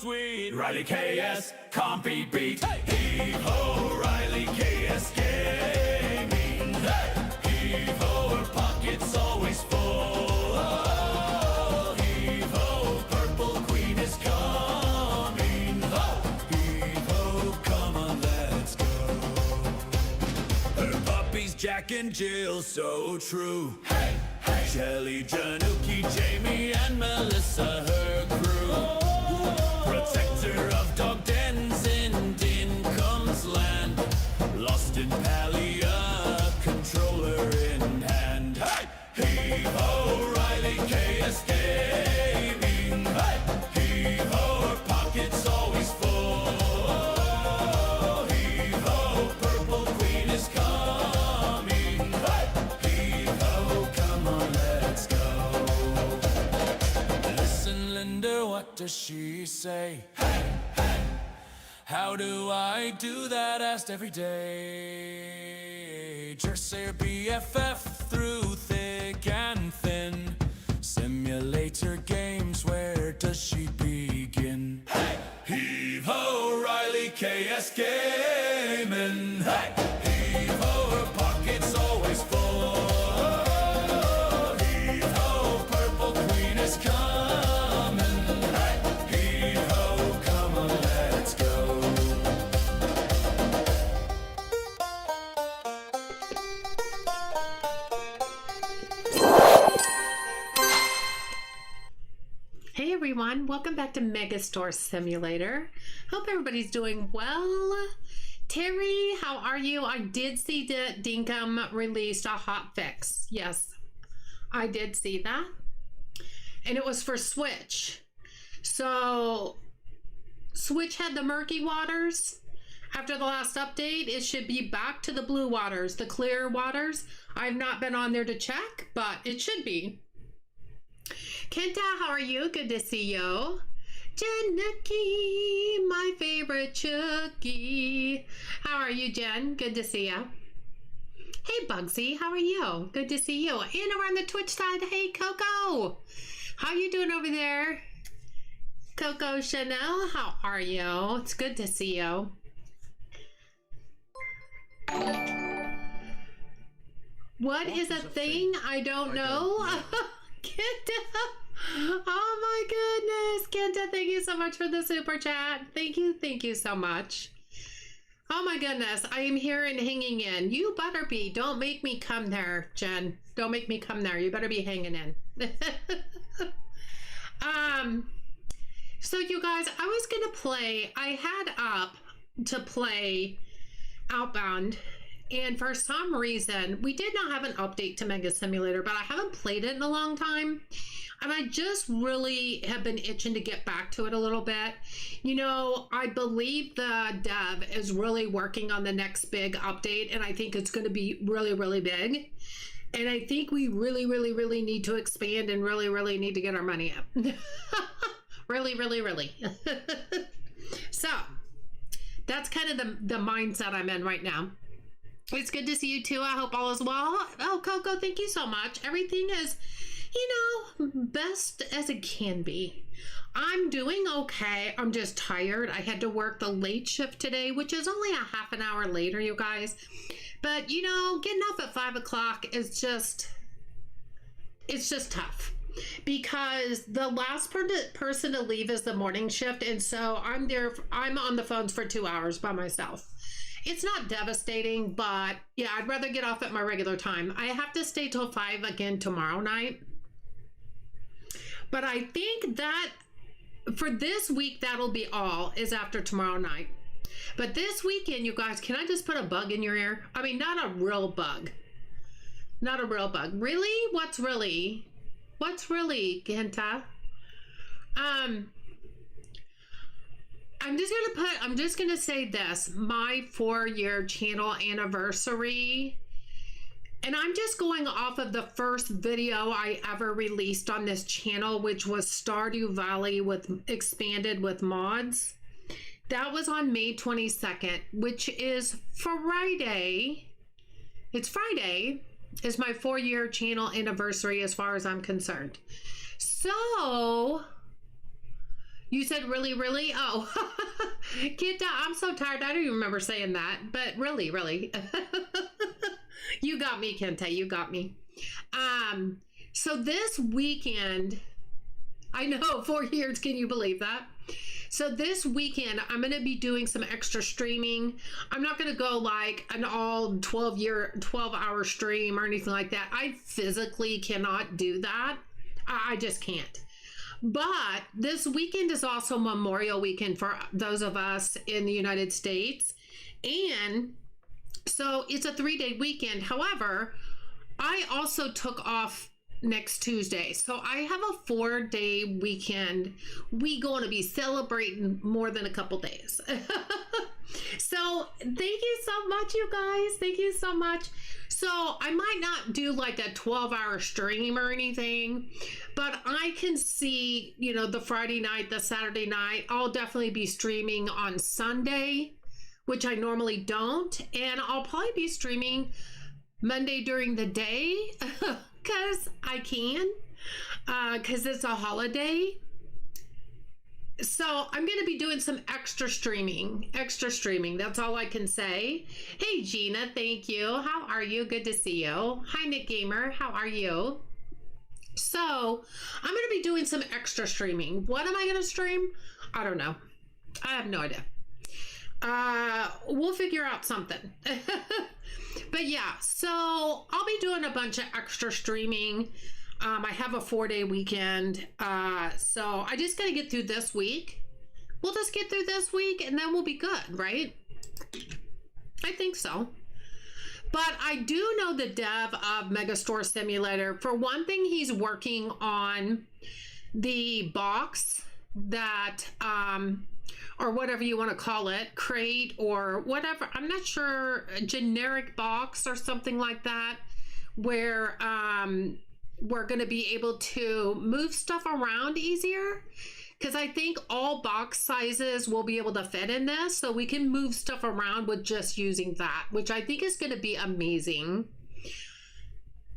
sweet. Riley KS, can't be beat. Heave-ho, Riley KS gaming. Heave-ho, her pocket's always full. Heave-ho, purple queen is coming. Heave-ho, come on, let's go. Her puppies, Jack and Jill, so true. Hey, hey. Shelly, Januki, Jamie, and Melissa, her crew. Protector of dog dens in Dincomb's land. Lost in Palia, controller in hand. Hey! Heave-ho, Riley KS gaming. Hey! Heave-ho, her pocket's always full. Heave-ho, purple queen is coming. Hey! Heave-ho, come on, let's go. Listen, Linda, what does she say? Hey, hey. How do I do that? Asked every day. Jersey or BFF through thick and thin. Simulator games, where does she begin? Hey, heave-ho, Riley KS gaming. Hey, heave-ho, her pocket's always full. Heave-ho, purple queen is coming. Hey, heave-ho, come on, let's go. Hey everyone, welcome back to Megastore Simulator. Hope everybody's doing well. Terry, how are you? I did see that Dinkum released a hot fix. Yes, I did see that. And it was for Switch. So Switch had the murky waters. After the last update, it should be back to the blue waters, the clear waters. I've not been on there to check, but it should be. Kenta, how are you? Good to see you. Januki, my favorite Chucky. How are you, Jen? Good to see you. Hey, Bugsy, how are you? Good to see you. And over on the Twitch side, hey, Coco. How you doing over there? Coco Chanel, how are you? It's good to see you. What is a thing? I don't know. Kenta. Oh my goodness. Kenta, thank you so much for the super chat. Thank you so much. Oh my goodness. I am here and hanging in. You better be. Don't make me come there, Jen. Don't make me come there. You better be hanging in. So you guys, I was gonna play, I had up to play Outbound, and for some reason we did not have an update to Mega Simulator, but I haven't played it in a long time, and I just really have been itching to get back to it a little bit. You know, I believe the dev is really working on the next big update, and I think it's going to be really big, and I think we really need to expand and really need to get our money up. really. So that's kind of the mindset I'm in right now. It's good to see you too. I hope all is well. Oh, Coco, thank you so much. Everything is, you know, best as it can be. I'm doing okay. I'm just tired. I had to work the late shift today, which is only a half an hour later, you guys. But, you know, getting up at 5 o'clock is just, it's just tough. Because the last person to leave is the morning shift, and so I'm on the phones for 2 hours by myself. It's not devastating, but yeah, I'd rather get off at my regular time. I have to stay till 5 again tomorrow night. But I think that for this week, that'll be all, is after tomorrow night. But this weekend, you guys, can I just put a bug in your ear? I mean, not a real bug. Not a real bug. Really? What's really, Kenta? I'm just gonna say this, my 4-year channel anniversary, and I'm just going off of the first video I ever released on this channel, which was Stardew Valley expanded with mods. That was on May 22nd, which is Friday. It's Friday. Is my 4-year channel anniversary as far as I'm concerned. So You said really, really? Oh, Kenta, I'm so tired. I don't even remember saying that, but really, really. You got me, Kenta. You got me. So this weekend, I know, 4 years. Can you believe that? So this weekend, I'm going to be doing some extra streaming. I'm not going to go like an all 12-hour stream or anything like that. I physically cannot do that. I just can't. But this weekend is also Memorial Weekend for those of us in the United States. And so it's a 3-day weekend. However, I also took off next Tuesday. So I have a 4-day weekend. We going to be celebrating more than a couple days. So thank you so much, you guys. Thank you so much. So I might not do like a 12-hour stream or anything, but I can see, you know, the Friday night, the Saturday night. I'll definitely be streaming on Sunday, which I normally don't. And I'll probably be streaming Monday during the day because I can, because it's a holiday. So I'm going to be doing some extra streaming. That's all I can say. Hey, Gina, thank you. How are you? Good to see you. Hi, Nick Gamer. How are you? So I'm going to be doing some extra streaming. What am I going to stream? I don't know. I have no idea. We'll figure out something. But yeah, so I'll be doing a bunch of extra streaming. I have a 4-day weekend. So I just got to get through this week. We'll just get through this week and then we'll be good, right? I think so. But I do know the dev of Megastore Simulator. For one thing, he's working on the box that, or whatever you want to call it, crate or whatever. I'm not sure, a generic box or something like that, where we're going to be able to move stuff around easier. Because I think all box sizes will be able to fit in this, so we can move stuff around with just using that, which I think is going to be amazing.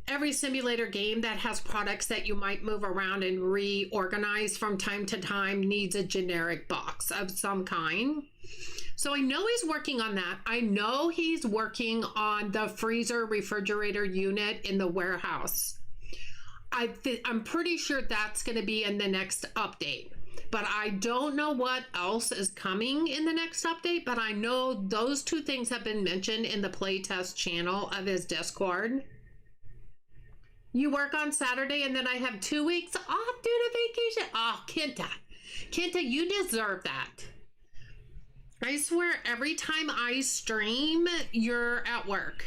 Every simulator game that has products that you might move around and reorganize from time to time needs a generic box of some kind. So I know he's working on that. I know he's working on the freezer refrigerator unit in the warehouse. I'm pretty sure that's going to be in the next update. But I don't know what else is coming in the next update, but I know those two things have been mentioned in the playtest channel of his Discord. You work on Saturday and then I have 2 weeks off due to vacation. Oh, Kenta, you deserve that. I swear every time I stream, you're at work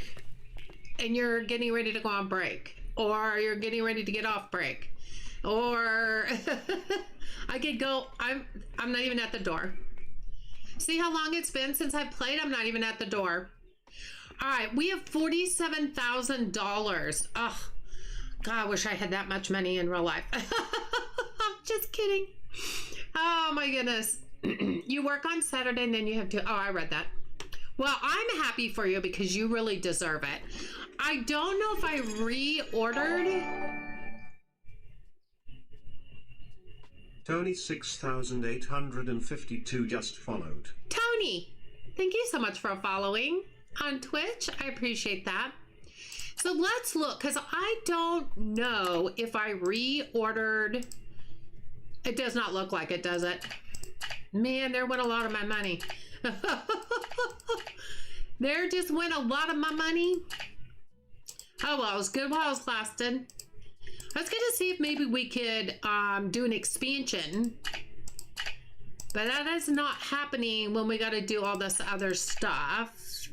and you're getting ready to go on break, or you're getting ready to get off break, or I could go, I'm not even at the door. See how long it's been since I played? I'm not even at the door. All right, we have $47,000. Ugh, God, I wish I had that much money in real life. I'm just kidding. Oh my goodness. You work on Saturday and then you have to, oh, I read that. Well, I'm happy for you because you really deserve it. I don't know if I reordered. Tony 6852 just followed. Tony, thank you so much for following on Twitch. I appreciate that. So let's look, because I don't know if I reordered. It does not look like it, does it? Man, there went a lot of my money. There just went a lot of my money. Oh well, it was good while it was lasted. I was going to see if maybe we could do an expansion, but that is not happening when we got to do all this other stuff.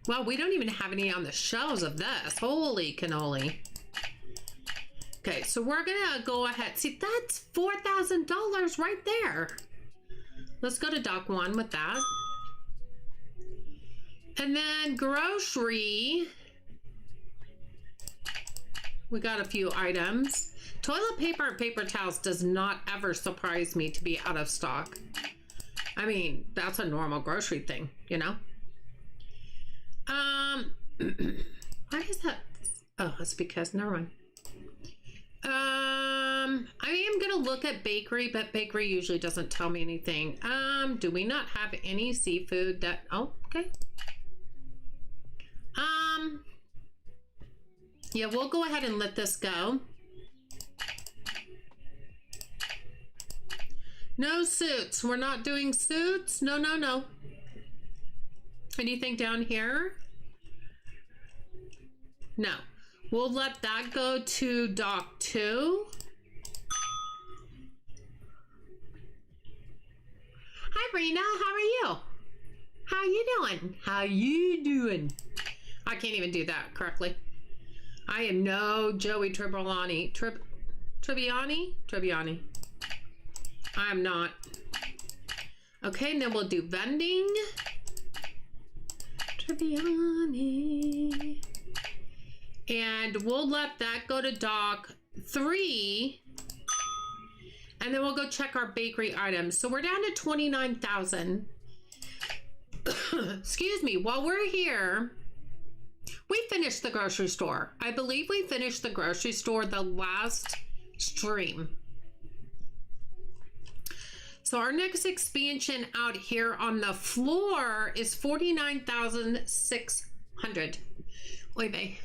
Well, we don't even have any on the shelves of this. Holy cannoli. Okay, so we're going to go ahead. See, that's $4,000 right there. Let's go to dock 1 with that. And then grocery. We got a few items. Toilet paper and paper towels does not ever surprise me to be out of stock. I mean, that's a normal grocery thing, you know? Why is that? Oh, that's because, never mind. I am gonna look at bakery, but bakery usually doesn't tell me anything. Do we not have any seafood that, oh, okay. Yeah, we'll go ahead and let this go. No suits. We're not doing suits. No, no, no. Anything down here? No. We'll let that go to dock 2. Hi, Rena. How are you? How you doing? How you doing? I can't even do that correctly. I am no Joey Tribbiani. Tribbiani. I'm not. Okay, and then we'll do vending. Tribbiani. And we'll let that go to dock 3. And then we'll go check our bakery items. So we're down to 29,000. Excuse me, while we're here, we finished the grocery store. I believe we finished the grocery store the last stream. So our next expansion out here on the floor is 49,600. Oy vey.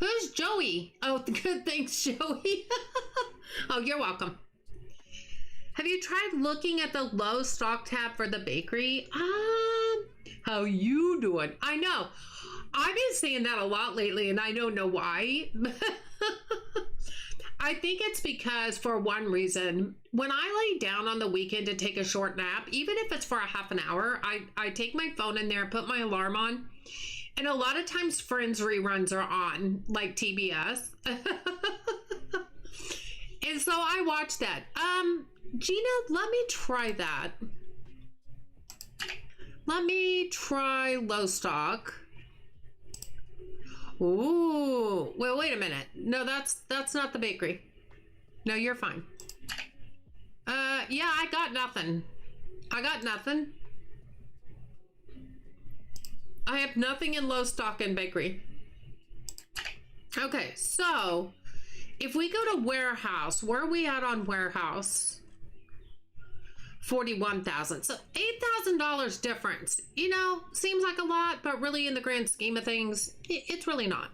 Who's Joey? Oh, good, thanks, Joey. Oh, you're welcome. Have you tried looking at the low stock tab for the bakery? How you doing? I know. I've been saying that a lot lately, and I don't know why. I think it's because, for one reason, when I lay down on the weekend to take a short nap, even if it's for a half an hour, I take my phone in there, put my alarm on, and a lot of times Friends reruns are on, like TBS. And so I watch that. Gina, let me try that. Let me try low stock. Ooh, well, wait a minute. No, that's not the bakery. No, you're fine. Yeah, I got nothing. I got nothing. I have nothing in low stock in bakery. Okay, so if we go to warehouse, where are we at on warehouse? 41,000. So $8,000 difference. You know, seems like a lot, but really in the grand scheme of things, it's really not.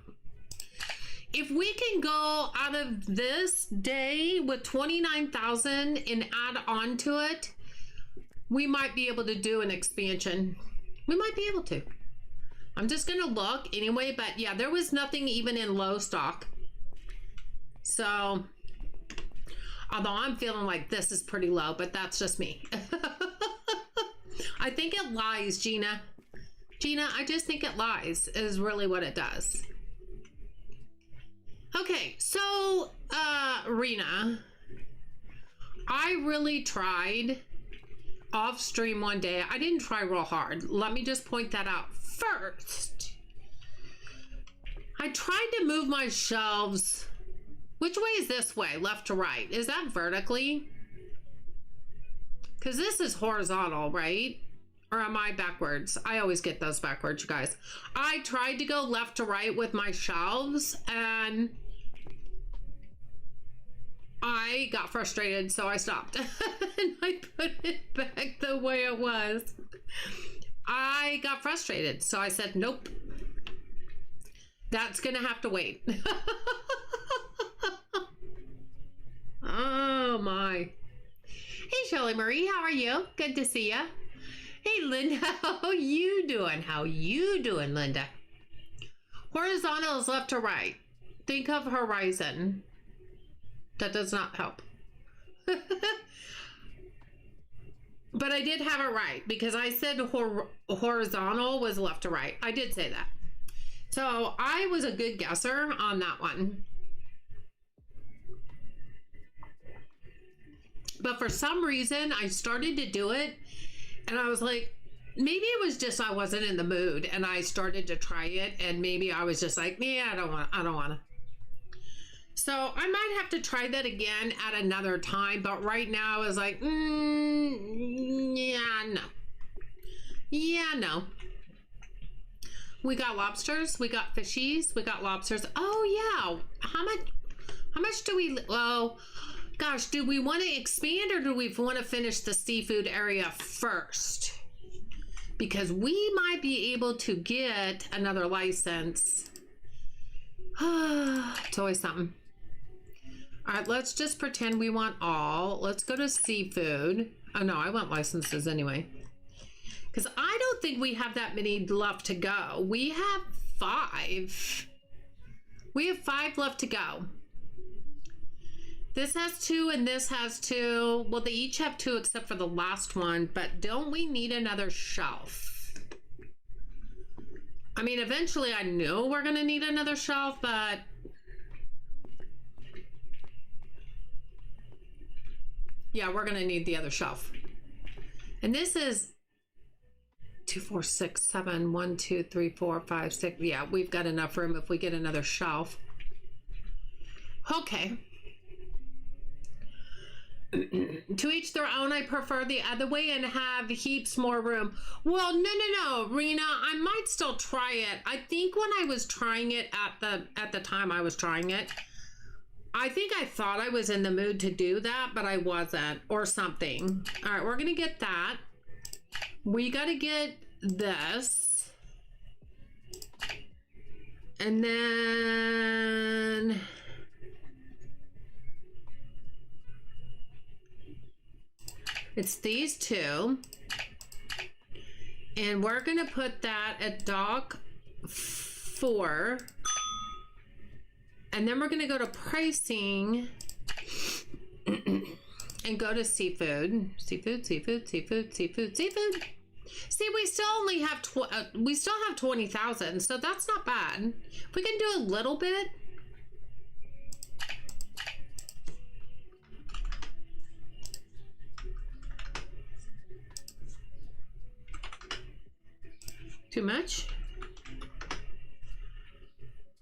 If we can go out of this day with 29,000 and add on to it, we might be able to do an expansion. We might be able to. I'm just going to look anyway, but yeah, there was nothing even in low stock. So, although I'm feeling like this is pretty low, but that's just me. I think it lies, Gina. Gina, I just think it lies is really what it does. Okay, so, Rena, I really tried off stream one day. I didn't try real hard. Let me just point that out first. I tried to move my shelves. Which way is this way? Left to right? Is that vertically? Because this is horizontal, right? Or am I backwards? I always get those backwards, you guys. I tried to go left to right with my shelves and I got frustrated, so I stopped. And I put it back the way it was. I got frustrated, so I said, nope. That's gonna have to wait. Oh my. Hey Shelly Marie, how are you? Good to see ya. Hey Linda, how you doing? How you doing, Linda? Horizontal is left to right. Think of horizon. That does not help. But I did have it right because I said horizontal was left to right. I did say that. So I was a good guesser on that one. But for some reason, I started to do it and I was like, maybe it was just I wasn't in the mood and I started to try it and maybe I was just like, yeah, I don't want to. So I might have to try that again at another time, but right now I was like, yeah, no. Yeah, no. We got lobsters, we got fishies, we got lobsters. Oh yeah, how much do we, oh gosh, do we want to expand or do we want to finish the seafood area first? Because we might be able to get another license. It's always something. All right, let's just pretend we want all. Let's go to seafood. Oh no, I want licenses anyway. Because I don't think we have that many left to go. We have 5. We have 5 left to go. This has 2 and this has 2. Well, they each have 2 except for the last one, but don't we need another shelf? I mean, eventually I know we're gonna need another shelf, but yeah, we're gonna need the other shelf. And this is 2, 4, 6, 7, 1, 2, 3, 4, 5, 6. Yeah, we've got enough room if we get another shelf. Okay. To each their own. I prefer the other way and have heaps more room. Well, no, Rena, I might still try it. I think when I was trying it at the time I was trying it, I think I thought I was in the mood to do that, but I wasn't, or something. All right, we're gonna get that. We gotta get this. And then it's these 2. And we're gonna put that at dock 4. And then we're gonna go to pricing and go to seafood. Seafood. See, we still only have 20,000, so that's not bad. We can do a little bit. Too much?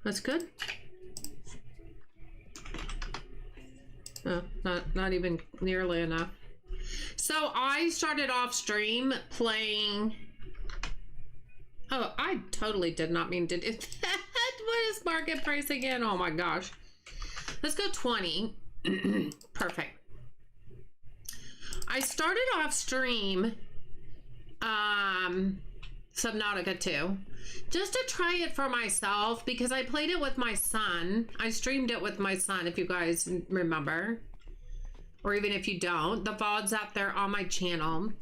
That's good. Oh, not even nearly enough. So I started off stream playing. Oh, I totally did not mean to do that. What is market price again? Oh my gosh. Let's go 20. Perfect. I started off stream Subnautica 2 just to try it for myself because I played it with my son. I streamed it with my son, if you guys remember, or even if you don't, the VOD's out there on my channel.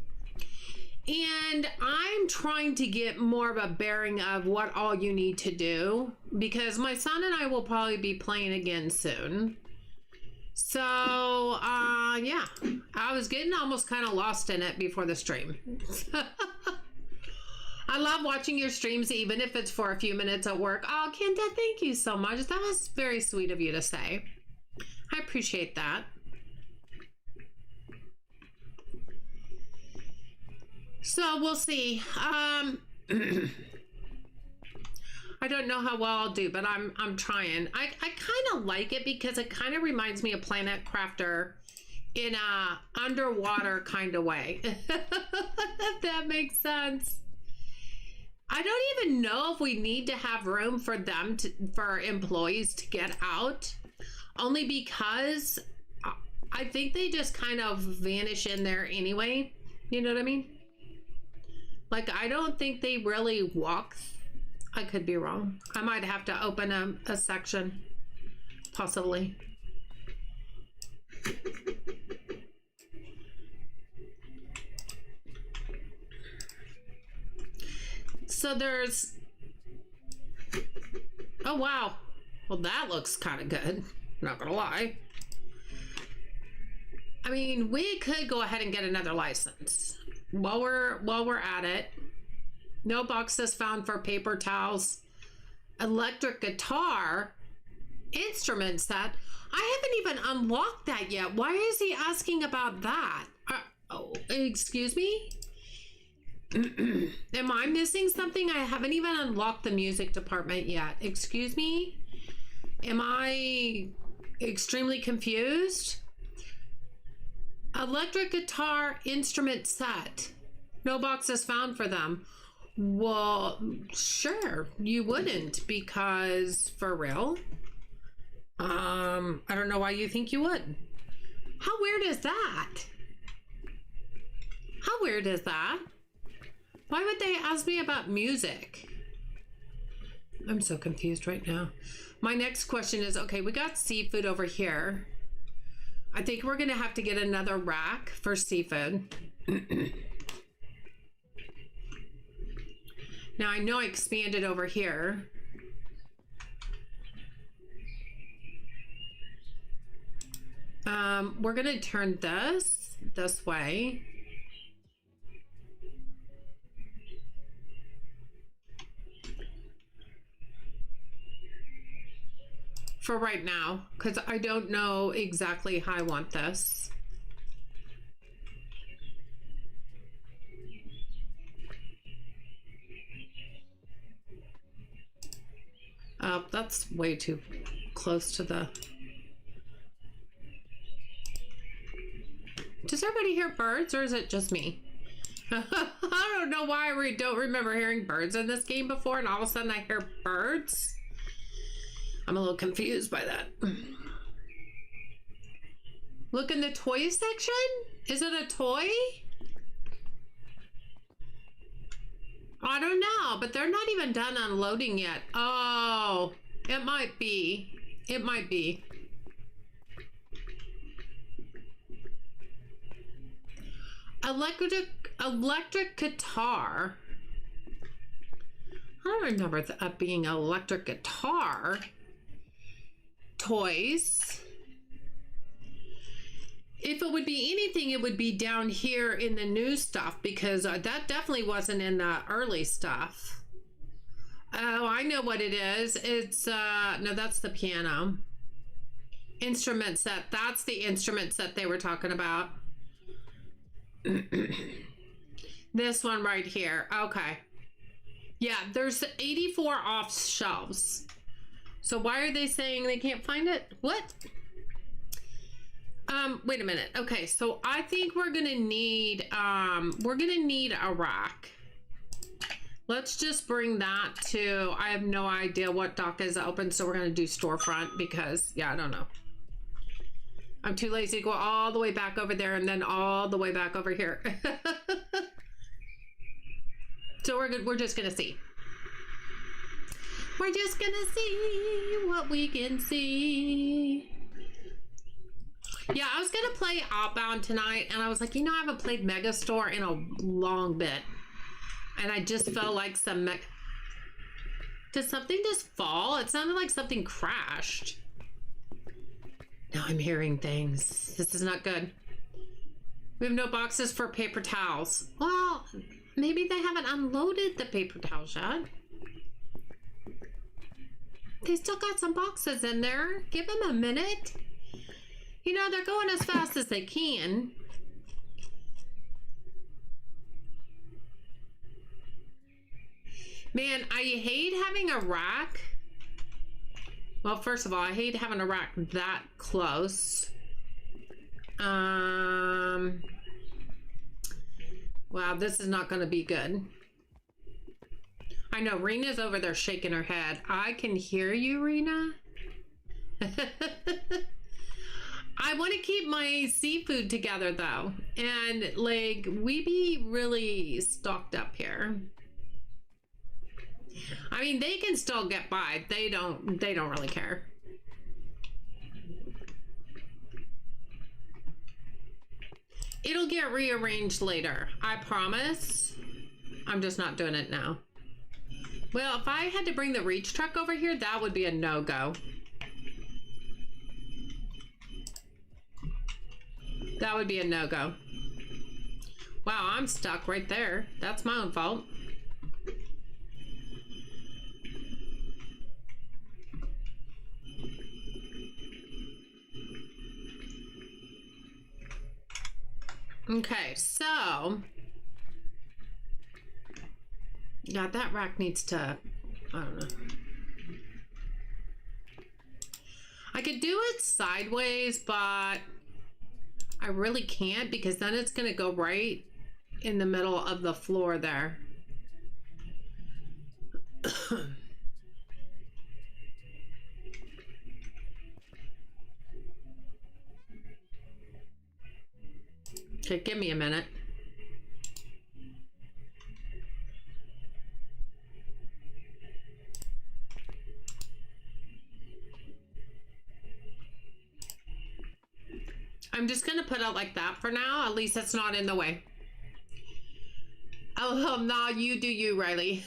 And I'm trying to get more of a bearing of what all you need to do because my son and I will probably be playing again soon. So yeah, I was getting almost kind of lost in it before the stream. I love watching your streams, even if it's for a few minutes at work. Oh, Kenta, thank you so much. That was very sweet of you to say. I appreciate that. So we'll see. I don't know how well I'll do, but I'm trying. I kind of like it because it kind of reminds me of Planet Crafter in a underwater kind of way. If that makes sense. I don't even know if we need to have room for them for employees to get out, only because I think they just kind of vanish in there anyway. You know what I mean? Like, I don't think they really walk. I could be wrong. I might have to open a section, possibly. So there's, oh wow, well that looks kind of good, not gonna lie. I mean, we could go ahead and get another license while we're at it. No boxes found for paper towels. Electric guitar, instrument set. I haven't even unlocked that yet. Why is he asking about that? Oh, excuse me? Am I missing something? I haven't even unlocked the music department yet. Excuse me? Am I extremely confused? Electric guitar instrument set. No boxes found for them. Well, sure, you wouldn't, because for real, I don't know why you think you would. How weird is that? How weird is that? Why would they ask me about music? I'm so confused right now. My next question is, okay, we got seafood over here. I think we're gonna have to get another rack for seafood. Now I know I expanded over here. We're gonna turn this way. For right now, because I don't know exactly how I want this. That's way too close to the... Does everybody hear birds, or is it just me? I don't know why I don't remember hearing birds in this game before, and all of a sudden I hear birds. I'm a little confused by that. Look in the toy section? Is it a toy? I don't know, but they're not even done unloading yet. Oh, it might be. It might be. Electric guitar. I don't remember that being an electric guitar. Toys. If it would be anything, it would be down here in the new stuff, because that definitely wasn't in the early stuff. Oh, I know what it is. It's no, that's the piano. Instrument set. That's the instrument set they were talking about. This one right here. Okay. Yeah, there's 84 off shelves. So why are they saying they can't find it? What? Wait a minute. Okay, so I think we're gonna need a rack. Let's just bring that to, I have no idea what dock is open, so we're gonna do storefront, because yeah, I don't know. I'm too lazy to go all the way back over there and then all the way back over here. So we're just gonna see. We're just gonna see what we can see. Yeah, I was gonna play Outbound tonight, and I was like, you know, I haven't played Megastore in a long bit, and I just felt like did something just fall? It sounded like something crashed. Now I'm hearing things. This is not good. We have no boxes for paper towels. Well, maybe they haven't unloaded the paper towels yet. They still got some boxes in there. Give them a minute. You know, they're going as fast as they can. Man, I hate having a rack. Well, first of all, I hate having a rack that close. Wow, this is not going to be good. I know, Rena's over there shaking her head. I can hear you, Rena. I want to keep my seafood together, though. And, like, we be really stocked up here. I mean, they can still get by. They don't really care. It'll get rearranged later. I promise. I'm just not doing it now. Well, if I had to bring the reach truck over here, that would be a no-go. That would be a no-go. Wow, I'm stuck right there. That's my own fault. Okay, so yeah, that rack needs to, I don't know. I could do it sideways, but I really can't, because then it's gonna go right in the middle of the floor there. Okay, give me a minute. I'm just gonna put it like that for now. At least it's not in the way. Oh, nah, you do you, Riley.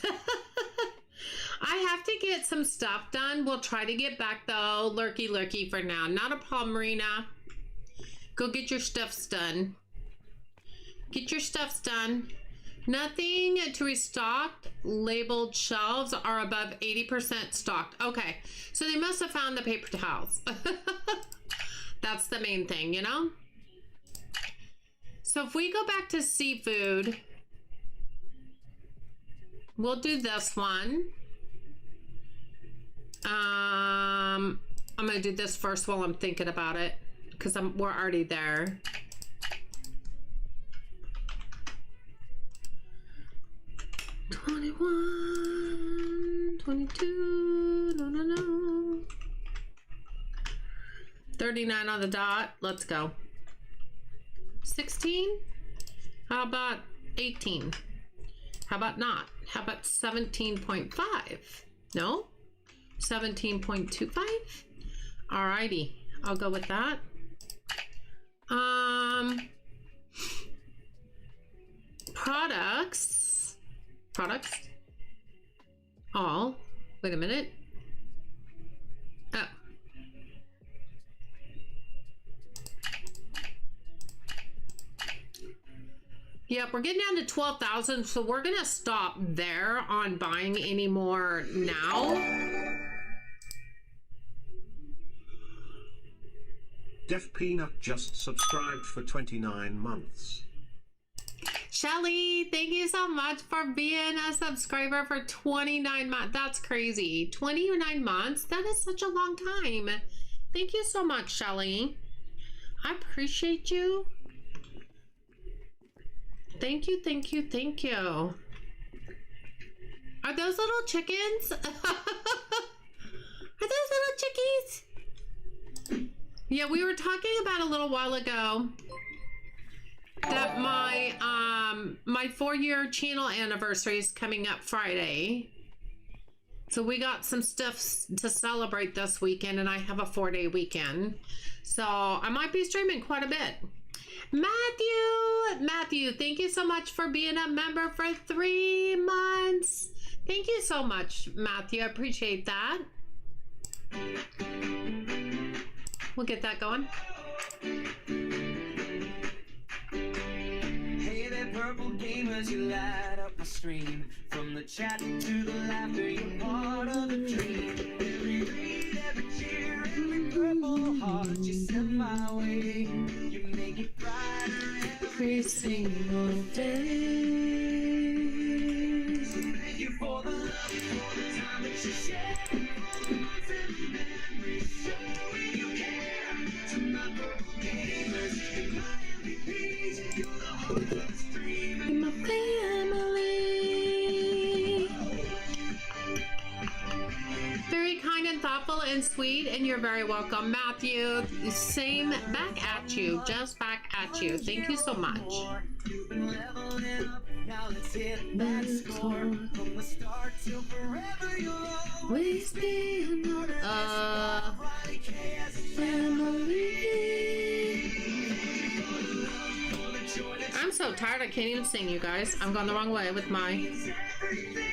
I have to get some stuff done. We'll try to get back though. Lurky for now. Not a problem, Marina. Go get your stuffs done. Get your stuffs done. Nothing to restock. Labeled shelves are above 80% stocked. Okay, so they must have found the paper towels. That's the main thing, you know? So if we go back to seafood, we'll do this one. I'm gonna do this first while I'm thinking about it, because we're already there. $21, $22, no. 39 on the dot. Let's go. 16? How about 18? How about not? How about 17.5? No? 17.25? Alrighty. I'll go with that. Products. All. Wait a minute. Oh. Yep, we're getting down to 12,000, so we're gonna stop there on buying any more now. Def Peanut just subscribed for 29 months. Shelly, thank you so much for being a subscriber for 29 months. That's crazy. 29 months? That is such a long time. Thank you so much, Shelly. I appreciate you. Thank you, thank you, thank you. Are those little chickens? Are those little chickies? Yeah, we were talking about a little while ago that my my 4-year channel anniversary is coming up Friday. So we got some stuff to celebrate this weekend, and I have a 4-day weekend. So I might be streaming quite a bit. Matthew, thank you so much for being a member for 3 months. Thank you so much, Matthew. I appreciate that. We'll get that going. Hey there, purple gamers, you light up my stream. From the chat to the laughter, you're part of the dream. Every read, every cheer, every purple heart you send my way. You make it brighter every single day. Thank you for the love, for the time that you share. Showing you care to my purple gamers, and my MVPs. You're the heart of the stream and My family. Very kind and thoughtful and sweet, and you're very welcome, Matthew. Same back at you, just back at you. Thank you so much. you've been leveling up. Now let's hit that score. From the start till forever, you'll always be another Family. I'm so tired I can't even sing, you guys. I'm going the wrong way with my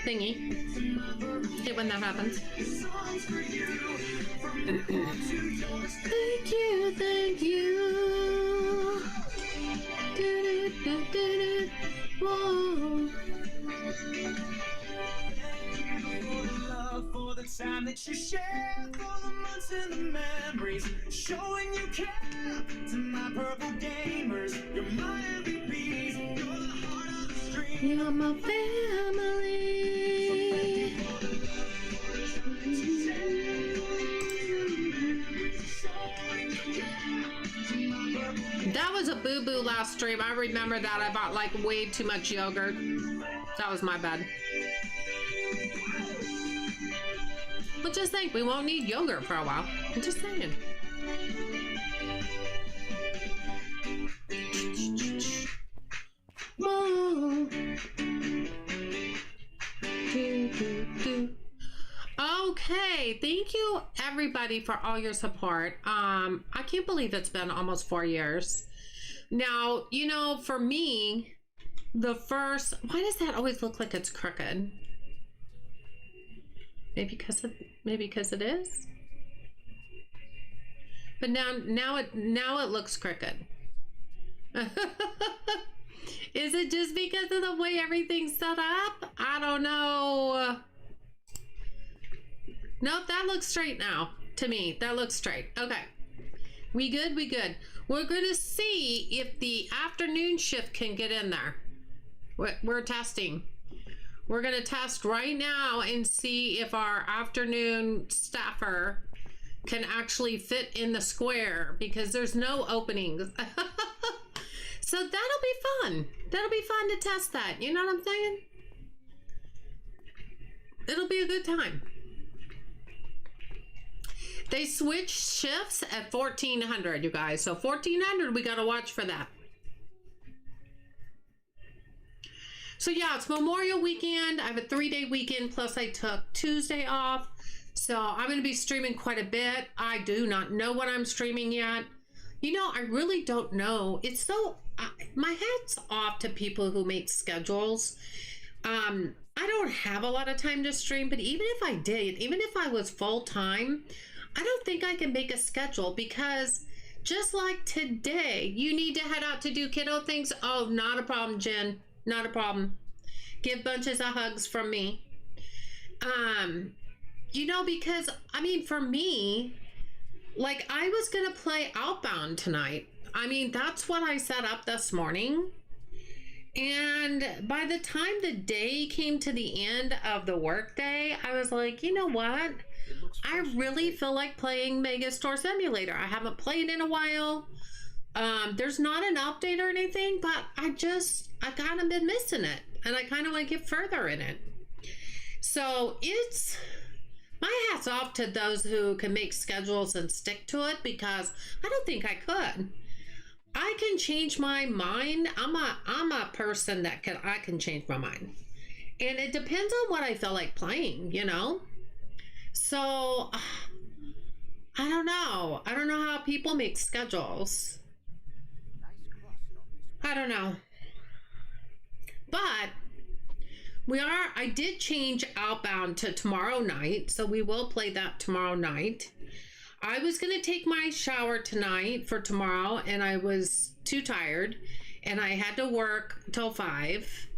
thingy. Hate when that happens. Thank you, thank you. Whoa. For the time that you share, for the months and the memories, showing you care to my purple gamers. You're my MVPs, you're the heart of the stream. You're my family. That was a boo-boo last stream. I remember that. I bought like way too much yogurt. That was my bad. But just think, we won't need yogurt for a while. I'm just saying. Whoa. Okay, thank you everybody for all your support. I can't believe it's been almost 4 years. Now, you know, for me, the first, why does that always look like it's crooked? Maybe because it is. But now it looks crooked. Is it just because of the way everything's set up? I don't know. Nope, that looks straight now. To me, that looks straight. Okay. We good? We good. We're going to see if the afternoon shift can get in there. We're testing. We're going to test right now and see if our afternoon staffer can actually fit in the square, because there's no openings. So that'll be fun. That'll be fun to test that. You know what I'm saying? It'll be a good time. They switch shifts at 1400, you guys. So 1400, we got to watch for that. So yeah, it's Memorial Weekend. I have a 3-day weekend, plus I took Tuesday off. So I'm going to be streaming quite a bit. I do not know what I'm streaming yet. You know, I really don't know. It's so, my hat's off to people who make schedules. I don't have a lot of time to stream, but even if I did, even if I was full time, I don't think I can make a schedule, because just like today, you need to head out to do kiddo things. Oh, not a problem, Jen. Not a problem. Give bunches of hugs from me. You know, because, I mean, for me, like, I was going to play Outbound tonight. I mean, that's what I set up this morning. And by the time the day came to the end of the workday, I was like, you know what? I really feel like playing Megastore Simulator. I haven't played in a while. There's not an update or anything, but I kind of been missing it, and I kind of want to get further in it. So it's, my hat's off to those who can make schedules and stick to it, because I don't think I could. I can change my mind. I'm a person that I can change my mind, and it depends on what I feel like playing, you know. So I don't know. I don't know how people make schedules. I don't know. But I did change Outbound to tomorrow night, so we will play that tomorrow night. I was going to take my shower tonight for tomorrow, and I was too tired, and I had to work till 5.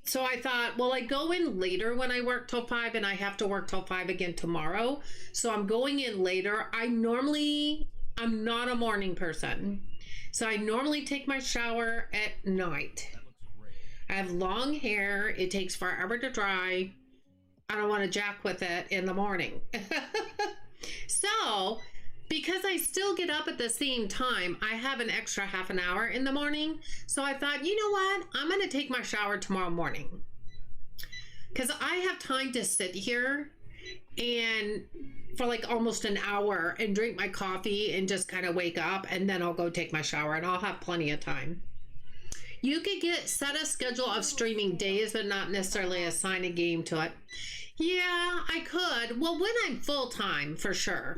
So I thought, well, I go in later when I work till 5, and I have to work till 5 again tomorrow. So I'm going in later. I'm not a morning person. So I normally take my shower at night. I have long hair. It takes forever to dry. I don't want to jack with it in the morning. So, because I still get up at the same time, I have an extra half an hour in the morning. So I thought, you know what? I'm going to take my shower tomorrow morning, because I have time to sit here and for like almost an hour and drink my coffee and just kind of wake up, and then I'll go take my shower, and I'll have plenty of time. You could set a schedule of streaming days, but not necessarily assign a game to it. Yeah, I could. Well, when I'm full time, for sure.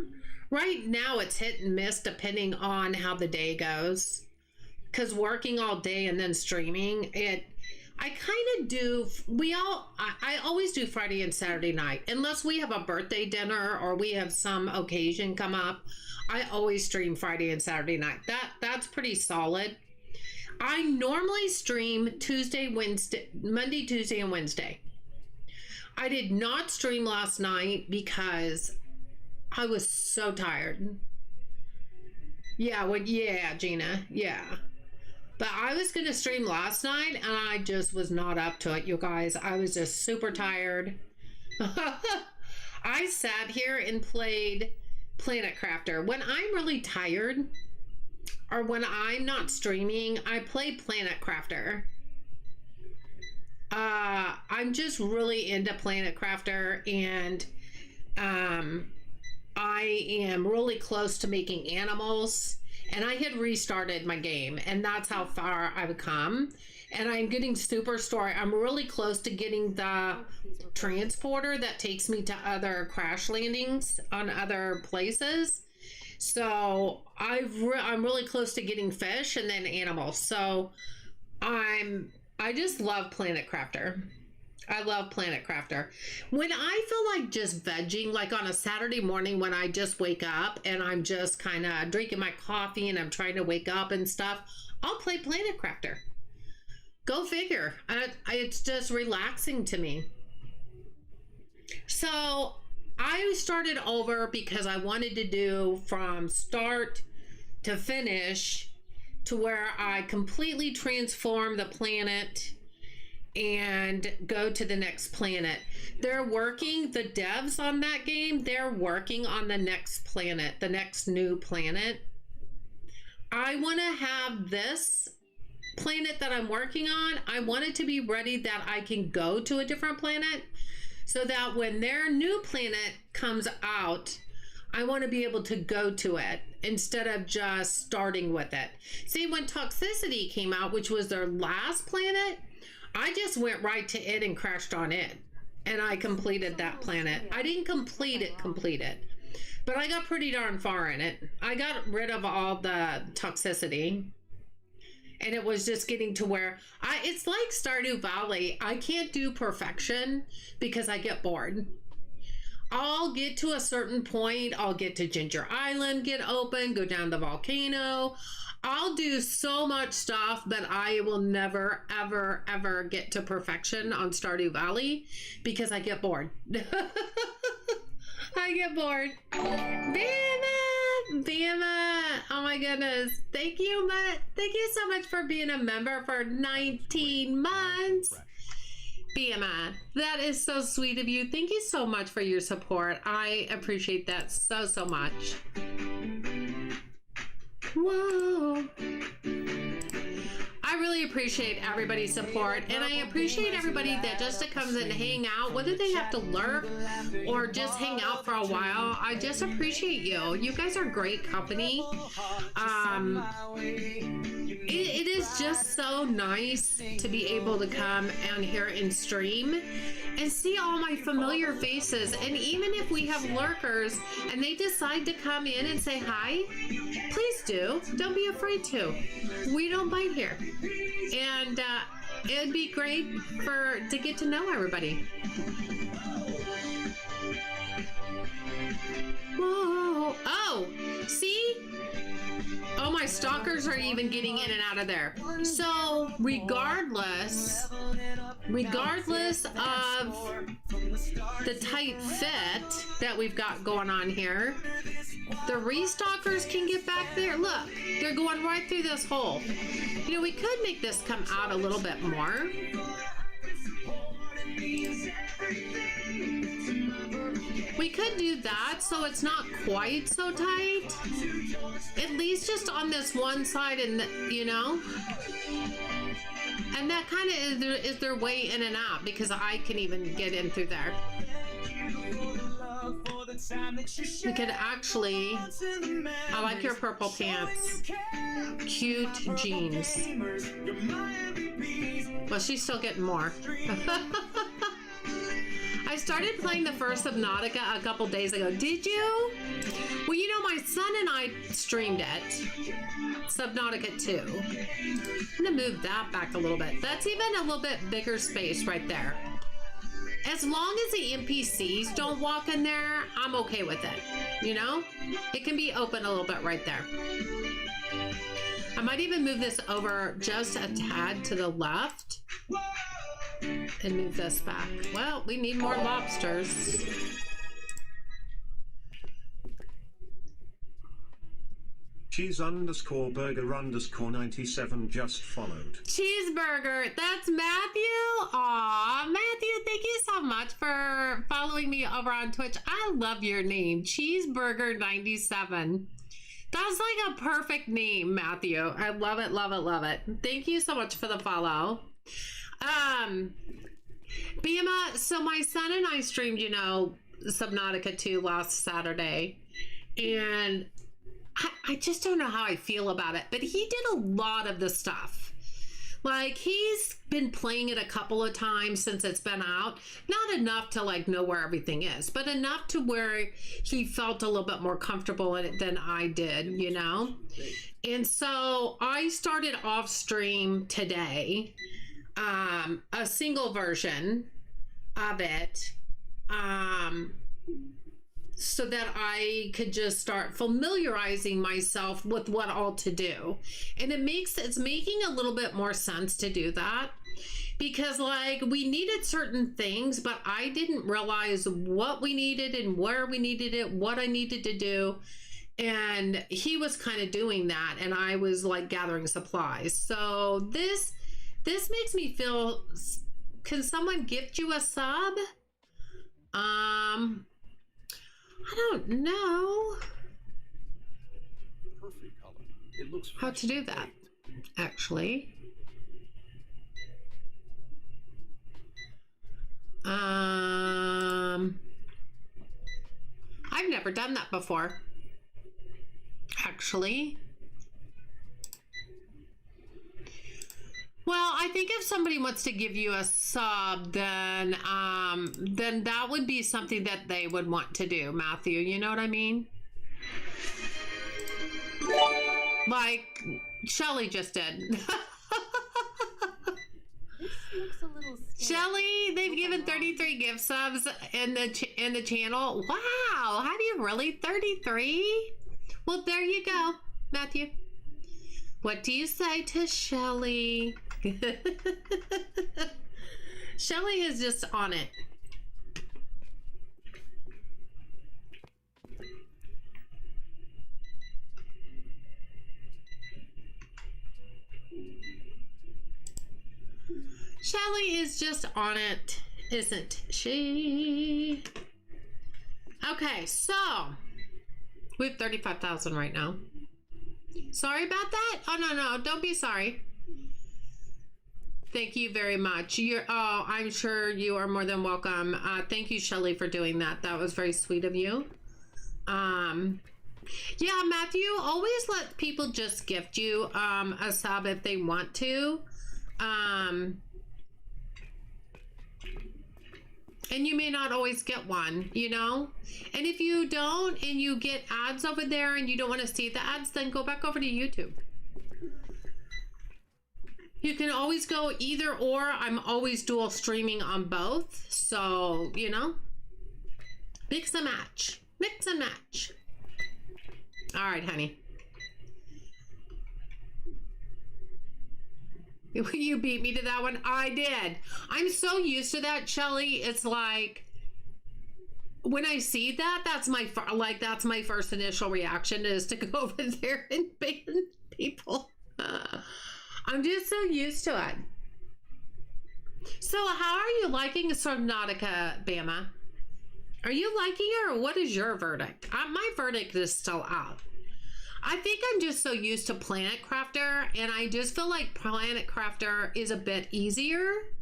Right now it's hit and miss depending on how the day goes, because working all day and then streaming, I kind of do, I always do Friday and Saturday night, unless we have a birthday dinner or we have some occasion come up. I always stream Friday and Saturday night. That's pretty solid. I normally stream Monday, Tuesday, and Wednesday. I did not stream last night because I was so tired. Yeah, Gina, yeah. But I was going to stream last night, and I just was not up to it, you guys. I was just super tired. I sat here and played Planet Crafter. When I'm really tired, or when I'm not streaming, I play Planet Crafter. I'm just really into Planet Crafter, and I am really close to making animals, and I had restarted my game, and that's how far I've come. And I'm getting Superstore. I'm really close to getting the transporter that takes me to other crash landings on other places. So I'm really close to getting fish and then animals. So I just love Planet Crafter. I love Planet Crafter. When I feel like just vegging, like on a Saturday morning when I just wake up and I'm just kind of drinking my coffee and I'm trying to wake up and stuff, I'll play Planet Crafter. Go figure. It's just relaxing to me. So I started over because I wanted to do from start to finish to where I completely transform the planet and go to the next planet. They're working, the devs on that game, they're working on the next planet, the next new planet. I want to have this planet that I'm working on, I want it to be ready that I can go to a different planet, so that when their new planet comes out, I want to be able to go to it instead of just starting with it. See, when Toxicity came out, which was their last planet, I just went right to it and crashed on it, and I completed that planet. I didn't complete it, but I got pretty darn far in it. I got rid of all the toxicity, and it was just getting to where it's like Stardew Valley. I can't do perfection because I get bored. I'll get to a certain point. I'll get to Ginger Island, get open, go down the volcano. I'll do so much stuff that I will never, ever, ever get to perfection on Stardew Valley because I get bored. I get bored. Bama! Oh my goodness. Thank you, Matt. Thank you so much for being a member for 19 months. Bama, that is so sweet of you. Thank you so much for your support. I appreciate that so, so much. Whoa. I really appreciate everybody's support, and I appreciate everybody that just comes and hang out, whether they have to lurk or just hang out for a while. I just appreciate you. You guys are great company. It is just so nice to be able to come on here and stream and see all my familiar faces. And even if we have lurkers and they decide to come in and say hi, please do. Don't be afraid to. We don't bite here. And it'd be great to get to know everybody. Whoa. Oh, see? Oh, my stalkers are even getting in and out of there. So regardless of the tight fit that we've got going on here, the restalkers can get back there. Look, they're going right through this hole. You know, we could make this come out a little bit more. We could do that so it's not quite so tight. At least just on this one side, and you know. And that kind of is their way in and out, because I can even get in through there. We could actually, I like your purple pants. Cute jeans. Well, she's still getting more. I started playing the first Subnautica a couple days ago. Did you? Well, you know, my son and I streamed it. Subnautica 2. I'm gonna move that back a little bit. That's even a little bit bigger space right there. As long as the NPCs don't walk in there, I'm okay with it. You know? It can be open a little bit right there. I might even move this over just a tad to the left and move this back. Well, we need more lobsters. Cheese_burger_97 just followed. Cheeseburger, that's Matthew. Aw, Matthew, thank you so much for following me over on Twitch. I love your name, Cheeseburger97. That's like a perfect name, Matthew. I love it, love it, love it. Thank you so much for the follow. Bama, so my son and I streamed, Subnautica 2 last Saturday, and I just don't know how I feel about it, but he did a lot of the stuff. Like, he's been playing it a couple of times since it's been out. Not enough to, like, know where everything is, but enough to where he felt a little bit more comfortable in it than I did, And so I started off stream today, a single version of it, so that I could just start familiarizing myself with what all to do. And it's making a little bit more sense to do that, because like we needed certain things, but I didn't realize what we needed and where we needed it, what I needed to do. And he was kind of doing that, and I was like gathering supplies. So this makes me feel, can someone gift you a sub? I don't know Perfect color. It looks how to do that, actually. I've never done that before, actually. Well, I think if somebody wants to give you a sub, then that would be something that they would want to do, Matthew. You know what I mean? Like Shelly just did. This looks a little scary. Shelly, they've given 33 gift subs in the channel. Wow, have you really? 33? Well, there you go, Matthew. What do you say to Shelly? Shelly is just on it. Shelly is just on it, isn't she? Okay, so we have 35,000 right now. Sorry about that? Oh, no, don't be sorry. Thank you very much. I'm sure you are more than welcome. Thank you, Shelly, for doing that. That was very sweet of you. Yeah, Matthew, always let people just gift you a sub if they want to. And you may not always get one, And if you don't and you get ads over there and you don't want to see the ads, then go back over to YouTube. You can always go either or. I'm always dual streaming on both. So, mix and match. Mix and match. All right, honey. You beat me to that one. I did. I'm so used to that, Shelly. It's like when I see that, that's my first initial reaction is to go over there and ban people. I'm just so used to it. So, how are you liking Subnautica, Bama? Are you liking it, or what is your verdict? My verdict is still out. I think I'm just so used to Planet Crafter, and I just feel like Planet Crafter is a bit easier.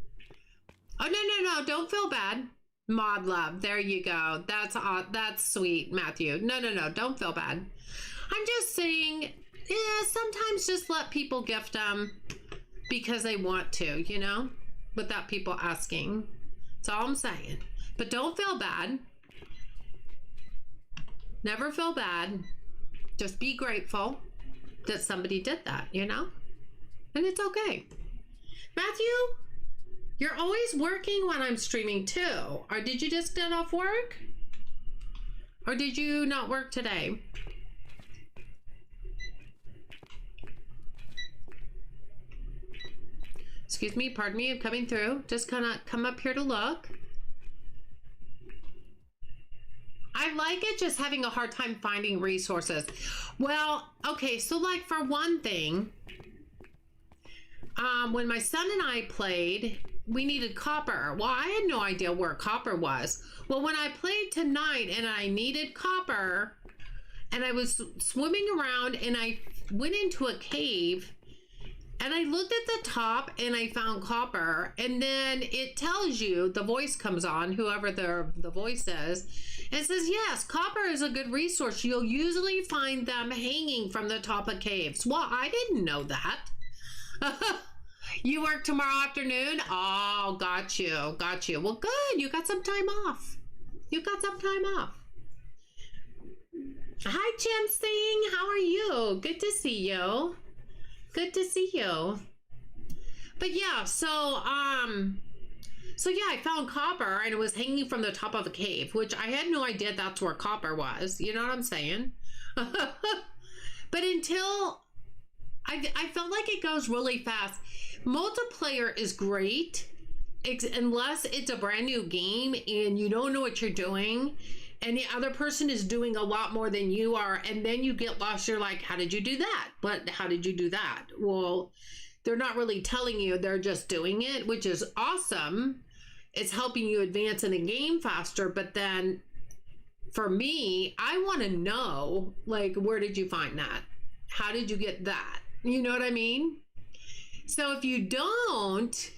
Oh, no, don't feel bad. Mod love, there you go. That's sweet, Matthew. No, don't feel bad. I'm just saying, sometimes just let people gift them because they want to, without people asking. That's all I'm saying. But don't feel bad. Never feel bad. Just be grateful that somebody did that, And it's okay. Matthew, you're always working when I'm streaming too. Or did you just get off work? Or did you not work today? Excuse me, pardon me, I'm coming through. Just kind of come up here to look. I like it, just having a hard time finding resources. Well, okay, so like for one thing, when my son and I played, we needed copper. Well, I had no idea where copper was. Well, when I played tonight and I needed copper, and I was swimming around and I went into a cave, And I looked at the top and I found copper, and then it tells you, the voice comes on, whoever the voice is, and says, yes, copper is a good resource. You'll usually find them hanging from the top of caves. Well, I didn't know that. You work tomorrow afternoon? Oh, got you. Well, good. You got some time off. Hi, Jim Singh. How are you? Good to see you. But yeah, so yeah, I found copper and it was hanging from the top of a cave, which I had no idea that's where copper was. You know what I'm saying? But until I felt like it goes really fast. Multiplayer is great, unless it's a brand new game and you don't know what you're doing and the other person is doing a lot more than you are, and then you get lost. You're like, how did you do that? But how did you do that? Well, they're not really telling you, they're just doing it, which is awesome. It's helping you advance in the game faster. But then for me, I want to know, like, where did you find that? How did you get that? You know what I mean? So if you don't,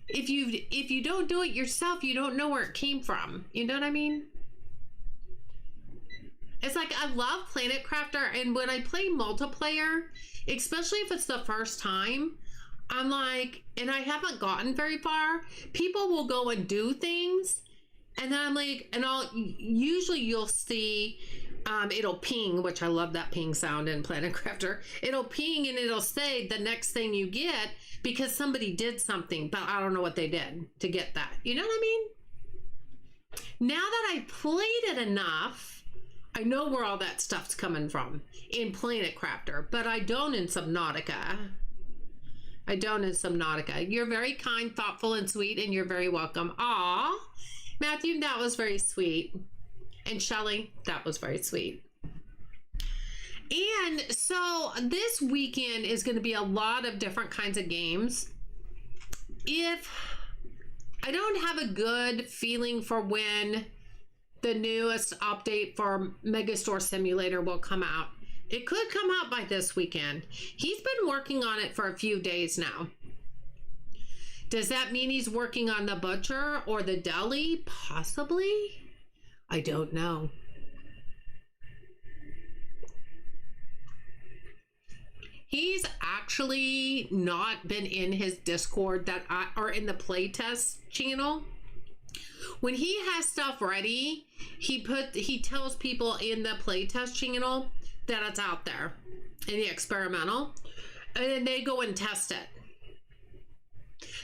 if you don't do it yourself, you don't know where it came from. You know what I mean? It's like, I love Planet Crafter, and when I play multiplayer, especially if it's the first time, I'm like, and I haven't gotten very far, people will go and do things, and then I'm like, and usually you'll see, it'll ping, which I love that ping sound in Planet Crafter. It'll ping and it'll say the next thing you get because somebody did something, but I don't know what they did to get that. You know what I mean? Now that I've played it enough, I know where all that stuff's coming from in Planet Crafter, but I don't in Subnautica. You're very kind, thoughtful, and sweet, and you're very welcome. Aw, Matthew, that was very sweet. And Shelly, that was very sweet. And so this weekend is going to be a lot of different kinds of games. If I don't have a good feeling for when the newest update for Megastore Simulator will come out, it could come out by this weekend. He's been working on it for a few days now. Does that mean he's working on the butcher or the deli? Possibly. I don't know. He's actually not been in his Discord or in the playtest channel. When he has stuff ready, he tells people in the playtest channel that it's out there in the experimental, and then they go and test it.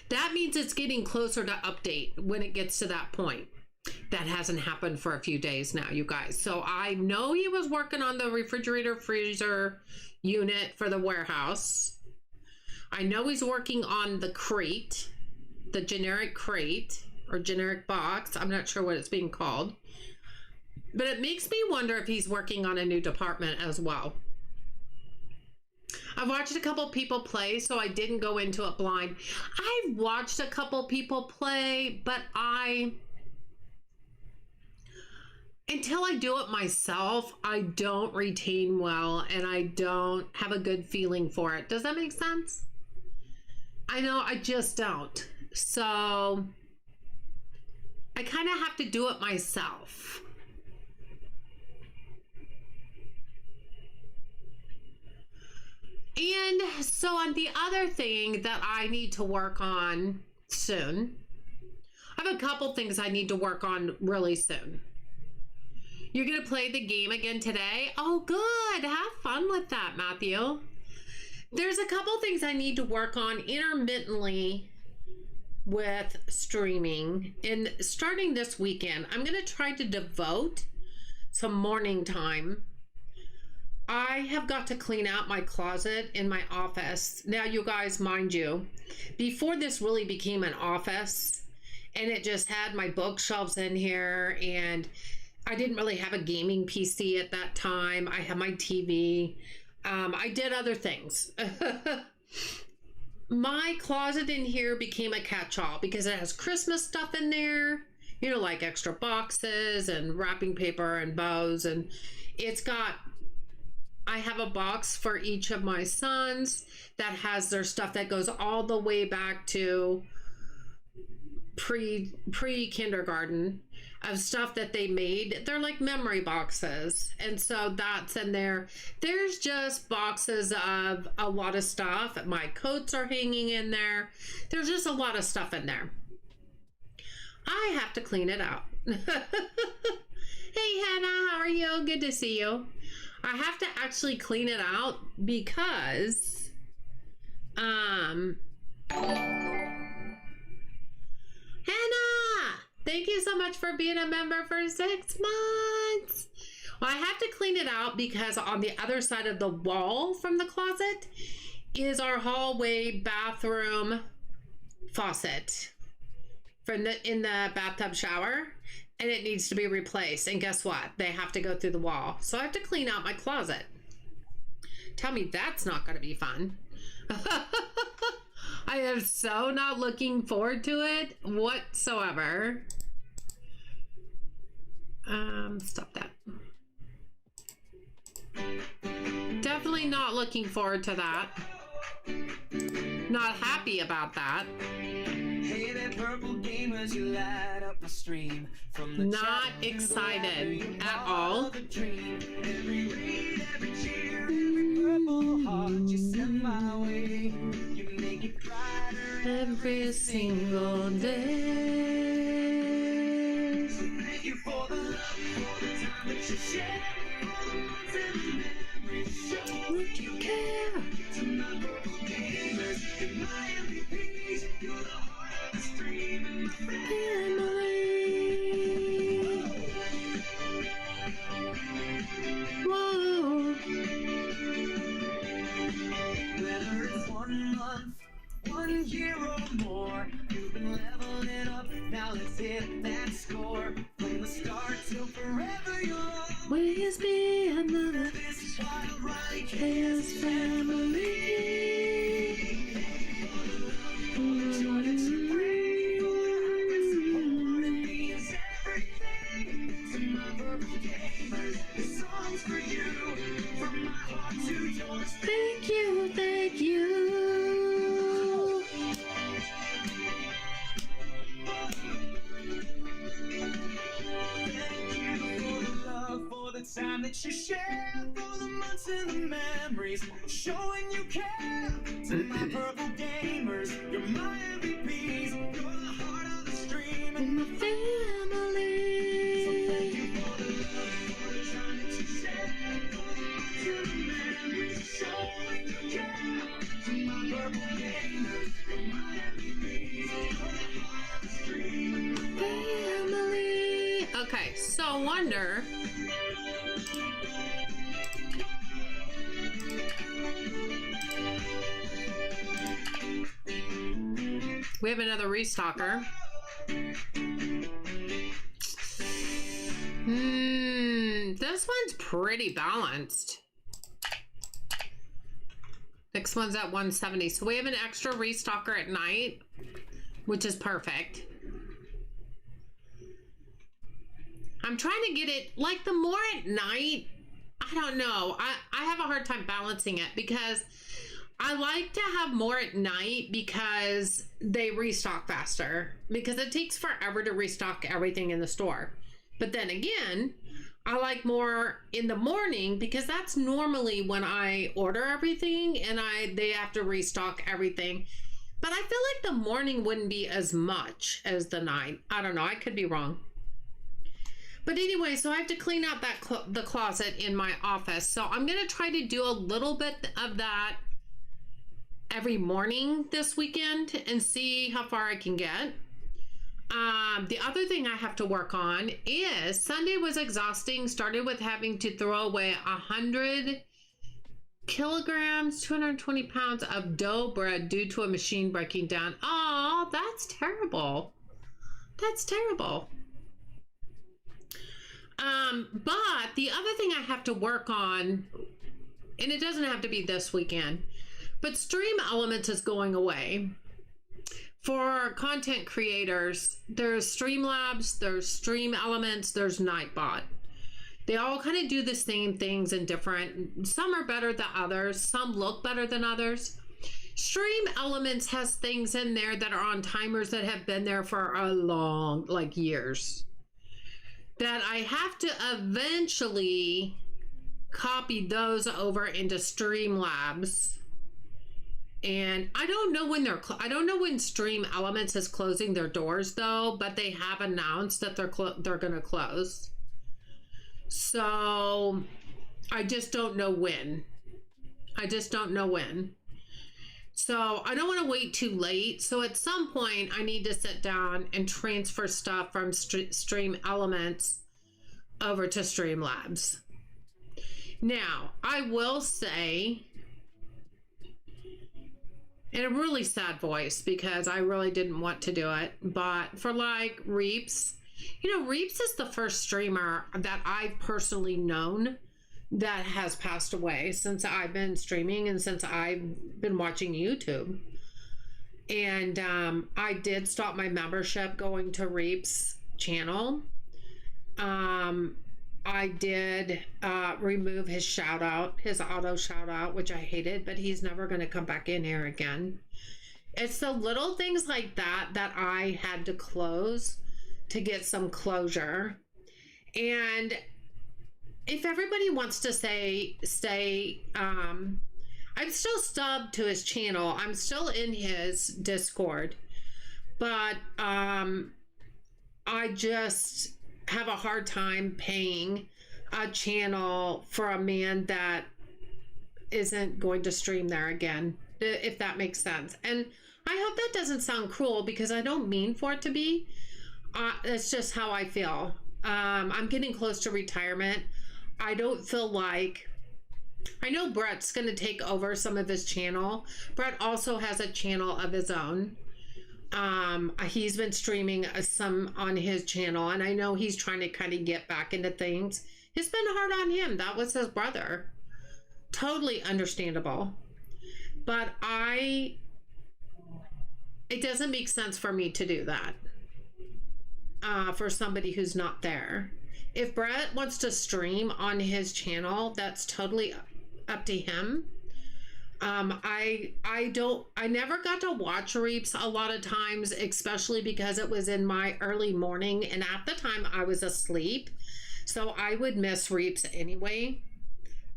That means it's getting closer to update when it gets to that point. That hasn't happened for a few days now, you guys. So I know he was working on the refrigerator freezer unit for the warehouse. I know he's working on the crate, the generic crate or generic box. I'm not sure what it's being called. But it makes me wonder if he's working on a new department as well. I've watched a couple people play, so I didn't go into it blind. I've watched a couple people play, but until I do it myself, I don't retain well, and I don't have a good feeling for it. Does that make sense? I know, I just don't. So I kind of have to do it myself. And so on the other thing that I need to work on soon, I have a couple things I need to work on really soon. You're going to play the game again today? Oh, good. Have fun with that, Matthew. There's a couple things I need to work on intermittently with streaming. And starting this weekend, I'm going to try to devote some morning time. I have got to clean out my closet in my office. Now, you guys, mind you, before this really became an office, and it just had my bookshelves in here, and I didn't really have a gaming PC at that time. I had my TV. I did other things. My closet in here became a catch-all because it has Christmas stuff in there, you know, like extra boxes and wrapping paper and bows, and it's got I have a box for each of my sons that has their stuff that goes all the way back to pre-kindergarten of stuff that they made. They're like memory boxes, and so that's in there. There's just boxes of a lot of stuff. My coats are hanging in there. There's just a lot of stuff in there. I have to clean it out. Hey Hannah, how are you? Good to see you. I have to actually clean it out because Hannah, thank you so much for being a member for 6 months. Well, I have to clean it out because on the other side of the wall from the closet is our hallway bathroom faucet in the bathtub shower, and it needs to be replaced. And guess what? They have to go through the wall. So I have to clean out my closet. Tell me that's not going to be fun. I am so not looking forward to it whatsoever. Stop that. Definitely not looking forward to that. Not happy about that. Hey there, purple gamers, you light up my stream. From the Not chat to the excited library, at all. the dream. Every read, every cheer, every purple heart you send my way. You make it brighter Every single day. Thank you for the love, for the time that you share, for the months and the memories. Show Would you care? to my purple gamers, and my MVPs. You're the heart of the stream and my Family. Whoa. Whether it's 1 month, 1 year or more, you've been leveling up. Now let's hit that score. From the start till forever, you'll Always be another this wild ride. chaos family. Joy that you bring, your heart and support, it means everything to my purple gamers. This song's for you, from my heart to yours. Thank you, thank you. Thank you for the love, for the time that you share, for the months and the memories, showing you care. To my purple gamers, you're my MVPs, you're the heart of the stream and My family. thank you for the love, for the time that you share, for the months and the memories, showing you care. To my purple gamers, you're my MVPs, you're the heart of the stream and Family. Okay, so wonder. We have another restocker. This one's pretty balanced. Next one's at 170. So we have an extra restocker at night, which is perfect. I'm trying to get it, like, the more at night, I don't know. I have a hard time balancing it because I like to have more at night because they restock faster, because it takes forever to restock everything in the store. But then again, I like more in the morning because that's normally when I order everything and they have to restock everything. But I feel like the morning wouldn't be as much as the night. I don't know. I could be wrong. But anyway, so I have to clean out the closet in my office. So I'm going to try to do a little bit of that every morning this weekend and see how far I can get. The other thing I have to work on is Sunday was exhausting. Started with having to throw away 100 kilograms, 220 pounds of dough bread due to a machine breaking down. Oh, that's terrible. That's terrible. But the other thing I have to work on, and it doesn't have to be this weekend, but Stream Elements is going away. For content creators, there's Streamlabs, there's Stream Elements, there's Nightbot. They all kind of do the same things in different, some are better than others, some look better than others. Stream Elements has things in there that are on timers that have been there for a long, like years, that I have to eventually copy those over into Streamlabs. And I don't know when I don't know when Stream Elements is closing their doors though, but they have announced that they're going to close. So I just don't know when. I just don't know when. So I don't want to wait too late. So at some point I need to sit down and transfer stuff from Stream Elements over to Streamlabs. Now, I will say, in a really sad voice, because I really didn't want to do it, but for like Reaps, you know, Reaps is the first streamer that I've personally known that has passed away since I've been streaming and since I've been watching YouTube. And I did stop my membership going to Reaps' channel. I did remove his shout out, his auto shout out, which I hated, but he's never going to come back in here again. It's the little things like that that I had to close to get some closure. And if everybody wants to stay, I'm still subbed to his channel. I'm still in his Discord, but I just have a hard time paying a channel for a man that isn't going to stream there again, if that makes sense. And I hope that doesn't sound cruel, because I don't mean for it to be. It's just how I feel. I'm getting close to retirement. I don't feel like, I know Brett's going to take over some of his channel. Brett also has a channel of his own. He's been streaming some on his channel, and I know he's trying to kind of get back into things. It's been hard on him. That was his brother. Totally understandable. But it doesn't make sense for me to do that for somebody who's not there. If Brett wants to stream on his channel, that's totally up to him. I never got to watch Reaps a lot of times, especially because it was in my early morning, and at the time I was asleep, so I would miss Reaps anyway.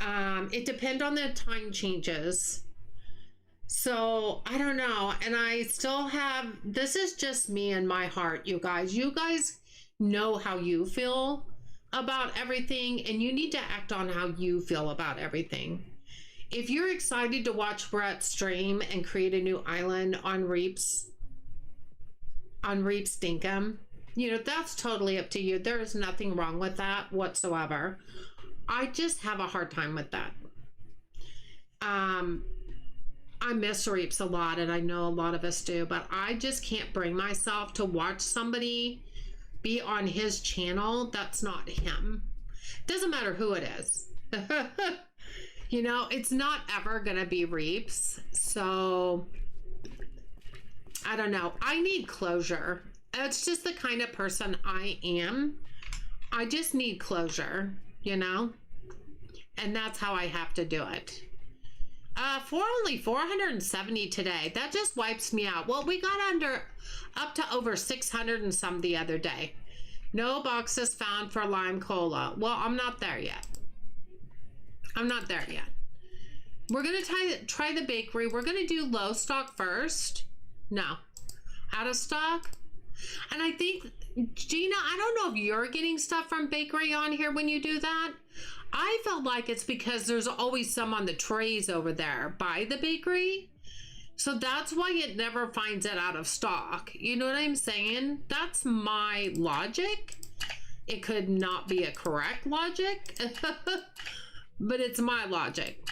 It depends on the time changes. So I don't know. And I still have, this is just me and my heart, you guys. You guys know how you feel about everything, and you need to act on how you feel about everything. If you're excited to watch Brett stream and create a new island on Reaps Dinkum, you know, that's totally up to you. There is nothing wrong with that whatsoever. I just have a hard time with that. I miss Reaps a lot, and I know a lot of us do, but I just can't bring myself to watch somebody be on his channel that's not him. Doesn't matter who it is. You know, it's not ever gonna be Reaps. So I don't know. I need closure. It's just the kind of person I am. I just need closure, you know? And that's how I have to do it. For only 470 today, that just wipes me out. Well, we got up to over 600 and some the other day. No boxes found for lime cola. Well, I'm not there yet. I'm not there yet. We're gonna try the bakery. We're gonna do low stock first. No, out of stock. And I think, Gina, I don't know if you're getting stuff from bakery on here when you do that. I felt like it's because there's always some on the trays over there by the bakery. So that's why it never finds it out of stock. You know what I'm saying? That's my logic. It could not be a correct logic, but it's my logic.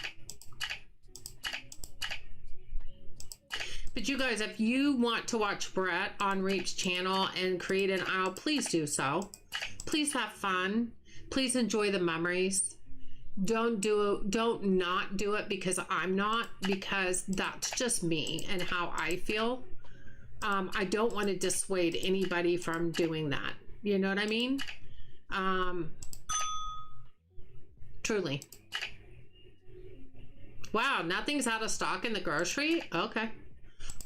But you guys, if you want to watch Brett on Reap's channel and create an aisle, please do so. Please have fun. Please enjoy the memories. Don't not do it because I'm not, because that's just me and how I feel. I don't want to dissuade anybody from doing that. You know what I mean? Truly. Wow, nothing's out of stock in the grocery? Okay.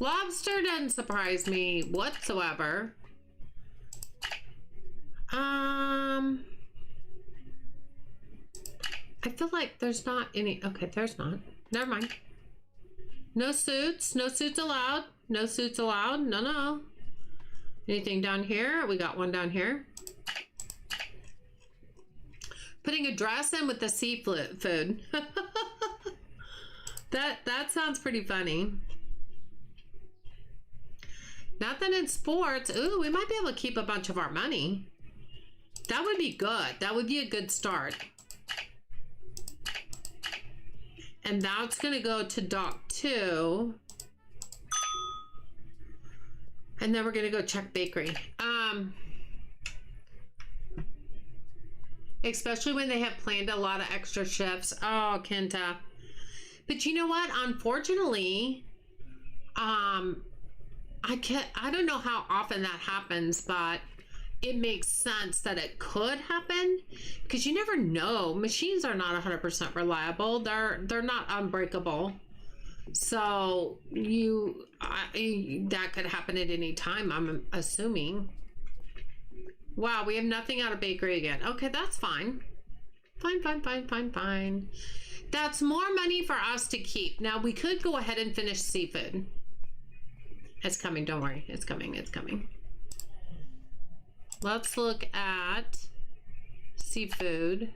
Lobster doesn't surprise me whatsoever. I feel like there's not any. Okay, there's not. Never mind. No suits. No suits allowed. No suits allowed. No, no. Anything down here? We got one down here. Putting a dress in with the seafood. That sounds pretty funny. Nothing in sports. Ooh, we might be able to keep a bunch of our money. That would be good. That would be a good start. And that's going to go to Dock 2. And then we're going to go check bakery. Especially when they have planned a lot of extra shifts. Oh, Kenta. But you know what? Unfortunately, I don't know how often that happens, but it makes sense that it could happen because you never know. Machines are not 100% reliable. They're not unbreakable. So that could happen at any time, I'm assuming. Wow, we have nothing out of bakery again. Okay, that's fine. Fine. That's more money for us to keep. Now we could go ahead and finish seafood. It's coming, don't worry. It's coming. Let's look at seafood.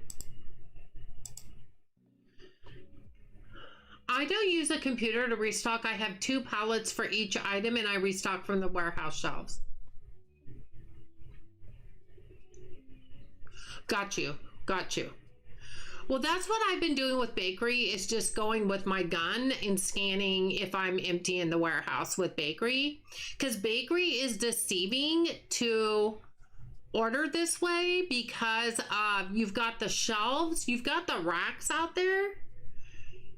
I don't use a computer to restock. I have 2 pallets for each item and I restock from the warehouse shelves. Got you. Well, that's what I've been doing with bakery, is just going with my gun and scanning if I'm empty in the warehouse with bakery. Because bakery is deceiving to order this way because you've got the shelves, you've got the racks out there,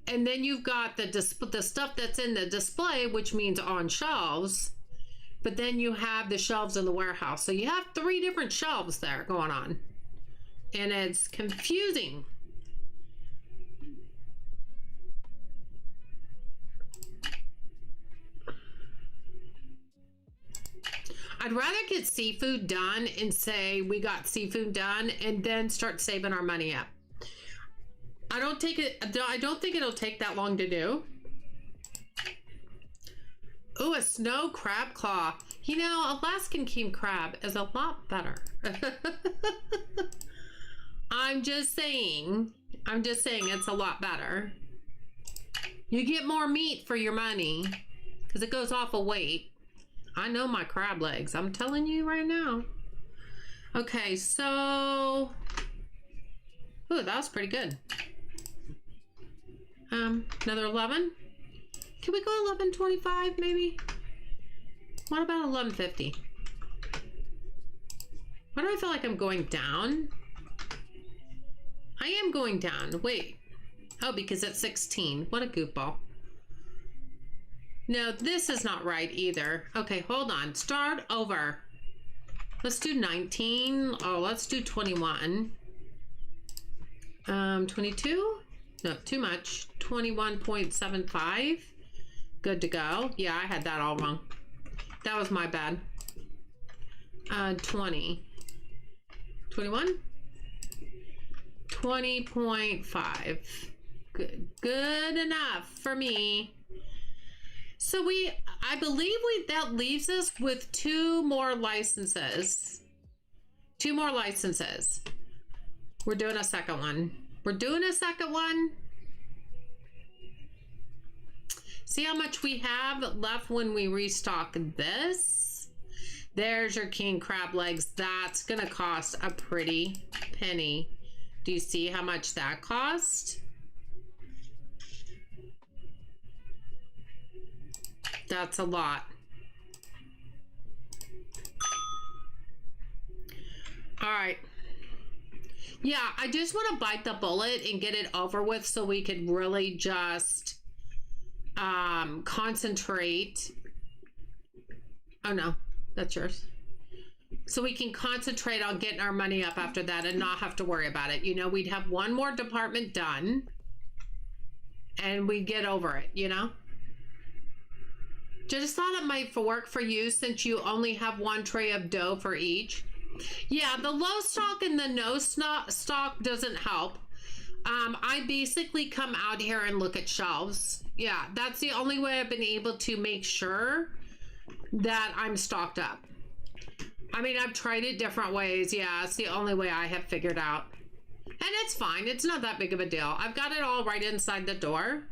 and then you've got the stuff that's in the display, which means on shelves, but then you have the shelves in the warehouse. So you have 3 different shelves there going on. And it's confusing. I'd rather get seafood done and say we got seafood done and then start saving our money up. I don't think it'll take that long to do. Ooh, a snow crab claw. You know, Alaskan king crab is a lot better. I'm just saying it's a lot better. You get more meat for your money because it goes off of weight. I know my crab legs. I'm telling you right now. Okay, so... Ooh, that was pretty good. Another 11. Can we go 11.25 maybe? What about 11.50? Why do I feel like I'm going down? I am going down. Wait. Oh, because it's 16. What a goofball. No, this is not right either. Okay, hold on. Start over. Let's do 19. Oh, let's do 21. 22? No, too much. 21.75. Good to go. Yeah, I had that all wrong. That was my bad. 20. 21? 20.5. Good enough for me. So I believe that leaves us with 2 more licenses. 2 more licenses. We're doing a second one. See how much we have left when we restock this? There's your king crab legs. That's gonna cost a pretty penny. Do you see how much that cost? That's a lot. All right. Yeah, I just want to bite the bullet and get it over with so we could really just concentrate. Oh no, that's yours. So we can concentrate on getting our money up after that and not have to worry about it. You know, we'd have one more department done and we get over it, you know? Just thought it might work for you since you only have one tray of dough for each. Yeah, the low stock and the no stock doesn't help. I basically come out here and look at shelves. Yeah, that's the only way I've been able to make sure that I'm stocked up. I mean, I've tried it different ways. Yeah, it's the only way I have figured out. And it's fine. It's not that big of a deal. I've got it all right inside the door.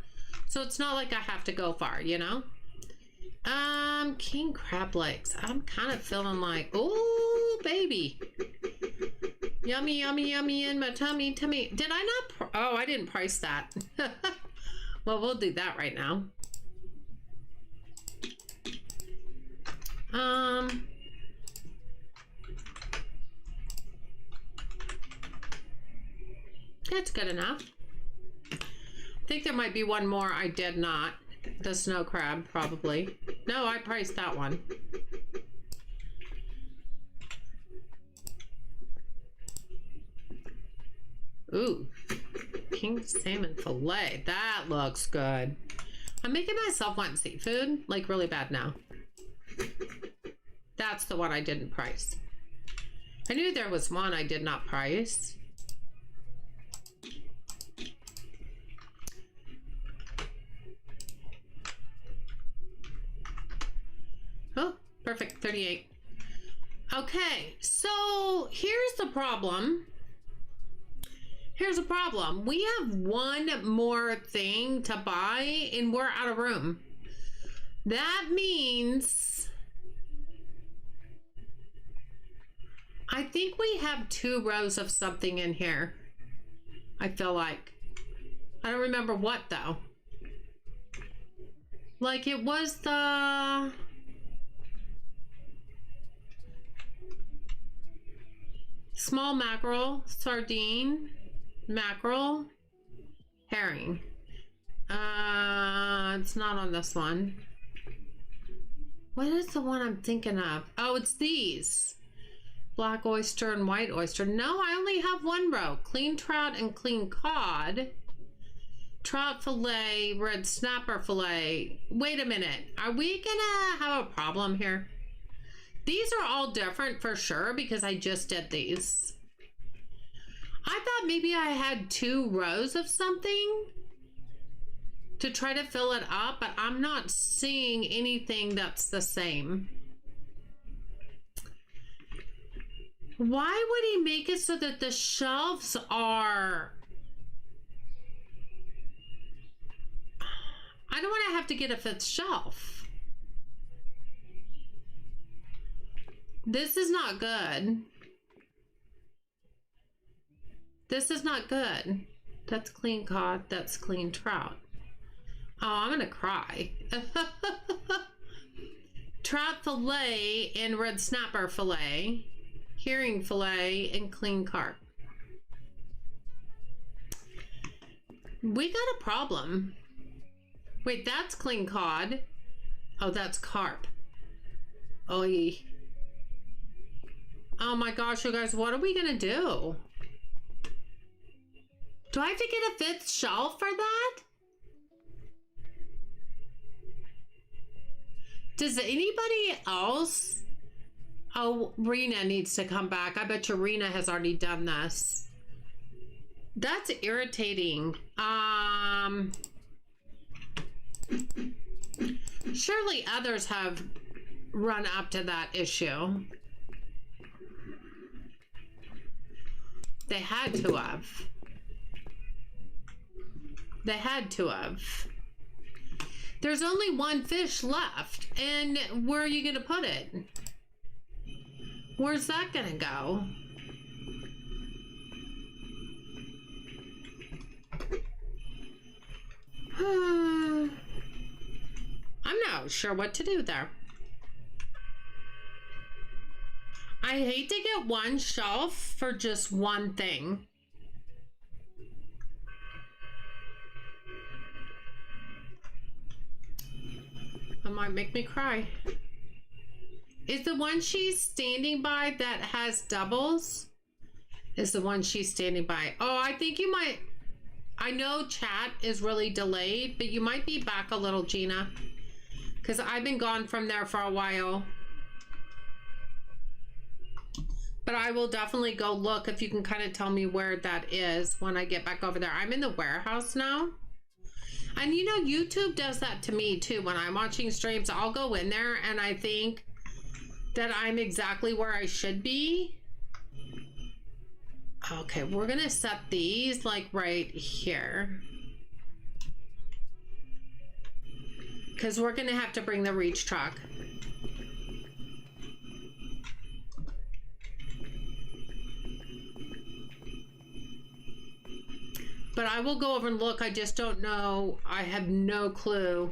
So it's not like I have to go far, you know? King crab legs. I'm kind of feeling like, oh, baby. Yummy, yummy, yummy in my tummy. Did I not? Oh, I didn't price that. Well, we'll do that right now. That's good enough. I think there might be one more I did not. The snow crab, probably. No, I priced that one. Ooh, king salmon fillet. That looks good. I'm making myself want seafood, like really bad now. That's the one I didn't price. I knew there was one I did not price. Oh, perfect, 38. Okay, so here's the problem. Here's a problem. We have one more thing to buy and we're out of room. That means I think we have 2 rows of something in here. I feel like. I don't remember what though. Like it was the... small mackerel, sardine, mackerel, herring. It's not on this one. What is the one I'm thinking of? Oh, it's these. Black oyster and white oyster. No, I only have one row. Clean trout and clean cod. Trout fillet, red snapper fillet. Wait a minute. Are we gonna have a problem here? These are all different for sure because I just did these. I thought maybe I had 2 rows of something to try to fill it up, but I'm not seeing anything that's the same. Why would he make it so that the shelves are... I don't want to have to get a 5th shelf. This is not good. This is not good. That's clean cod. That's clean trout. Oh, I'm gonna cry. Trout fillet and red snapper fillet. Herring fillet and clean carp. We got a problem. Wait, that's clean cod. Oh, that's carp. Oy. Oh my gosh, you guys, what are we gonna do? Do I have to get a 5th shelf for that? Does anybody else? Oh, Rena needs to come back. I bet you Rena has already done this. That's irritating. Surely others have run up to that issue. They had to have. They had to have. There's only one fish left, and where are you gonna put it? Where's that gonna go? I'm not sure what to do there. I hate to get one shelf for just one thing. It might make me cry. Is the one she's standing by that has doubles? Is the one she's standing by? Oh, I think you might. I know chat is really delayed, but you might be back a little, Gina. Because I've been gone from there for a while. But I will definitely go look if you can kind of tell me where that is when I get back over there. I'm in the warehouse now. And you know, YouTube does that to me too. When I'm watching streams, I'll go in there and I think that I'm exactly where I should be. Okay, we're gonna set these like right here. Because we're gonna have to bring the reach truck. But I will go over and look. I just don't know. I have no clue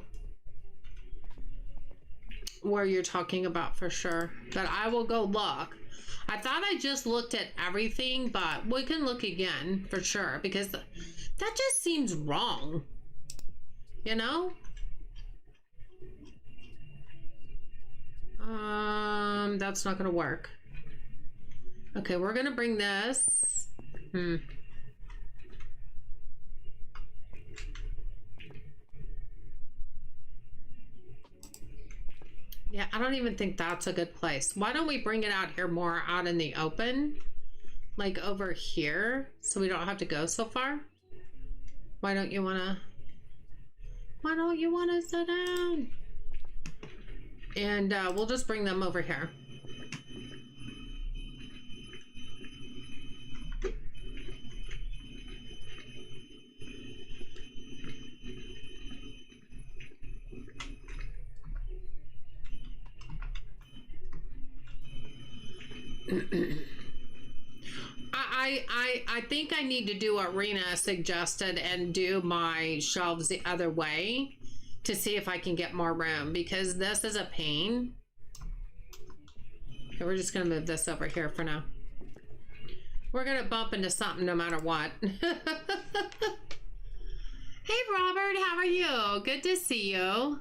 where you're talking about for sure. But I will go look. I thought I just looked at everything, but we can look again for sure. Because that just seems wrong. You know? That's not going to work. Okay, we're going to bring this. Yeah, I don't even think that's a good place. Why don't we bring it out here more out in the open? Like over here, so we don't have to go so far? Why don't you wanna sit down? And we'll just bring them over here. I think I need to do what Rena suggested and do my shelves the other way to see if I can get more room, because this is a pain. Okay, we're just gonna move this over here for now. We're gonna bump into something no matter what. Hey Robert, how are you? Good to see you.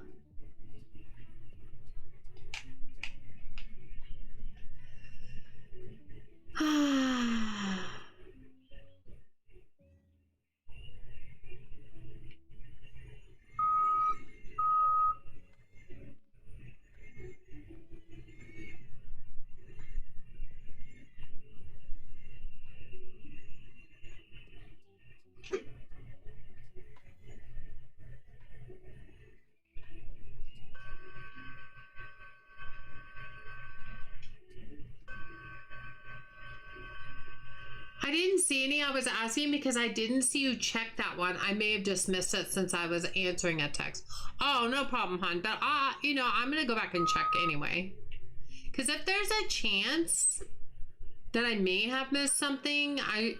I didn't see any. I was asking because I didn't see you check that one. I may have just missed it since I was answering a text. Oh, no problem, hon. But, you know, I'm going to go back and check anyway. Because if there's a chance that I may have missed something, it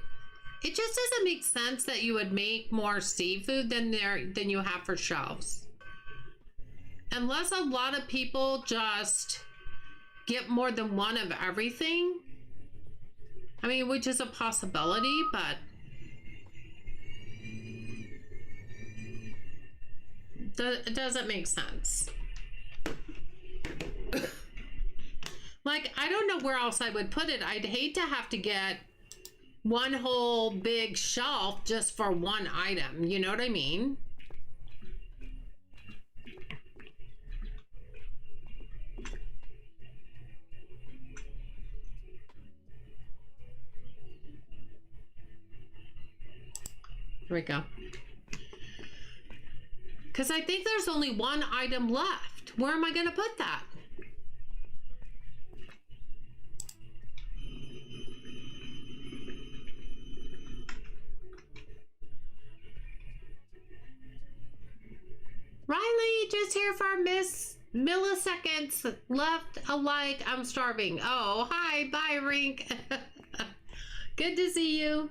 just doesn't make sense that you would make more seafood than you have for shelves. Unless a lot of people just get more than one of everything. I mean, which is a possibility, but it doesn't make sense. Like, I don't know where else I would put it. I'd hate to have to get one whole big shelf just for one item. You know what I mean? Here we go. Because I think there's only one item left. Where am I going to put that? Riley, just here for milliseconds. Left a like. I'm starving. Oh, hi. Bye, Rink. Good to see you.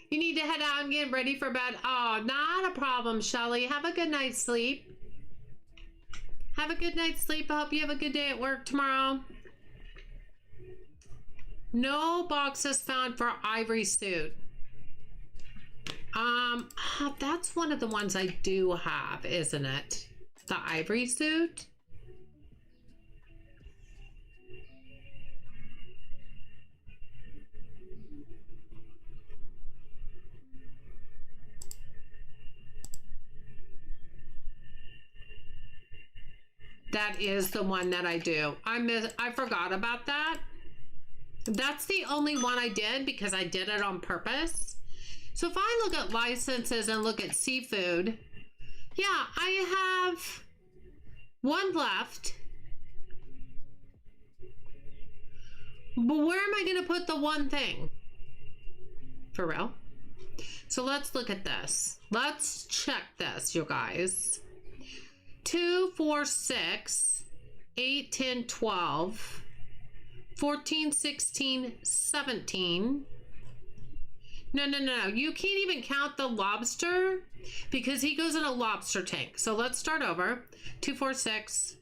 You need to head out and get ready for bed. Oh, not a problem, Shelly. Have a good night's sleep. Have a good night's sleep. I hope you have a good day at work tomorrow. No boxes found for Ivory suit. That's one of the ones I do have, isn't it? The ivory suit? That is the one that I do. I forgot about that. That's the only one I did because I did it on purpose. So if I look at licenses and look at seafood, yeah, I have one left. But where am I going to put the one thing? For real? So let's look at this. Let's check this, you guys. 2, 4, 6, 8, 10, 12, 14, 16, 17. No. You can't even count the lobster because he goes in a lobster tank. So let's start over. 2, 4, 6,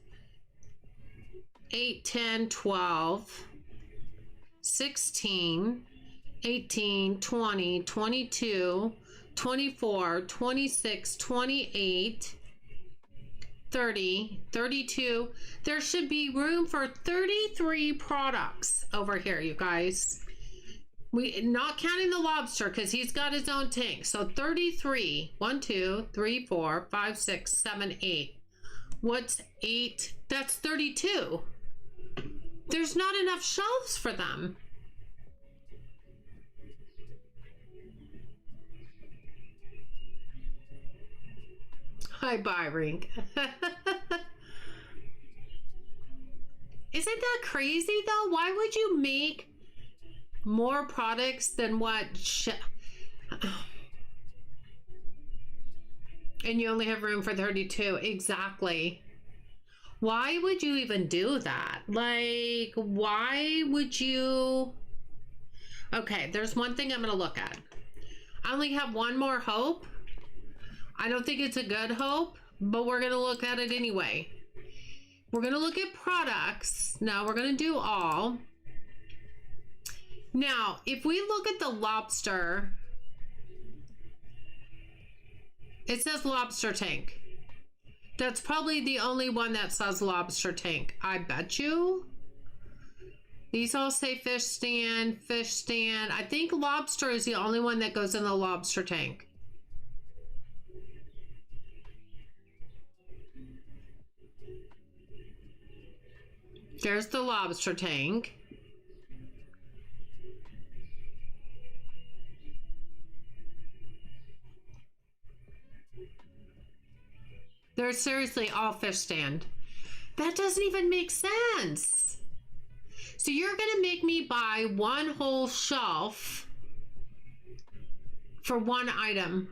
8, 10, 12, 16, 18, 20, 22, 24, 26, 28, 30, 32. There should be room for 33 products over here, you guys. We not counting the lobster because he's got his own tank. So 33. 1, 2, 3, 4, 5, 6, 7, 8. What's 8? That's 32. There's not enough shelves for them. Hi, Byron. Isn't that crazy though? Why would you make more products than what and you only have room for 32? Exactly. Why would you even do that? Like, why would you? Okay, there's one thing I'm gonna look at. I only have one more hope. I don't think it's a good hope, but we're gonna look at it anyway. We're gonna look at products. Now we're gonna do all. Now, if we look at the lobster, it says lobster tank. That's probably the only one that says lobster tank. I bet you. These all say fish stand, fish stand. I think lobster is the only one that goes in the lobster tank. There's the lobster tank. They're seriously all fish stand. That doesn't even make sense. So you're gonna make me buy one whole shelf for one item.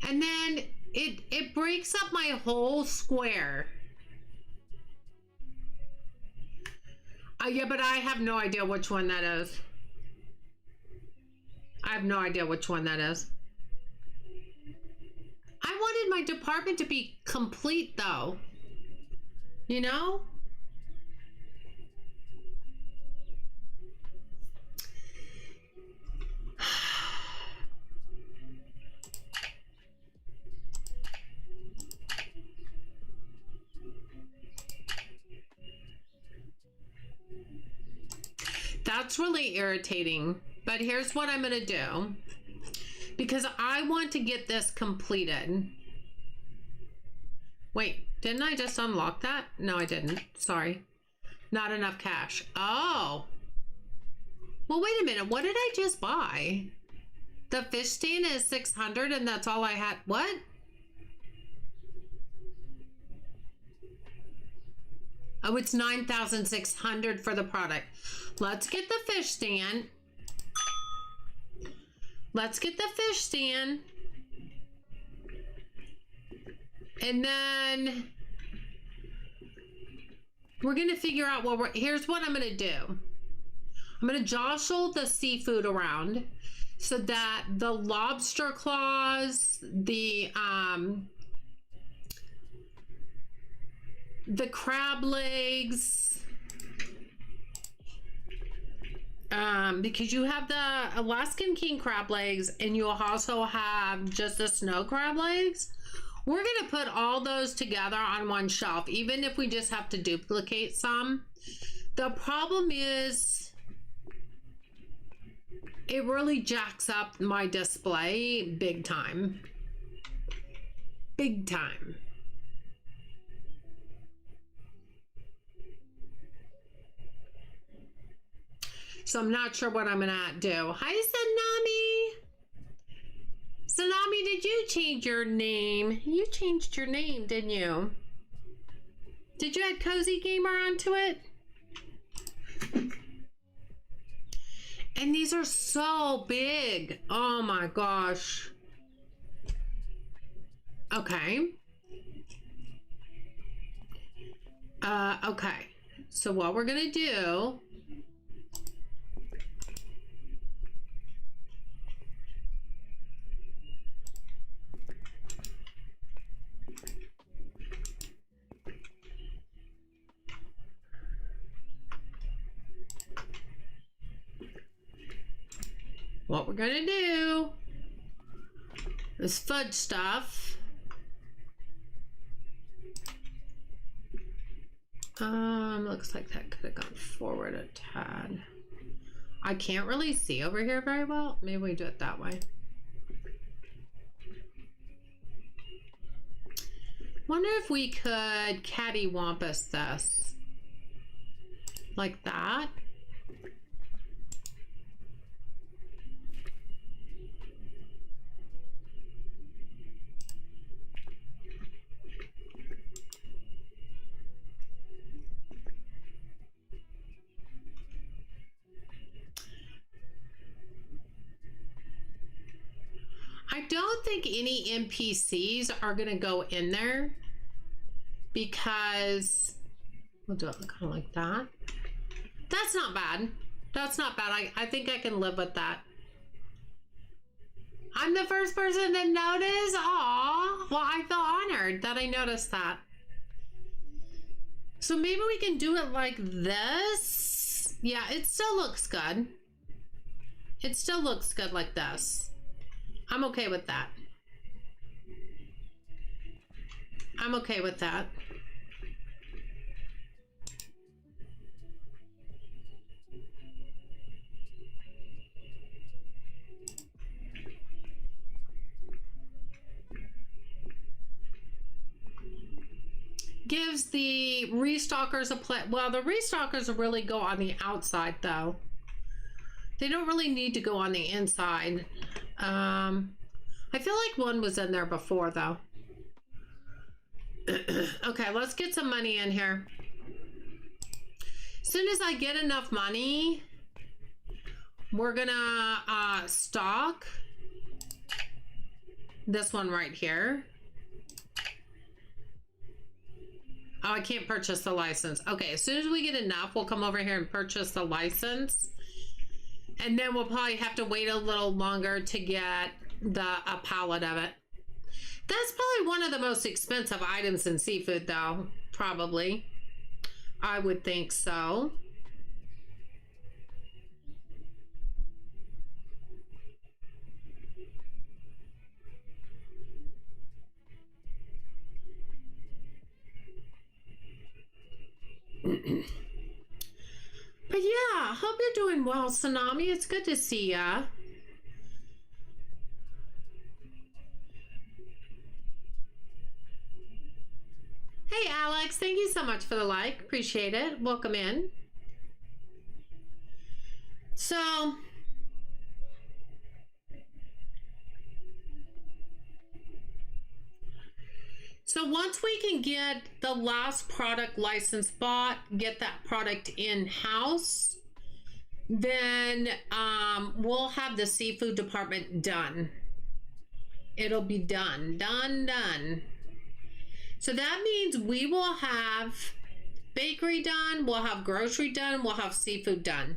And then it breaks up my whole square. Yeah, but I have no idea which one that is. I have no idea which one that is. I wanted my department to be complete though. You know? That's really irritating, but here's what I'm gonna do because I want to get this completed. Wait, didn't I just unlock that? No, I didn't. Sorry. Not enough cash. Oh. Well, wait a minute. What did I just buy? The fish stand is 600 and that's all I had. What? Oh, it's 9,600 for the product. Let's get the fish stand. Let's get the fish stand. And then we're going to figure out what here's what I'm going to do. I'm going to jostle the seafood around so that the lobster claws, the crab legs, because you have the Alaskan king crab legs and you'll also have just the snow crab legs, We're going to put all those together on one shelf, even if we just have to duplicate some. The problem is it really jacks up my display big time. Big time. So I'm not sure what I'm going to do. Hi, Tsunami. Tsunami, did you change your name? You changed your name, didn't you? Did you add Cozy Gamer onto it? And these are so big. Oh my gosh. Okay. Okay. So what we're gonna do, is fudge stuff. Looks like that could have gone forward a tad. I can't really see over here very well. Maybe we do it that way. Wonder if we could cattywampus this. Like that. I don't think any NPCs are going to go in there because we'll do it kind of like that. That's not bad. That's not bad. I think I can live with that. I'm the first person to notice. Aw, well, I feel honored that I noticed that. So maybe we can do it like this. Yeah, it still looks good. It still looks good like this. I'm okay with that. I'm okay with that. Gives the restockers a play. Well, the restockers really go on the outside though. They don't really need to go on the inside. I feel like one was in there before though. Okay, let's get some money in here. As soon as I get enough money, we're gonna stock this one right here. Oh, I can't purchase the license. Okay, as soon as we get enough, we'll come over here and purchase the license. And then we'll probably have to wait a little longer to get a pallet of it. That's probably one of the most expensive items in seafood though. Probably. I would think so. But yeah, hope you're doing well, Tsunami. It's good to see ya. Hey, Alex. Thank you so much for the like. Appreciate it. Welcome in. So, once we can get the last product license bought, get that product in-house, then we'll have the seafood department done. It'll be done. Done. So that means we will have bakery done, we'll have grocery done, we'll have seafood done.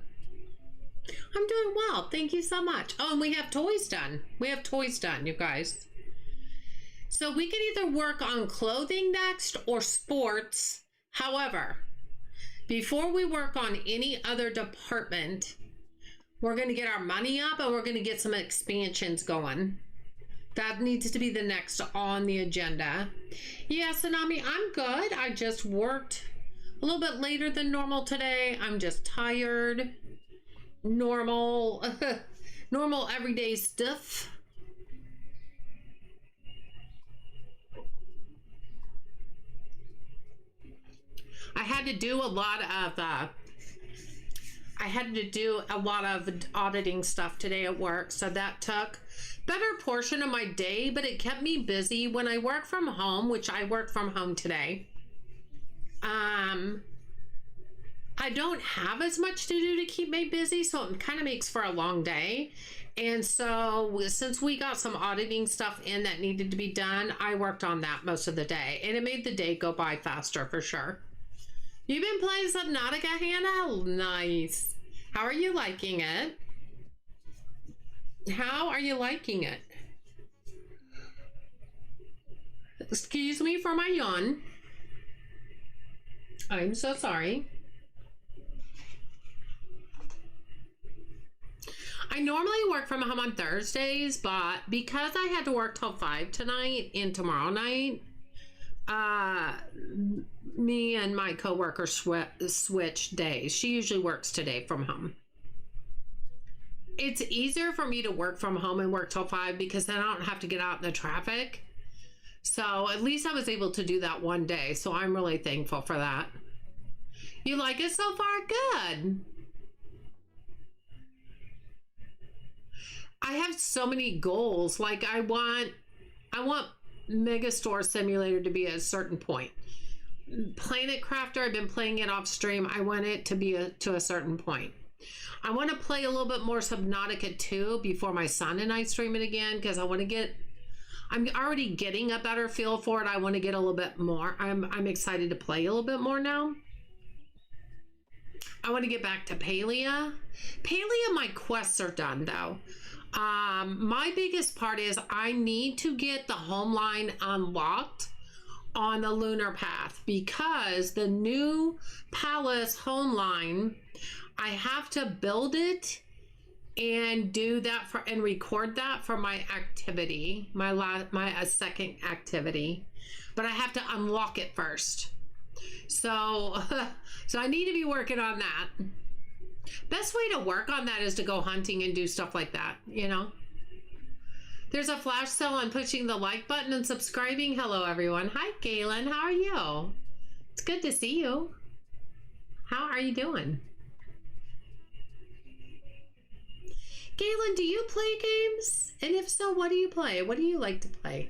I'm doing well. Thank you so much. Oh, and we have toys done. We have toys done, you guys. So we can either work on clothing next or sports. However, before we work on any other department, we're going to get our money up and we're going to get some expansions going. That needs to be the next on the agenda. Yeah, Tsunami, I'm good. I just worked a little bit later than normal today. I'm just tired. Normal, normal everyday stuff. I had to do a lot of auditing stuff today at work, so that took better portion of my day, but it kept me busy. When I work from home, which I work from home today, I don't have as much to do to keep me busy, so it kind of makes for a long day. And so since we got some auditing stuff in that needed to be done, I worked on that most of the day, and it made the day go by faster for sure. You've been playing Subnautica, Hannah? Nice. How are you liking it? How are you liking it? Excuse me for my yawn. I'm so sorry. I normally work from home on Thursdays, but because I had to work till 5 tonight and tomorrow night, me and my coworker switched days. She usually works today from home. It's easier for me to work from home and work till 5 because then I don't have to get out in the traffic. So at least I was able to do that one day. So I'm really thankful for that. You like it so far? Good. I have so many goals. Like I want Megastore Simulator to be at a certain point. Planet Crafter, I've been playing it off stream. I want it to be to a certain point. I want to play a little bit more Subnautica 2 before my son and I stream it again, because I want to get, I'm already getting a better feel for it. I want to get a little bit more. I'm excited to play a little bit more now. I want to get back to Palea. Palea, my quests are done though. My biggest part is I need to get the home line unlocked on the lunar path, because the new palace home line, I have to build it and do that for, and record that for my activity, my second activity, but I have to unlock it first. So so I need to be working on that. Best way to work on that is to go hunting and do stuff like that, you know. There's a flash sale on pushing the like button and subscribing. Hello everyone. Hi Galen, how are you? It's good to see you. How are you doing? Galen, do you play games? And if so, what do you play? What do you like to play?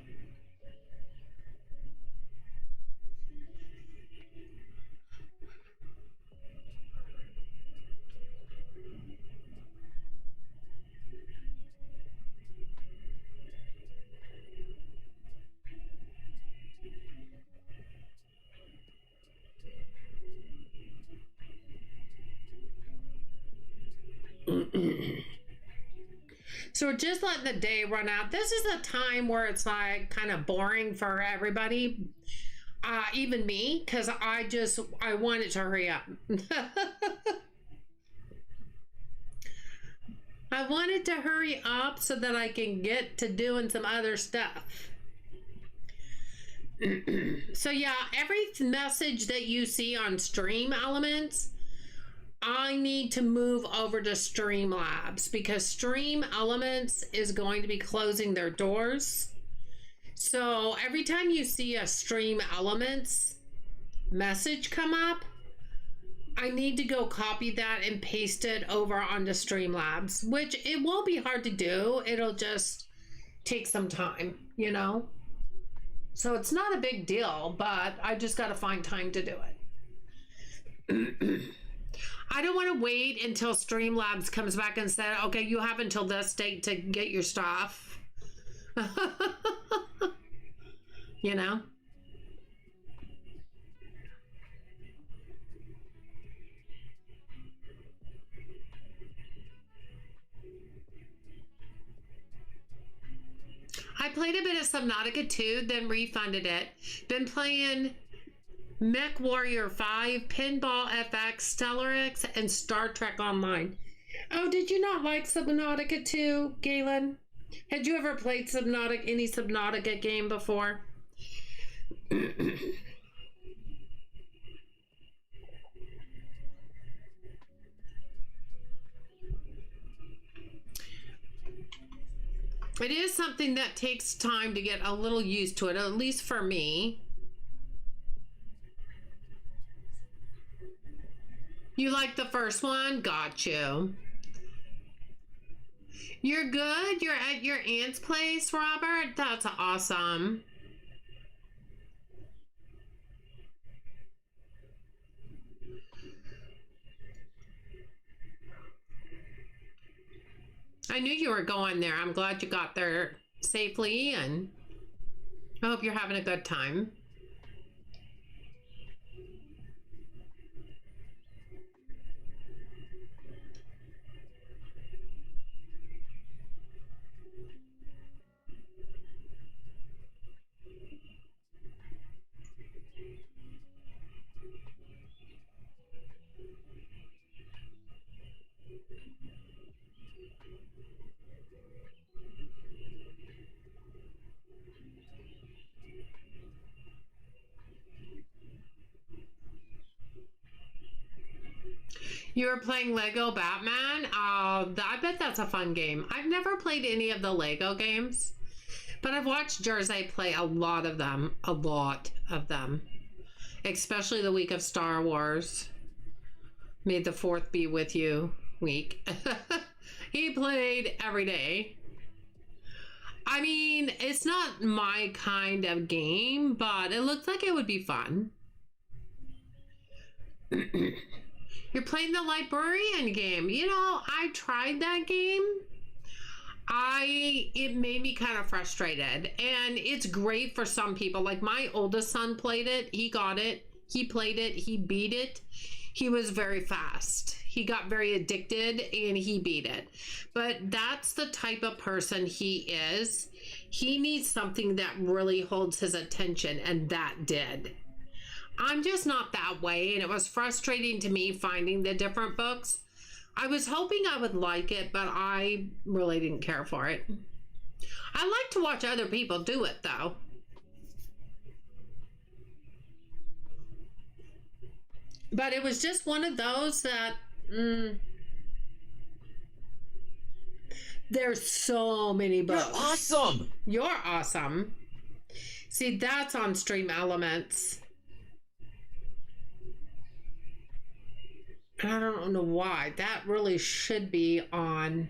So we're just letting the day run out. This is a time where it's like kind of boring for everybody, even me, because I want it to hurry up. I want it to hurry up so that I can get to doing some other stuff. So yeah, every message that you see on Stream Elements, I need to move over to Streamlabs, because Stream Elements is going to be closing their doors. So every time you see a Stream Elements message come up, I need to go copy that and paste it over onto Streamlabs, which it won't be hard to do. It'll just take some time, you know? So it's not a big deal, but I just got to find time to do it. I don't want to wait until Streamlabs comes back and said, okay, you have until this date to get your stuff. You know? I played a bit of Subnautica 2, then refunded it. Been playing Mech Warrior 5, Pinball FX, Stellarex, and Star Trek Online. Oh, did you not like Subnautica 2, Galen? Had you ever played Subnautica, any Subnautica game before? It is something that takes time to get a little used to it, at least for me. You like the first one? Got you. You're good? You're at your aunt's place, Robert? That's awesome. I knew you were going there. I'm glad you got there safely, and I hope you're having a good time. You were playing Lego Batman? I bet that's a fun game. I've never played any of the Lego games, but I've watched Jersey play a lot of them. Especially the week of Star Wars. May the 4th be with you week. He played every day. I mean, it's not my kind of game, but it looked like it would be fun. You're playing the librarian game. You know, I tried that game. It made me kind of frustrated. And it's great for some people. Like my oldest son played it. He got it. He played it. He beat it. He was very fast. He got very addicted and he beat it. But that's the type of person he is. He needs something that really holds his attention, and that did. I'm just not that way, and it was frustrating to me finding the different books. I was hoping I would like it, but I really didn't care for it. I like to watch other people do it, though. But it was just one of those that... There's so many books. You're awesome! You're awesome. See, that's on Stream Elements. I don't know why. That really should be on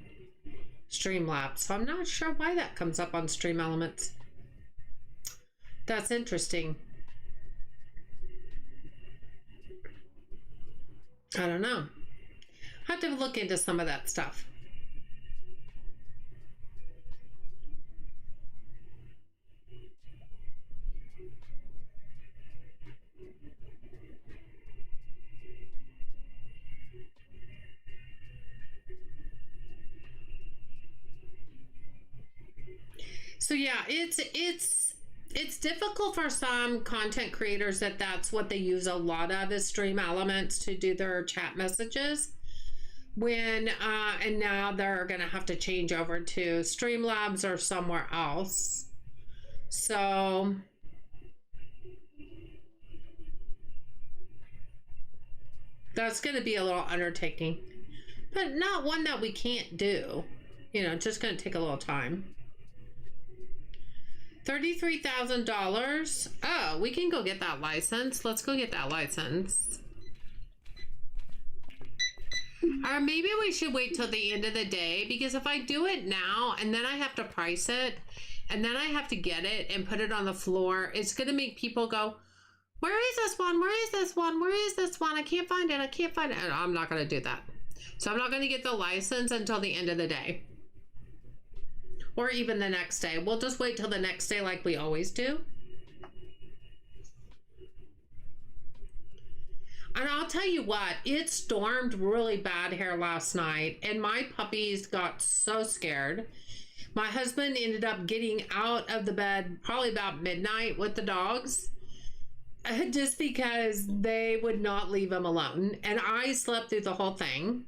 Streamlabs. So I'm not sure why that comes up on Stream Elements. That's interesting. I don't know. I have to look into some of that stuff. So yeah, it's difficult for some content creators that's what they use a lot of is Stream Elements to do their chat messages. And now they're gonna have to change over to Streamlabs or somewhere else. So that's gonna be a little undertaking, but not one that we can't do. You know, just gonna take a little time. $33,000. Oh, we can go get that license. Let's go get that license. Or maybe we should wait till the end of the day, because if I do it now and then I have to price it and then I have to get it and put it on the floor, it's going to make people go, where is this one? Where is this one? Where is this one? I can't find it. I can't find it. And I'm not going to do that. So I'm not going to get the license until the end of the day. Or even the next day. We'll just wait till the next day like we always do. And I'll tell you what, it stormed really bad here last night, and my puppies got so scared. My husband ended up getting out of the bed probably about midnight with the dogs, just because they would not leave him alone. And I slept through the whole thing.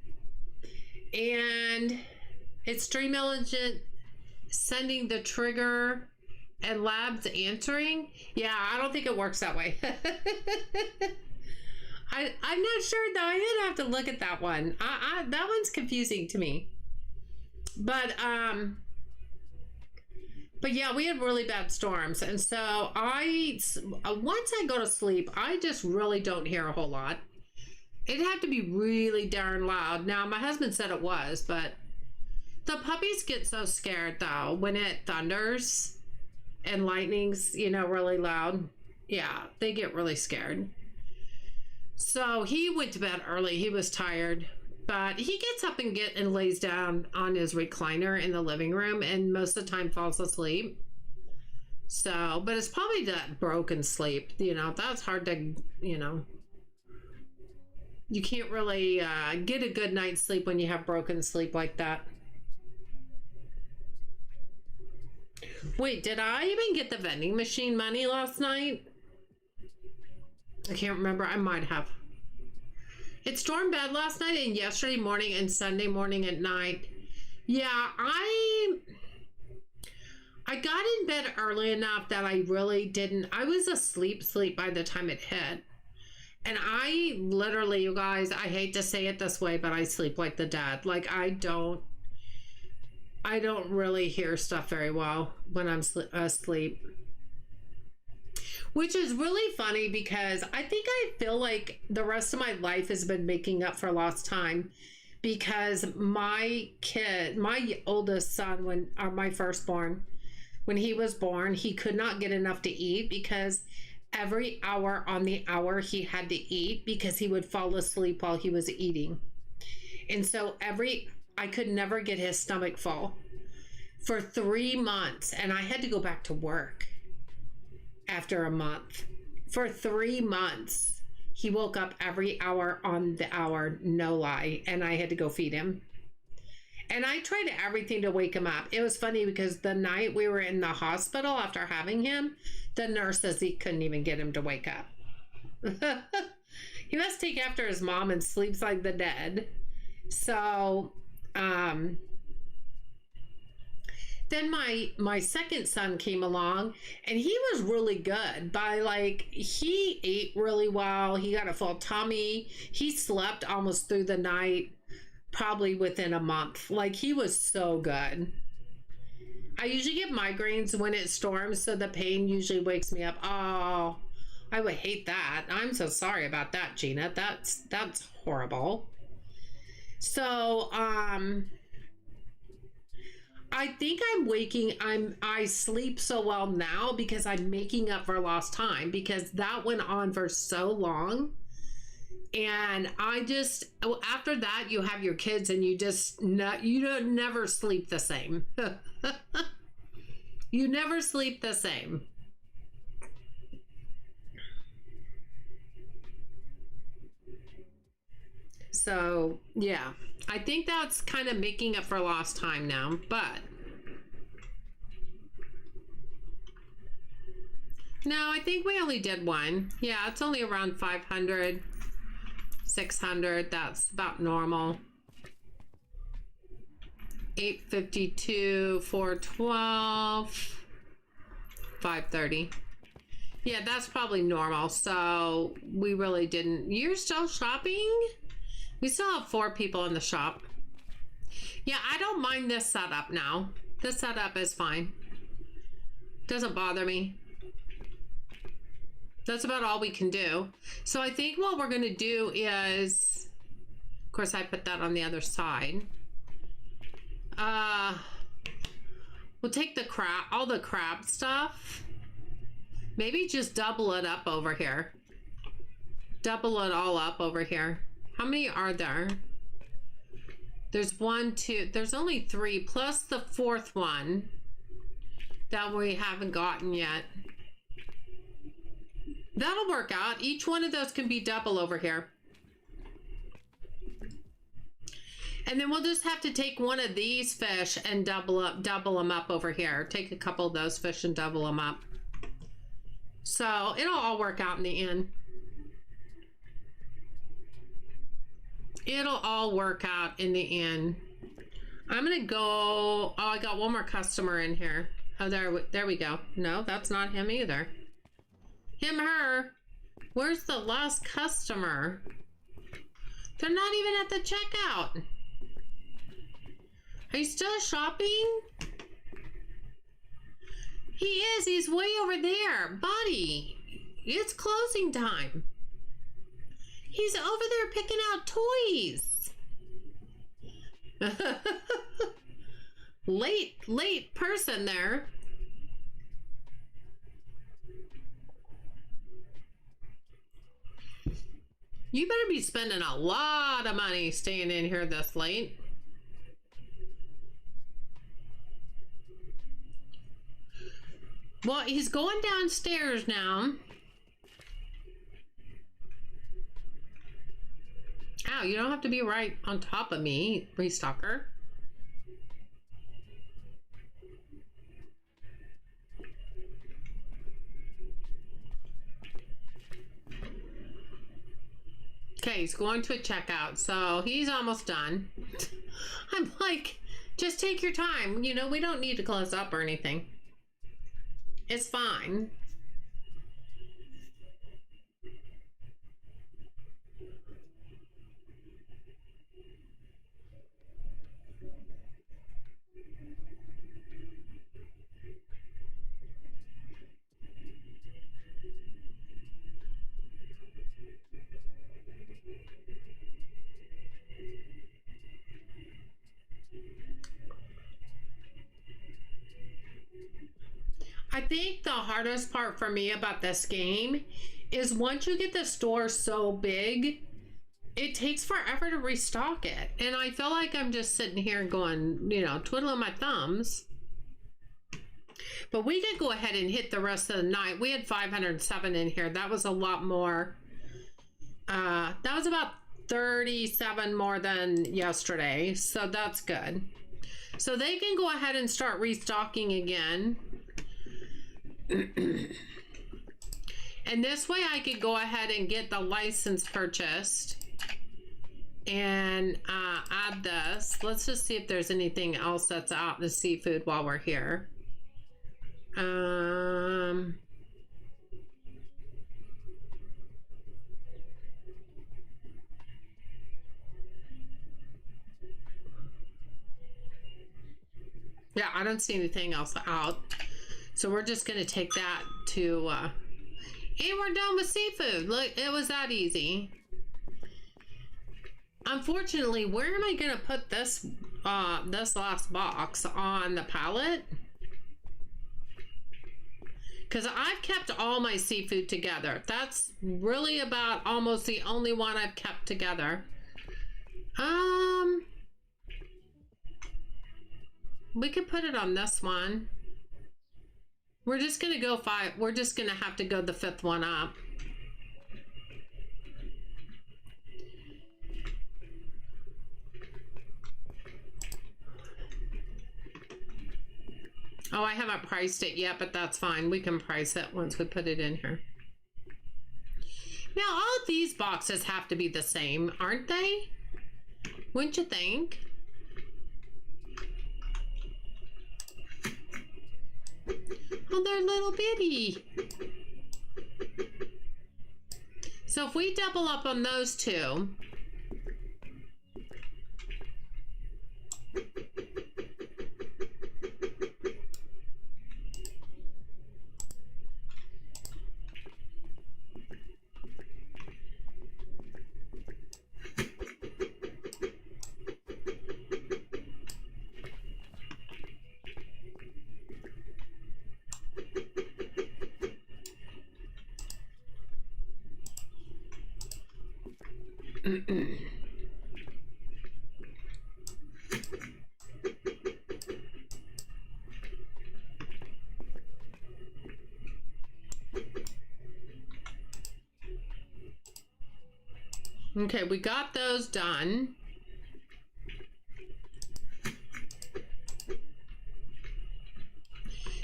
And it's Stream sending the trigger and labs answering. Yeah, I don't think it works that way. I'm not sure though. I'm gonna have to look at that one. That one's confusing to me. But yeah, we had really bad storms, and so once I go to sleep, I just really don't hear a whole lot. It'd have to be really darn loud. Now, my husband said it was, but the puppies get so scared though when it thunders and lightning's, really loud. Yeah, they get really scared. So he went to bed early. He was tired, but he gets up and lays down on his recliner in the living room, and most of the time falls asleep. So, but it's probably that broken sleep. That's hard to, you can't really get a good night's sleep when you have broken sleep like that. Wait, did I even get the vending machine money last night? I can't remember. I might have. It stormed bad last night and yesterday morning and Sunday morning at night. Yeah, I got in bed early enough that I really didn't. I was asleep by the time it hit. And I literally, you guys, I hate to say it this way, but I sleep like the dead. Like I don't really hear stuff very well when I'm asleep. Which is really funny because I think I feel like the rest of my life has been making up for lost time, because my oldest son, my firstborn, when he was born, he could not get enough to eat because every hour on the hour he had to eat because he would fall asleep while he was eating. And so I could never get his stomach full for 3 months, and I had to go back to work. After a month, for 3 months, he woke up every hour on the hour, no lie, and I had to go feed him. And I tried everything to wake him up. It was funny because the night we were in the hospital after having him, the nurse says he couldn't even get him to wake up. He must take after his mom and sleeps like the dead. So, then my second son came along, and he was really good. He ate really well. He got a full tummy. He slept almost through the night, probably within a month. He was so good. I usually get migraines when it storms, so the pain usually wakes me up. Oh, I would hate that. I'm so sorry about that, Gina. That's horrible. So, I think I sleep so well now because I'm making up for lost time, because that went on for so long. And after that, you have your kids and you don't never sleep the same. You never sleep the same. So, yeah, I think that's kind of making up for lost time now, but no, I think we only did one. Yeah, it's only around 500, 600. That's about normal. 852, 412, 530. Yeah, that's probably normal. So we really didn't. You're still shopping? We still have 4 people in the shop. Yeah, I don't mind this setup now. This setup is fine. Doesn't bother me. That's about all we can do. So I think what we're going to do is, of course, I put that on the other side. We'll take all the crab stuff. Maybe just double it up over here. Double it all up over here. How many are there? There's 1, 2, there's only 3 plus the 4th one that we haven't gotten yet. That'll work out. Each one of those can be double over here. And then we'll just have to take one of these fish and double them up over here. Take a couple of those fish and double them up. So it'll all work out in the end. It'll all work out in the end. I'm gonna go. Oh, I got one more customer in here. Oh, there we go. No, that's not him either. Him, her. Where's the last customer? They're not even at the checkout. Are you still shopping? He is. He's way over there. Buddy, it's closing time. He's over there picking out toys. late person there. You better be spending a lot of money staying in here this late. Well, he's going downstairs now. Ow, you don't have to be right on top of me, restocker. Okay, he's going to a checkout, so he's almost done. I'm like, just take your time. You know, we don't need to close up or anything. It's fine. I think the hardest part for me about this game is once you get the store so big, it takes forever to restock it. And I feel like I'm just sitting here going, you know, twiddling my thumbs. But we could go ahead and hit the rest of the night. We had 507 in here. That was a lot more. That was about 37 more than yesterday. So that's good. So they can go ahead and start restocking again. And this way I could go ahead and get the license purchased and add this. Let's just see if there's anything else that's out in the seafood while we're here. Yeah, I don't see anything else out. So we're just going to take that to, and we're done with seafood. Look, it was that easy. Unfortunately, where am I going to put this, this last box on the pallet? Because I've kept all my seafood together. That's really about almost the only one I've kept together. We could put it on this one. We're just gonna go 5. We're just gonna have to go the 5th one up. Oh, I haven't priced it yet, but that's fine. We can price it once we put it in here. Now, all of these boxes have to be the same, aren't they? Wouldn't you think? Oh, they're little bitty. So if we double up on those two, okay, we got those done.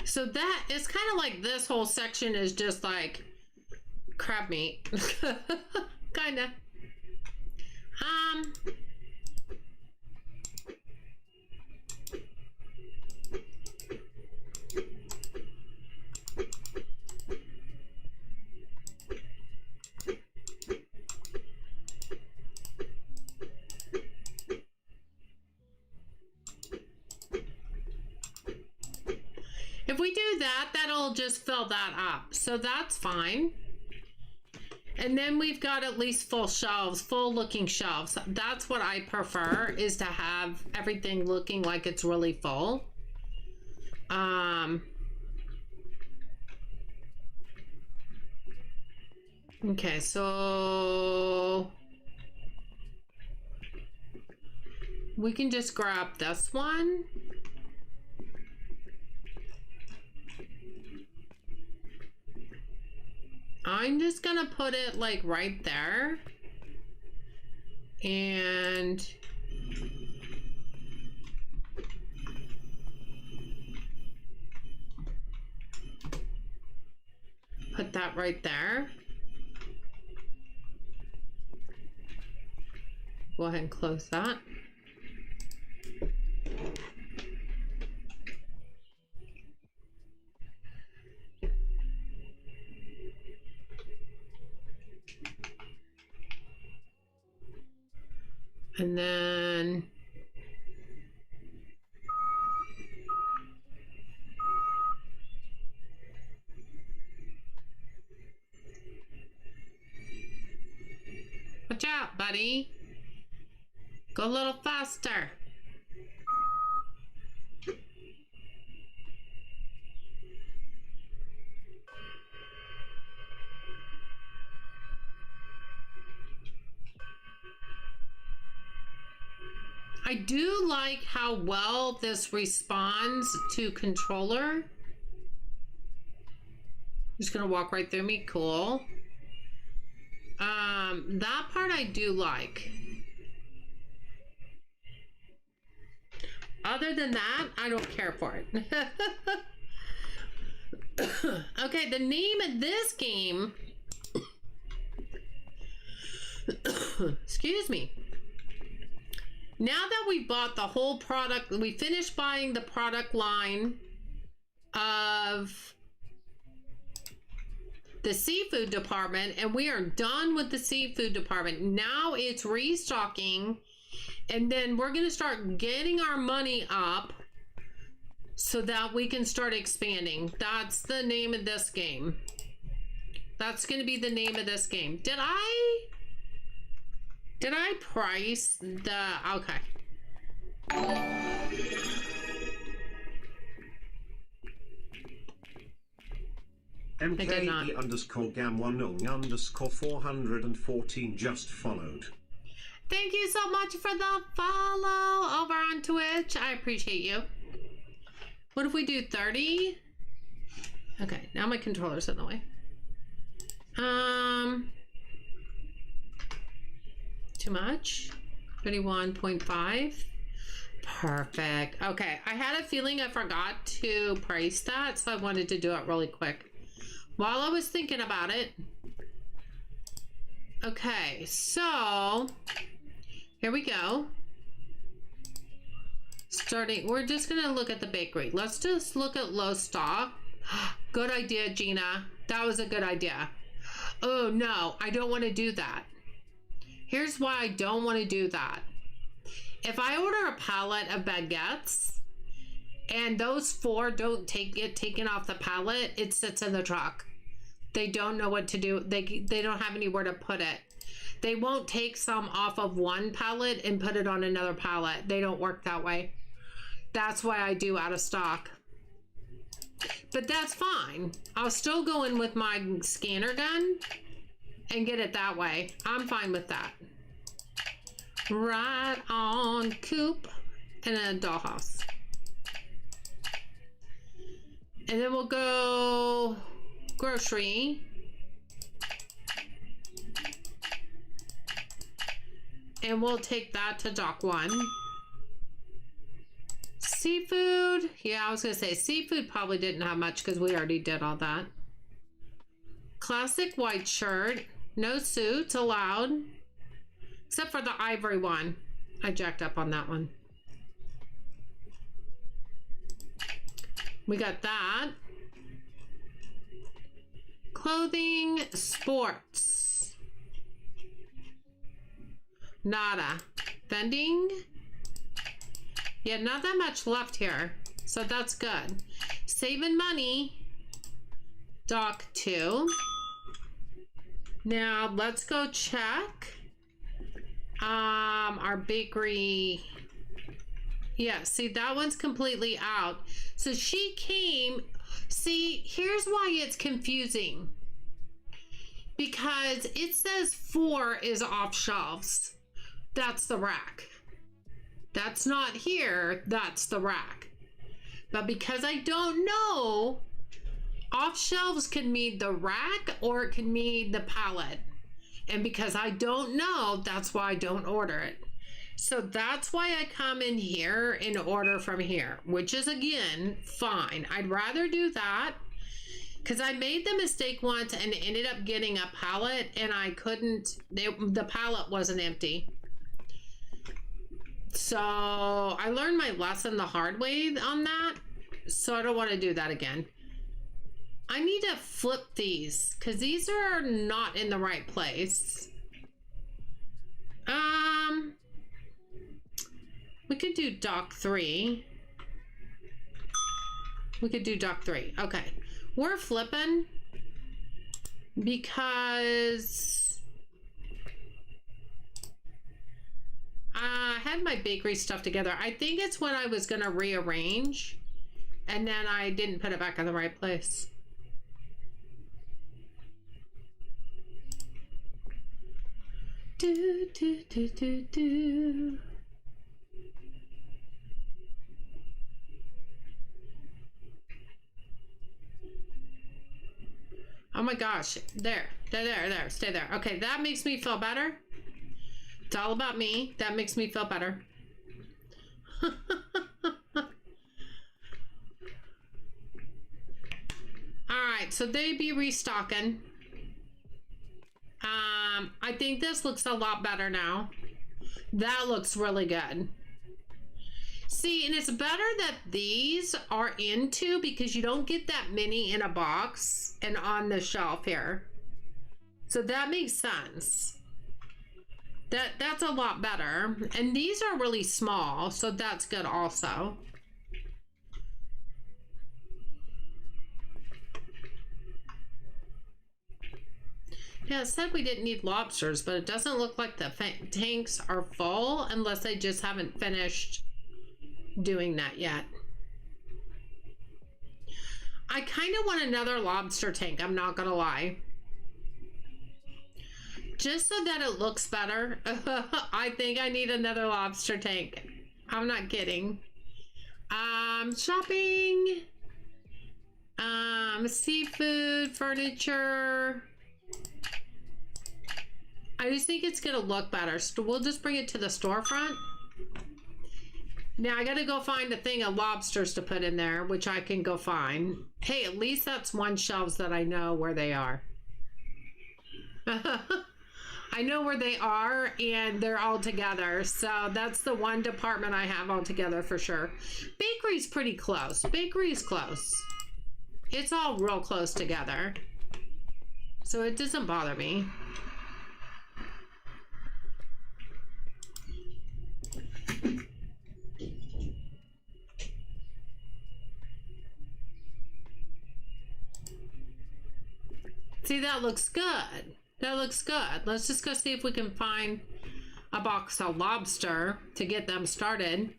So that is kind of like this whole section is just like crab meat. Kind of. If we do that, that'll just fill that up. So that's fine. And then we've got at least full shelves, full looking shelves. That's what I prefer, is to have everything looking like it's really full. Okay, so we can just grab this one. I'm just gonna put it like right there. And put that right there. Go ahead and close that. And then watch out, buddy. Go a little faster. I do like how well this responds to controller. Just gonna walk right through me. Cool. That part I do like. Other than that, I don't care for it. Okay, the name of this game, excuse me. Now that we bought the whole product, we finished buying the product line of the seafood department, and we are done with the seafood department. Now it's restocking, and then we're going to start getting our money up so that we can start expanding. That's the name of this game. That's going to be the name of this game. Did I price the... Okay. MKE underscore gam10 underscore 414 just followed. Thank you so much for the follow over on Twitch. I appreciate you. What if we do 30? Okay, now my controller's in the way. Too much? 31.5. Perfect. Okay, I had a feeling I forgot to price that, so I wanted to do it really quick while I was thinking about it. Okay, so here we go. Starting, we're just gonna look at the bakery. Let's just look at low stock. Good idea, Gina. That was a good idea. Oh no, I don't want to do that. Here's why I don't want to do that. If I order a pallet of baguettes and those 4 don't get taken off the pallet, it sits in the truck. They don't know what to do. They don't have anywhere to put it. They won't take some off of one pallet and put it on another pallet. They don't work that way. That's why I do out of stock. But that's fine. I'll still go in with my scanner gun and get it that way. I'm fine with that. Right on, coop and a dollhouse. And then we'll go grocery. And we'll take that to dock 1. Seafood. Yeah, I was going to say seafood probably didn't have much because we already did all that. Classic white shirt. No suits allowed. Except for the ivory one. I jacked up on that one. We got that. Clothing, sports. Nada. Vending. Yeah, not that much left here. So that's good. Saving money. Dock 2. Now let's go check our bakery. Yeah, see, that one's completely out. So she came. See, here's why it's confusing. Because it says 4 is off shelves. That's the rack. That's not here. That's the rack. But because I don't know, off shelves can mean the rack or it can mean the pallet. And because I don't know, that's why I don't order it. So that's why I come in here and order from here, which is, again, fine. I'd rather do that because I made the mistake once and ended up getting a pallet and I couldn't, the pallet wasn't empty. So I learned my lesson the hard way on that. So I don't want to do that again. I need to flip these because these are not in the right place. We could do dock 3. We could do dock 3. Okay. We're flipping because I had my bakery stuff together. I think it's when I was going to rearrange and then I didn't put it back in the right place. Do, do, do, do, do. Oh my gosh. There. Stay there. Okay, that makes me feel better. It's all about me. That makes me feel better. Alright, so they be restocking. I think this looks a lot better now. That looks really good. See, and it's better that these are into because you don't get that many in a box and on the shelf here. So that makes sense. That's a lot better. And these are really small, so that's good also. Yeah, it said we didn't need lobsters, but it doesn't look like the tanks are full unless they just haven't finished doing that yet. I kind of want another lobster tank, I'm not gonna lie. Just so that it looks better. I think I need another lobster tank. I'm not kidding. Shopping. Seafood, furniture. I just think it's gonna look better. So we'll just bring it to the storefront. Now I gotta go find a thing of lobsters to put in there, which I can go find. Hey, at least that's one shelves that I know where they are. I know where they are and they're all together. So that's the one department I have all together for sure. Bakery's pretty close. Bakery's close. It's all real close together. So it doesn't bother me. See, that looks good. That looks good. Let's just go see if we can find a box of lobster to get them started.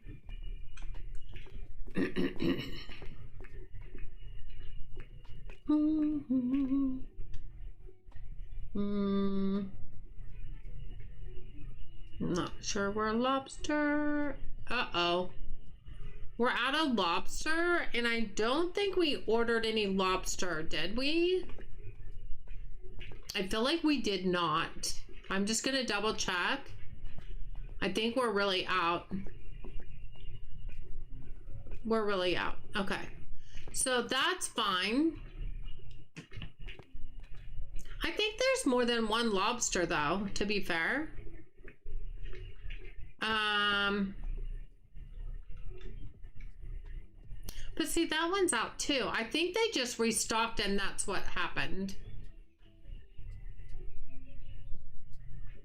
Not sure where lobster. Uh-oh. We're out of lobster, and I don't think we ordered any lobster, did we? I feel like we did not. I'm just gonna double check. I think we're really out. We're really out. Okay. So that's fine. I think there's more than one lobster though, to be fair. But see, that one's out too. I think they just restocked and that's what happened.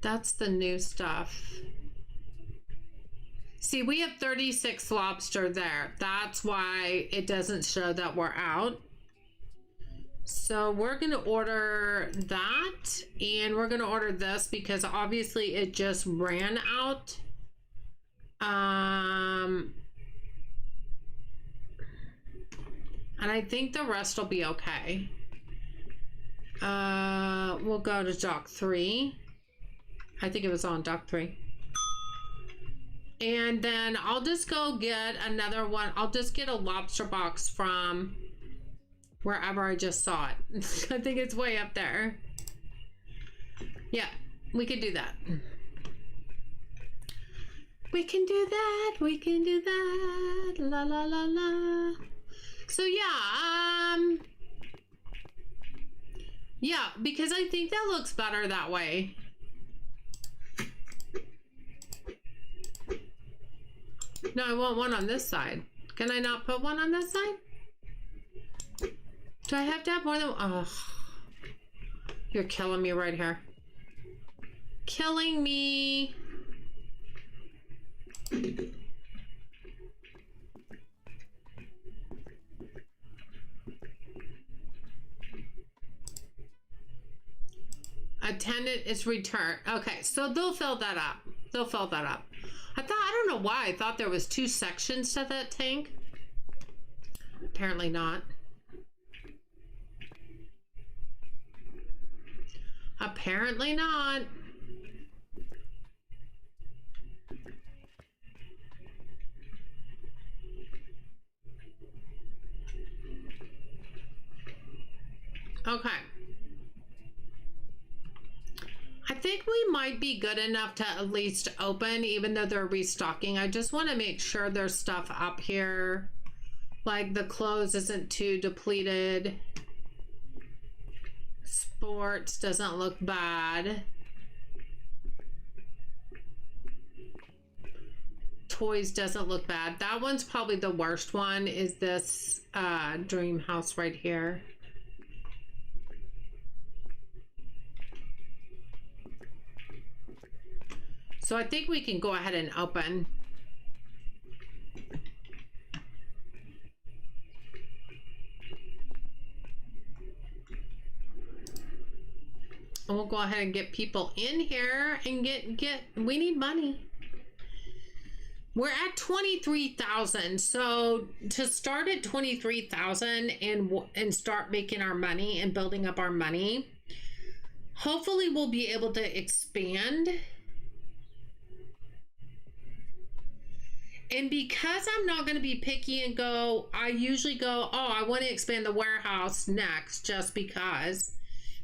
That's the new stuff. See, we have 36 lobster there. That's why it doesn't show that we're out. So we're going to order that, and we're going to order this because obviously it just ran out. And I think the rest will be okay. We'll go to dock 3. I think it was on dock 3. And then I'll just go get another one. I'll just get a lobster box from wherever I just saw it. I think it's way up there. Yeah, we could do that. We can do that. We can do that. La la la la. So yeah, because I think that looks better that way. No, I want one on this side. Can I not put one on this side? Do I have to have more than... Oh, you're killing me right here. Killing me. Attendant is returned. Okay, so they'll fill that up. They'll fill that up. I don't know why I thought there was 2 sections to that tank. Apparently not. Apparently not. Okay. I think we might be good enough to at least open, even though they're restocking. I just want to make sure there's stuff up here. Like the clothes isn't too depleted. Sports doesn't look bad. Toys doesn't look bad. That one's probably the worst one, is this dream house right here. So I think we can go ahead and open. And we'll go ahead and get people in here and get we need money. We're at 23,000. So to start at 23,000 and start making our money and building up our money, hopefully we'll be able to expand. And because I'm not going to be picky and go, I usually go, oh, I want to expand the warehouse next just because.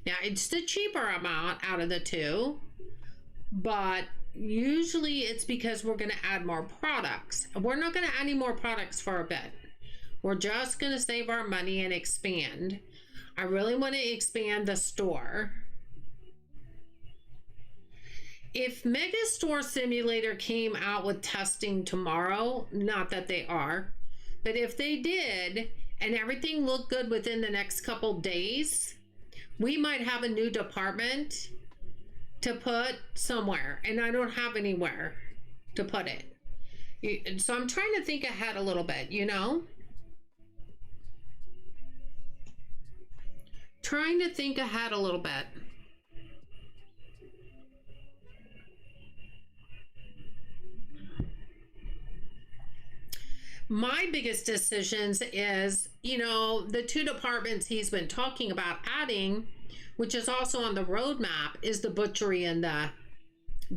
Now, it's the cheaper amount out of the 2, but usually it's because we're going to add more products. We're not going to add any more products for a bit. We're just going to save our money and expand. I really want to expand the store. If Megastore Simulator came out with testing tomorrow, not that they are, but if they did and everything looked good within the next couple days, we might have a new department to put somewhere, and I don't have anywhere to put it. So I'm trying to think ahead a little bit, you know? Trying to think ahead a little bit. My biggest decisions is, you know, the 2 departments he's been talking about adding, which is also on the roadmap, is the butchery and the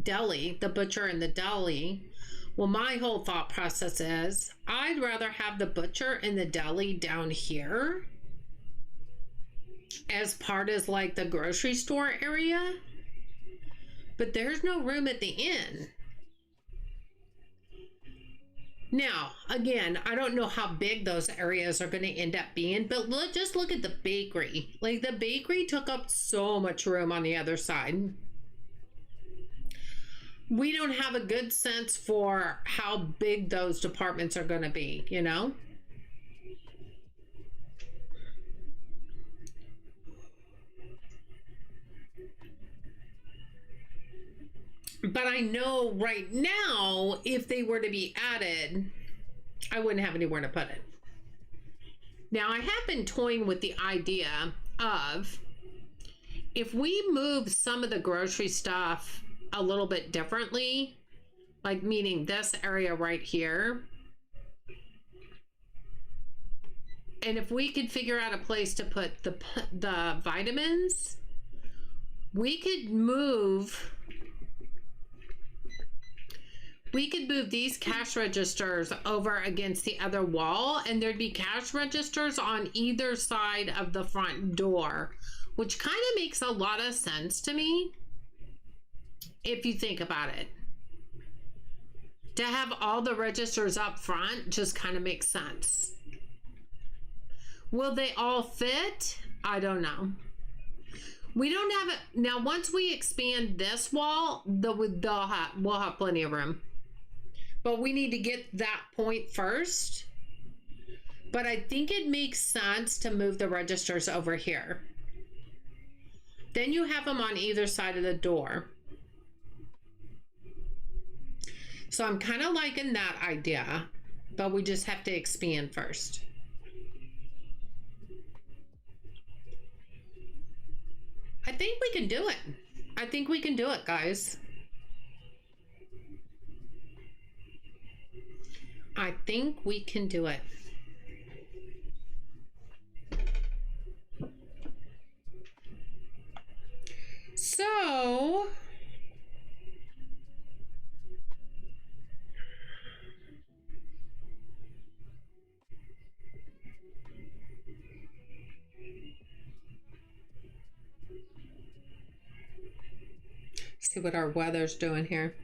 deli, the butcher and the deli. Well, my whole thought process is I'd rather have the butcher and the deli down here as part of like the grocery store area, but there's no room at the inn. Now, again, I don't know how big those areas are going to end up being, but just look at the bakery. Like, the bakery took up so much room on the other side. We don't have a good sense for how big those departments are going to be, you know? But I know right now, if they were to be added, I wouldn't have anywhere to put it. Now, I have been toying with the idea of, if we move some of the grocery stuff a little bit differently, like meaning this area right here, and if we could figure out a place to put the vitamins, we could move these cash registers over against the other wall, and there'd be cash registers on either side of the front door, which kind of makes a lot of sense to me if you think about it. To have all the registers up front just kind of makes sense. Will they all fit? I don't know. We don't have it now. Once we expand this wall, we'll have plenty of room. But we need to get that point first. But I think it makes sense to move the registers over here. Then you have them on either side of the door. So I'm kind of liking that idea, but we just have to expand first. I think we can do it. I think we can do it, guys. I think we can do it. So, see what our weather's doing here.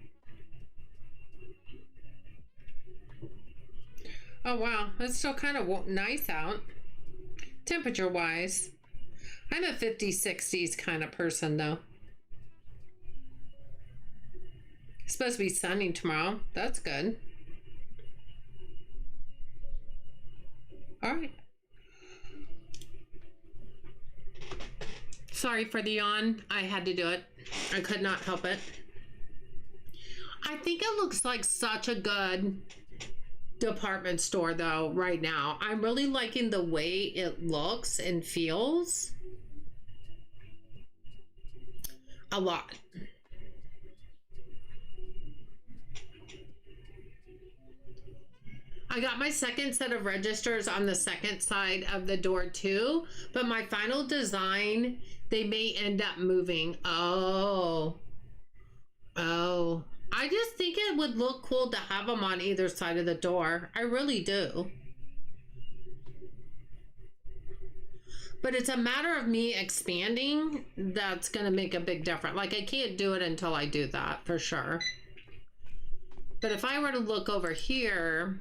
Oh wow, it's still kind of nice out, temperature wise. I'm a 50s, 60s kind of person though. It's supposed to be sunny tomorrow. That's good. All right. Sorry for the yawn. I had to do it. I could not help it. I think it looks like such a good department store though right now. I'm really liking the way it looks and feels a lot. I got my second set of registers on the second side of the door too, but my final design, they may end up moving. Oh, I just think it would look cool to have them on either side of the door. I really do. But it's a matter of me expanding that's going to make a big difference. Like, I can't do it until I do that for sure. But if I were to look over here,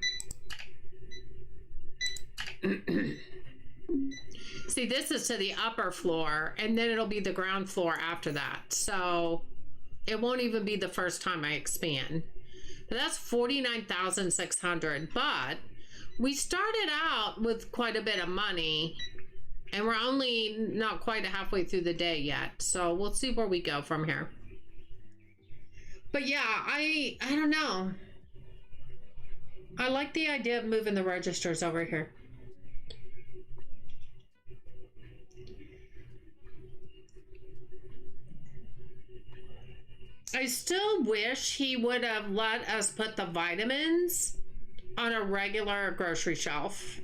see, this is to the upper floor, and then it'll be the ground floor after that. So it won't even be the first time I expand. But that's $49,600. But we started out with quite a bit of money, and we're only not quite halfway through the day yet. So we'll see where we go from here. But yeah, I don't know. I like the idea of moving the registers over here. I still wish he would have let us put the vitamins on a regular grocery shelf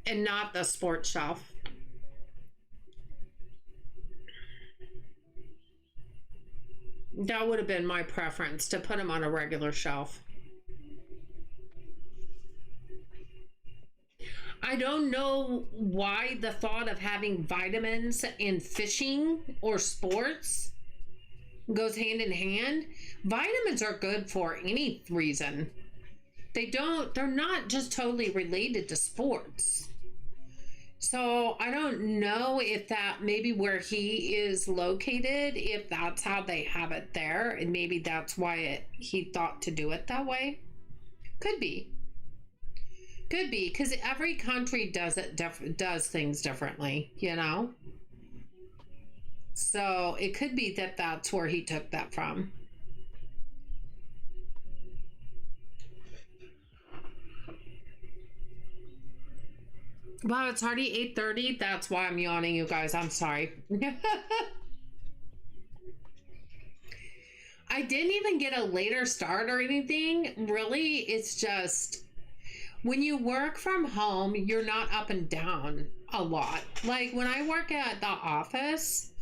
and not the sports shelf. That would have been my preference, to put them on a regular shelf. I don't know why the thought of having vitamins in fishing or sports goes hand in hand. Vitamins are good for any reason. They're not just totally related to sports. So I don't know if that maybe where he is located, if that's how they have it there, and maybe that's why he thought to do it that way. Could be. Could be, because every country does things differently, you know? So it could be that that's where he took that from. Wow, it's already 8:30. That's why I'm yawning, you guys. I'm sorry. I didn't even get a later start or anything. Really, it's just when you work from home, you're not up and down a lot. Like when I work at the office,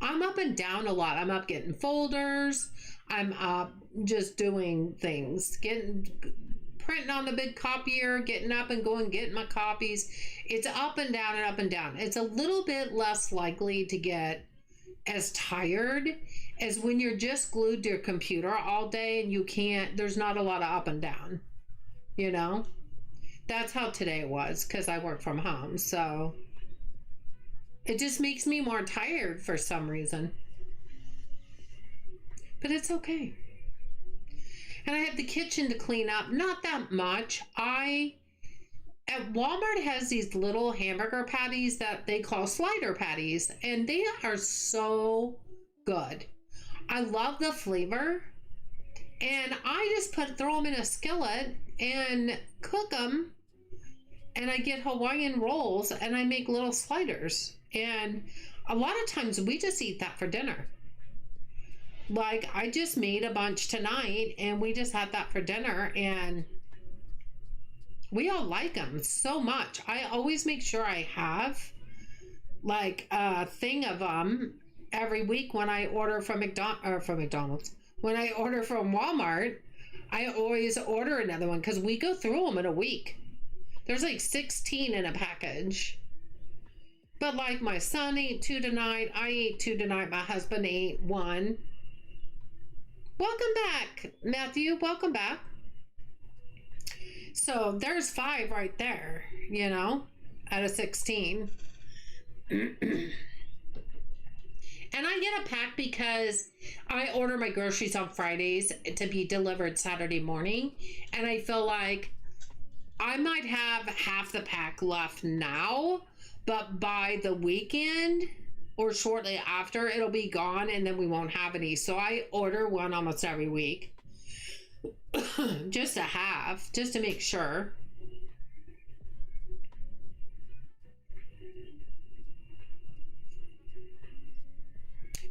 I'm up and down a lot. I'm up getting folders. I'm up just doing things, printing on the big copier, getting up and going, getting my copies. It's up and down and up and down. It's a little bit less likely to get as tired as when you're just glued to your computer all day and you can't, there's not a lot of up and down, you know? That's how today was because I work from home. So it just makes me more tired for some reason. But it's okay. And I have the kitchen to clean up. Not that much. At Walmart has these little hamburger patties that they call slider patties. And they are so good. I love the flavor. And I just throw them in a skillet and cook them. And I get Hawaiian rolls and I make little sliders. And a lot of times we just eat that for dinner. Like I just made a bunch tonight and we just had that for dinner and we all like them so much. I always make sure I have like a thing of them every week when I order from McDonald's. When I order from Walmart, I always order another one because we go through them in a week. There's like 16 in a package. But like my son ate 2 tonight, I ate 2 tonight, my husband ate 1. Welcome back, Matthew. Welcome back. So there's 5 right there, you know, out of 16. And I get a pack because I order my groceries on Fridays to be delivered Saturday morning. And I feel like I might have half the pack left now, but by the weekend or shortly after, it'll be gone and then we won't have any. So I order one almost every week just to make sure.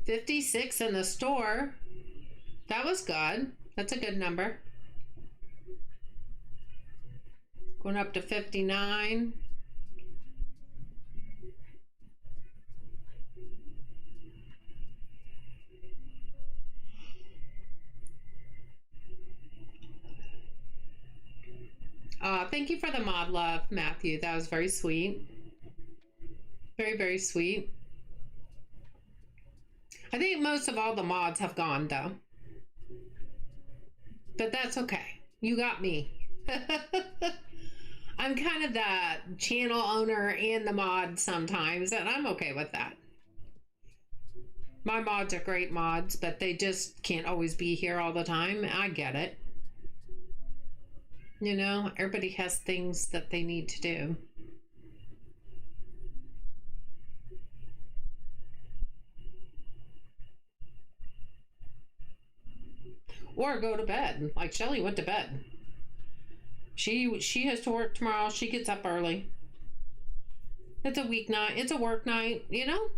$56 in the store. That was good. That's a good number. Going up to 59. Thank you for the mod love, Matthew. That was very sweet. Very, very sweet. I think most of all the mods have gone, though. But that's okay. You got me. I'm kind of the channel owner and the mod sometimes, and I'm okay with that. My mods are great mods, but they just can't always be here all the time. I get it. You know, everybody has things that they need to do. Or go to bed. Like Shelly went to bed. She has to work tomorrow. She gets up early. It's a weeknight. It's a work night, you know?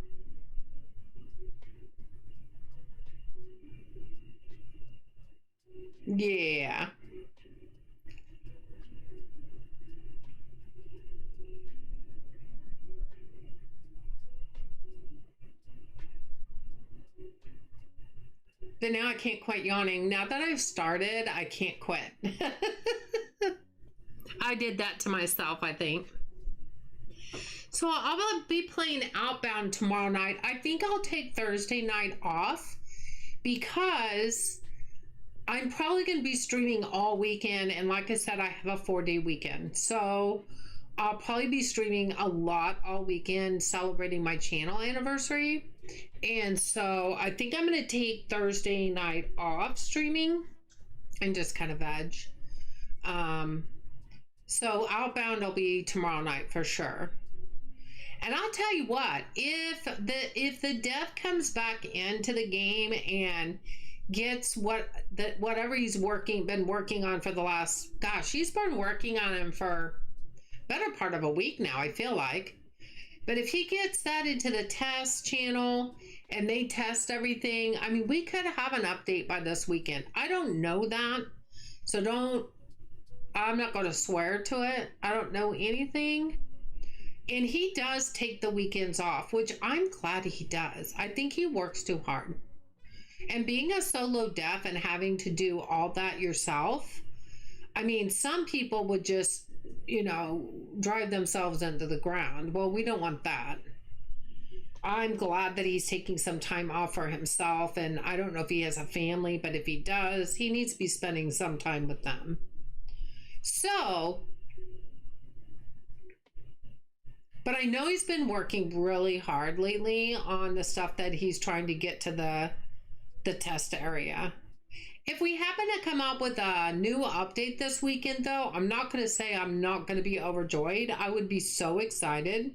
Yeah. But now I can't quit yawning. Now that I've started, I can't quit. I did that to myself, I think. So I'll be playing Outbound tomorrow night. I think I'll take Thursday night off because I'm probably going to be streaming all weekend. And like I said, I have a 4-day weekend. So I'll probably be streaming a lot all weekend celebrating my channel anniversary. And so I think I'm going to take Thursday night off streaming and just kind of veg. So Outbound will be tomorrow night for sure. And I'll tell you what, if the dev comes back into the game and gets whatever he's been working on for the last, gosh, he's been working on him for better part of a week now, I feel like. But if he gets that into the test channel and they test everything, I mean, we could have an update by this weekend. I don't know that. So I'm not going to swear to it. I don't know anything. And he does take the weekends off, which I'm glad he does. I think he works too hard. And being a solo def and having to do all that yourself, I mean, some people would just, you know, drive themselves into the ground. Well, we don't want that. I'm glad that he's taking some time off for himself. And I don't know if he has a family, but if he does, he needs to be spending some time with them. So, but I know he's been working really hard lately on the stuff that he's trying to get to the test area. If we happen to come up with a new update this weekend, though, I'm not going to say I'm not going to be overjoyed. I would be so excited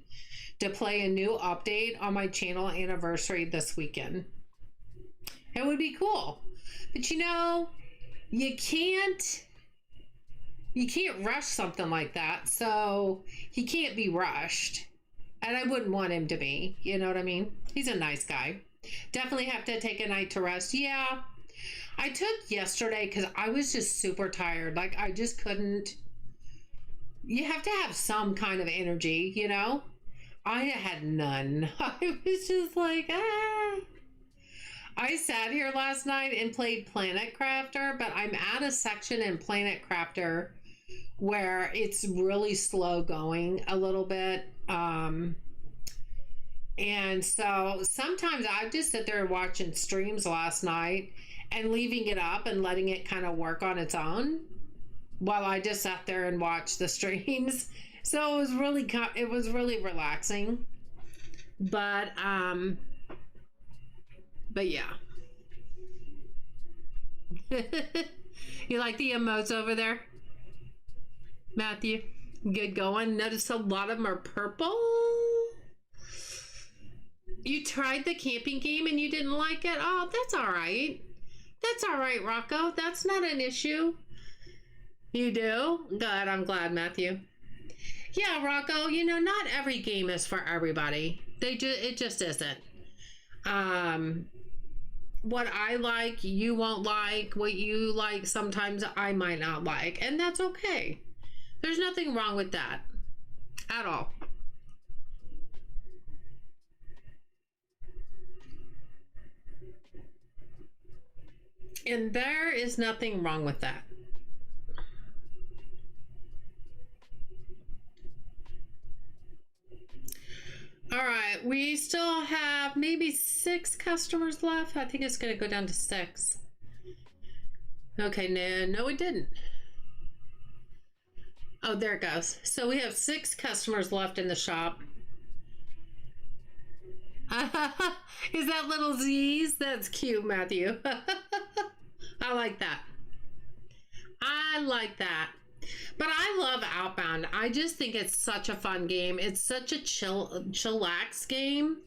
to play a new update on my channel anniversary this weekend. It would be cool. But you know, you can't rush something like that. So he can't be rushed. And I wouldn't want him to be. You know what I mean? He's a nice guy. Definitely have to take a night to rest. Yeah. I took yesterday because I was just super tired. Like, I just couldn't. You have to have some kind of energy, you know? I had none. I was just like, ah. I sat here last night and played Planet Crafter, but I'm at a section in Planet Crafter where it's really slow going a little bit. And so sometimes I just sit there watching streams last night and leaving it up and letting it kind of work on its own while I just sat there and watched the streams. So it was really relaxing. But yeah. You like the emotes over there, Matthew? Good going. Notice a lot of them are purple. You tried the camping game and you didn't like it? Oh, that's all right. That's all right, Rocco. That's not an issue. You do? Good. I'm glad, Matthew. Yeah, Rocco, you know, not every game is for everybody. It just isn't. What I like, you won't like. What you like, sometimes I might not like. And that's okay. There's nothing wrong with that at all. And there is nothing wrong with that. All right, we still have maybe 6 customers left. I think it's going to go down to 6. Okay, no, it didn't. Oh, there it goes. So we have 6 customers left in the shop. Is that little Z's? That's cute, Matthew. I like that. I like that. But I love Outbound. I just think it's such a fun game. It's such a chillax game.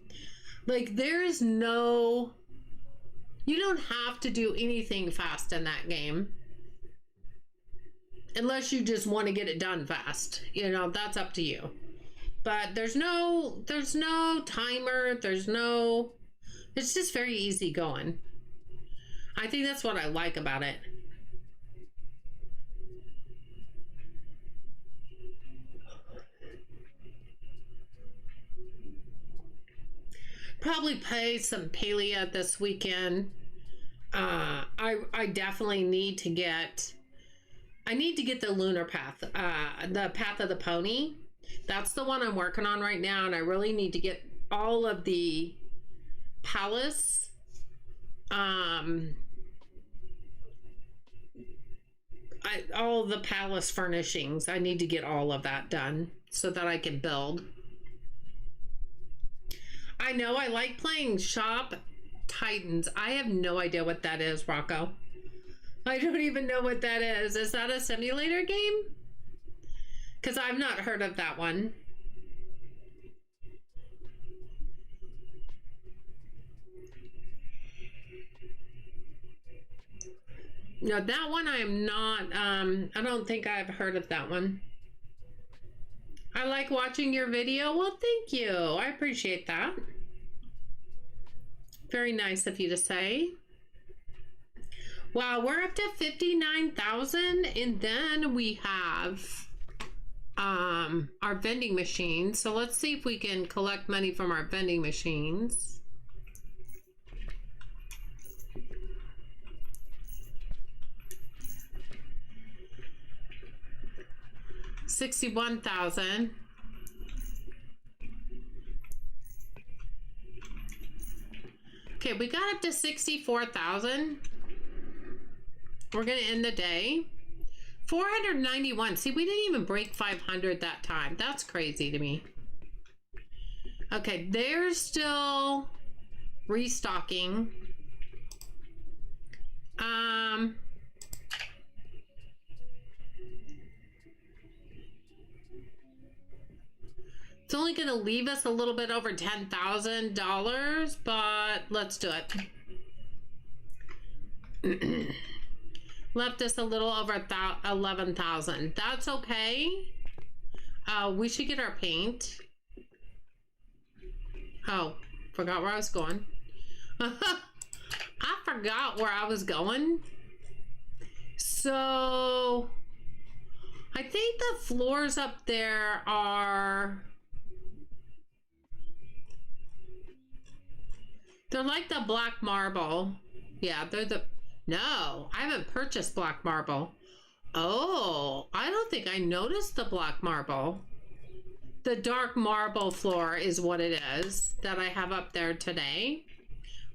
Like, there is no... You don't have to do anything fast in that game. Unless you just want to get it done fast. You know, that's up to you. But there's no timer. It's just very easy going. I think that's what I like about it. Probably play some Palea this weekend. I definitely need to get... I need to get the Lunar Path. The Path of the Pony. That's the one I'm working on right now, and I really need to get all of the palace. All the palace furnishings. I need to get all of that done so that I can build. I know I like playing Shop Titans. I have no idea what that is, Rocco. I don't even know what that is. Is that a simulator game? Because I've not heard of that one. No, that one I am not, I don't think I've heard of that one. I like watching your video. Well, thank you. I appreciate that. Very nice of you to say. Wow, we're up to 59,000, and then we have our vending machines. So let's see if we can collect money from our vending machines. $61,000. Okay, we got up to 64,000. We're gonna end the day. 491. See, we didn't even break 500 that time. That's crazy to me. Okay, they're still restocking. It's only going to leave us a little bit over $10,000, but let's do it. Left us a little over 11,000. That's okay. We should get our paint. Oh, forgot where I was going. I forgot where I was going. So I think the floors up there are... They're like the black marble. Yeah, they're the... No, I haven't purchased black marble. Oh, I don't think I noticed the black marble. The dark marble floor is what it is that I have up there today.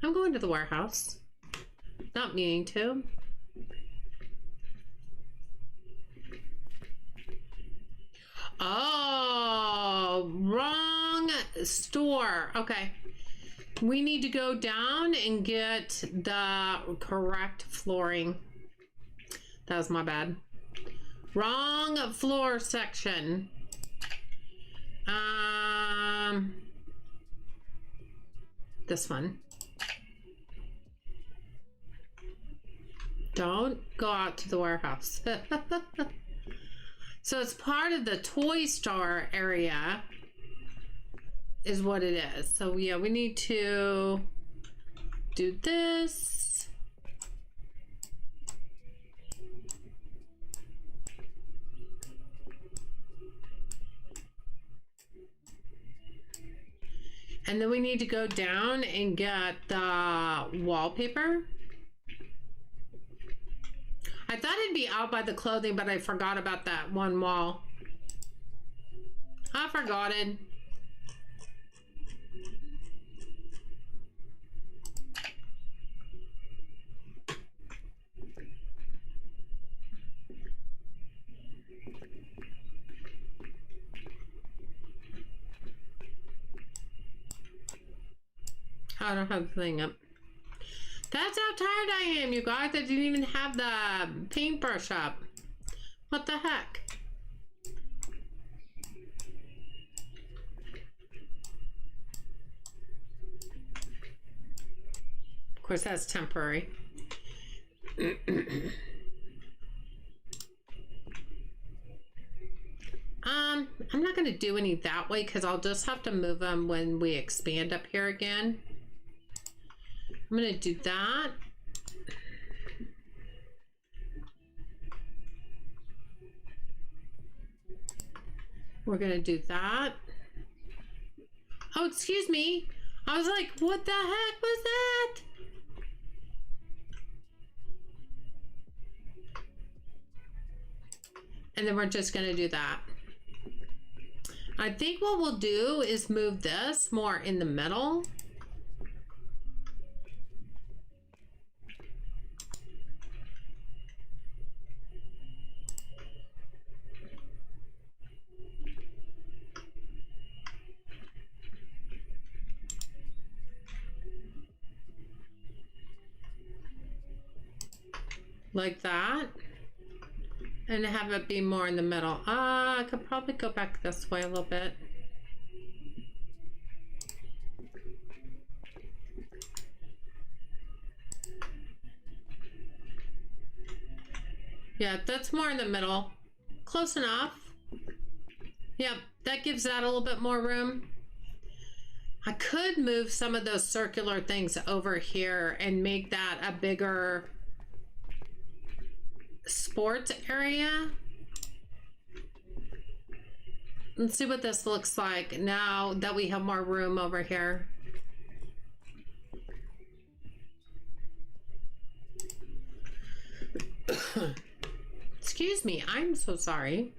I'm going to the warehouse. Not meaning to. Oh, wrong store. Okay. We need to go down and get the correct flooring. That was my bad. Wrong floor section. This one. Don't go out to the warehouse. So it's part of the toy store area is what it is. So yeah, we need to do this. And then we need to go down and get the wallpaper. I thought it'd be out by the clothing, but I forgot about that one wall. I forgot it. I don't have the thing up. That's how tired I am, you guys. I didn't even have the paintbrush up. What the heck? Of course, that's temporary. I'm not going to do any that way because I'll just have to move them when we expand up here again. I'm going to do that. We're going to do that. Oh, excuse me. I was like, what the heck was that? And then we're just going to do that. I think what we'll do is move this more in the middle. Like that. And have it be more in the middle. I could probably go back this way a little bit. Yeah, that's more in the middle. Close enough. Yep, that gives that a little bit more room. I could move some of those circular things over here and make that a bigger sports area. Let's see what this looks like now that we have more room over here. Excuse me, I'm so sorry.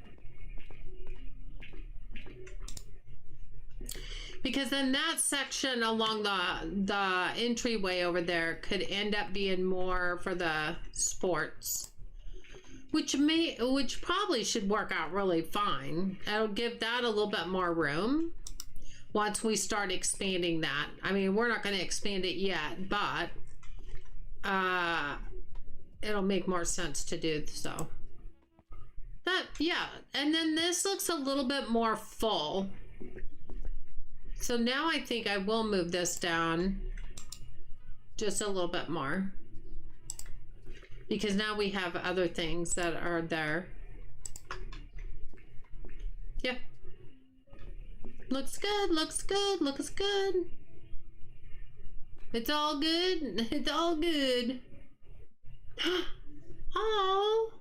Because then that section along the entryway over there could end up being more for the sports, which probably should work out really fine. It'll give that a little bit more room once we start expanding that. I mean, we're not going to expand it yet, but it'll make more sense to do so. That, yeah, and then this looks a little bit more full. So now I think I will move this down just a little bit more, because now we have other things that are there. Yeah. Looks good, looks good, looks good. It's all good. It's all good. Oh,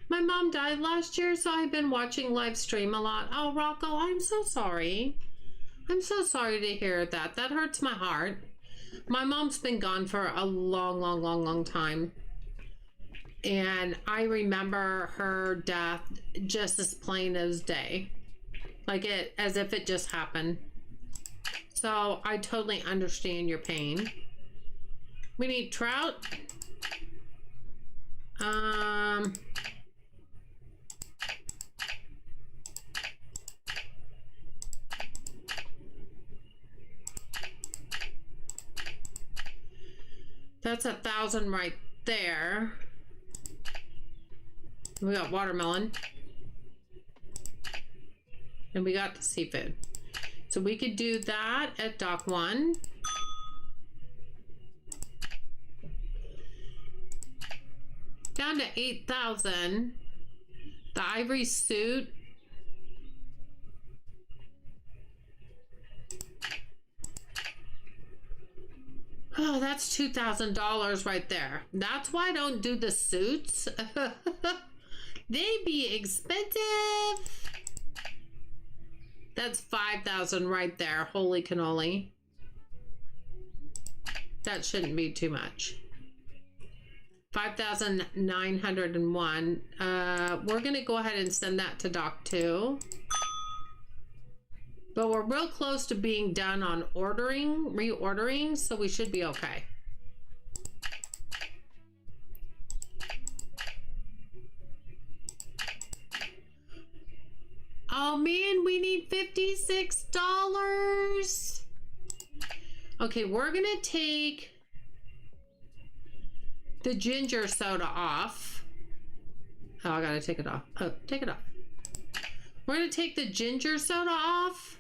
my mom died last year, so I've been watching live stream a lot. Oh, Rocco, I'm so sorry. I'm so sorry to hear that. That hurts my heart. My mom's been gone for a long time. And I remember her death just as plain as day. Like it, as if it just happened. So I totally understand your pain. We need trout. That's 1,000 right there. We got watermelon. And we got the seafood. So we could do that at dock 1. Down to 8,000. The ivory suit. Oh, that's $2,000 right there. That's why I don't do the suits. They be expensive. That's 5,000 right there. Holy cannoli. That shouldn't be too much. 5,901. We're gonna go ahead and send that to dock 2. But we're real close to being done on reordering, so we should be okay. Oh man, we need $56. Okay, we're gonna take the ginger soda off. Oh, I gotta take it off. Oh, take it off. We're gonna take the ginger soda off.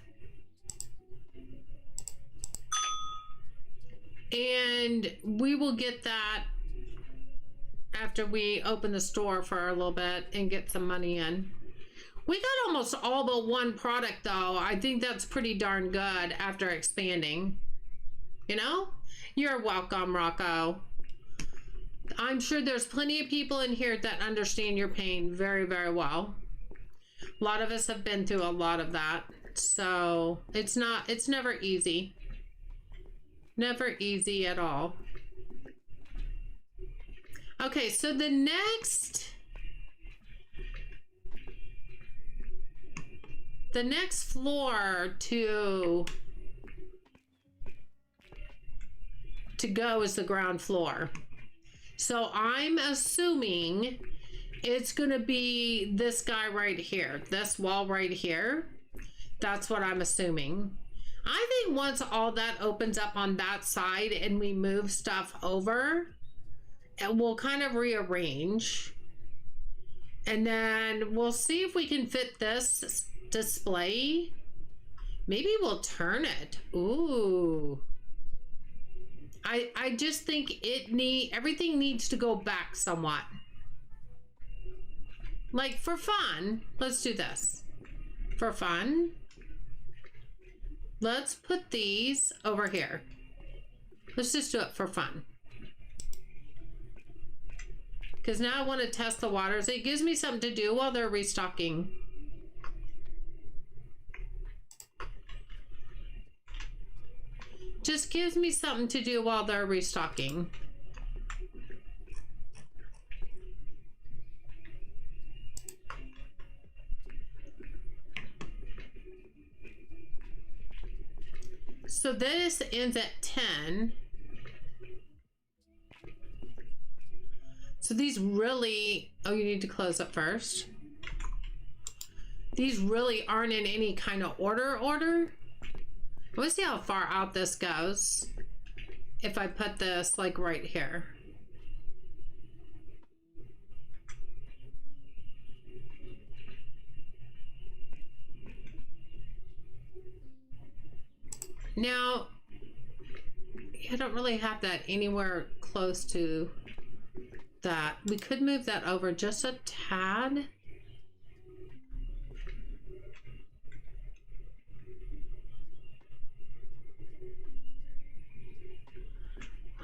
And we will get that after we open the store for a little bit and get some money in. We got almost all but one product though. I think that's pretty darn good after expanding. You know? You're welcome, Rocco. I'm sure there's plenty of people in here that understand your pain very, very well. A lot of us have been through a lot of that. So it's never easy. Never easy at all. Okay, so the next floor to go is the ground floor. So I'm assuming it's gonna be this guy right here, this wall right here. That's what I'm assuming. I think once all that opens up on that side and we move stuff over, and we'll kind of rearrange. And then we'll see if we can fit this display. Maybe we'll turn it. Ooh. I just think everything needs to go back somewhat. Like for fun, let's do this. for fun. Let's put these over here. Let's just do it for fun. Because now I want to test the waters. It gives me something to do while they're restocking. Just gives me something to do while they're restocking. So this ends at 10. So these really, oh, you need to close up first. These really aren't in any kind of order. Let's see how far out this goes if I put this like right here. Now, I don't really have that anywhere close to that. We could move that over just a tad.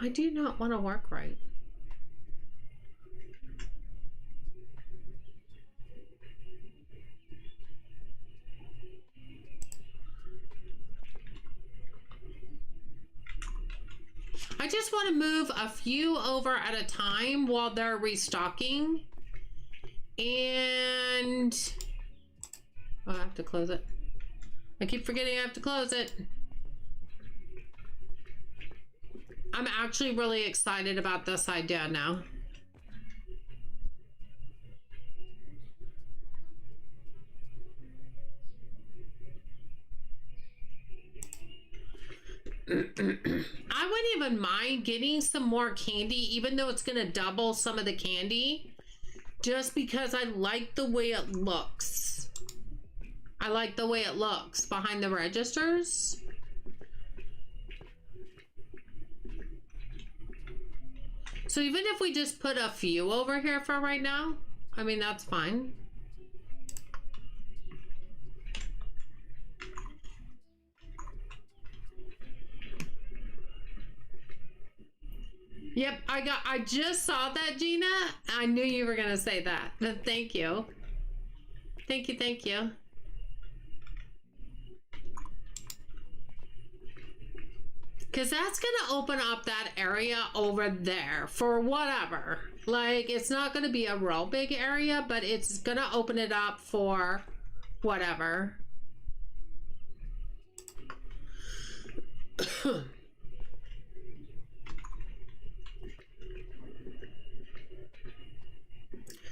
I do not want to work right. I just want to move a few over at a time while they're restocking. And oh, I have to close it. I keep forgetting I have to close it. I'm actually really excited about this idea now. I wouldn't even mind getting some more candy, even though it's going to double some of the candy, just because I like the way it looks. I like the way it looks behind the registers. So even if we just put a few over here for right now, I mean, that's fine. Yep, I just saw that, Gina. I knew you were gonna say that. But thank you. Thank you, thank you. Because that's gonna open up that area over there for whatever. Like, it's not gonna be a real big area, but it's gonna open it up for whatever.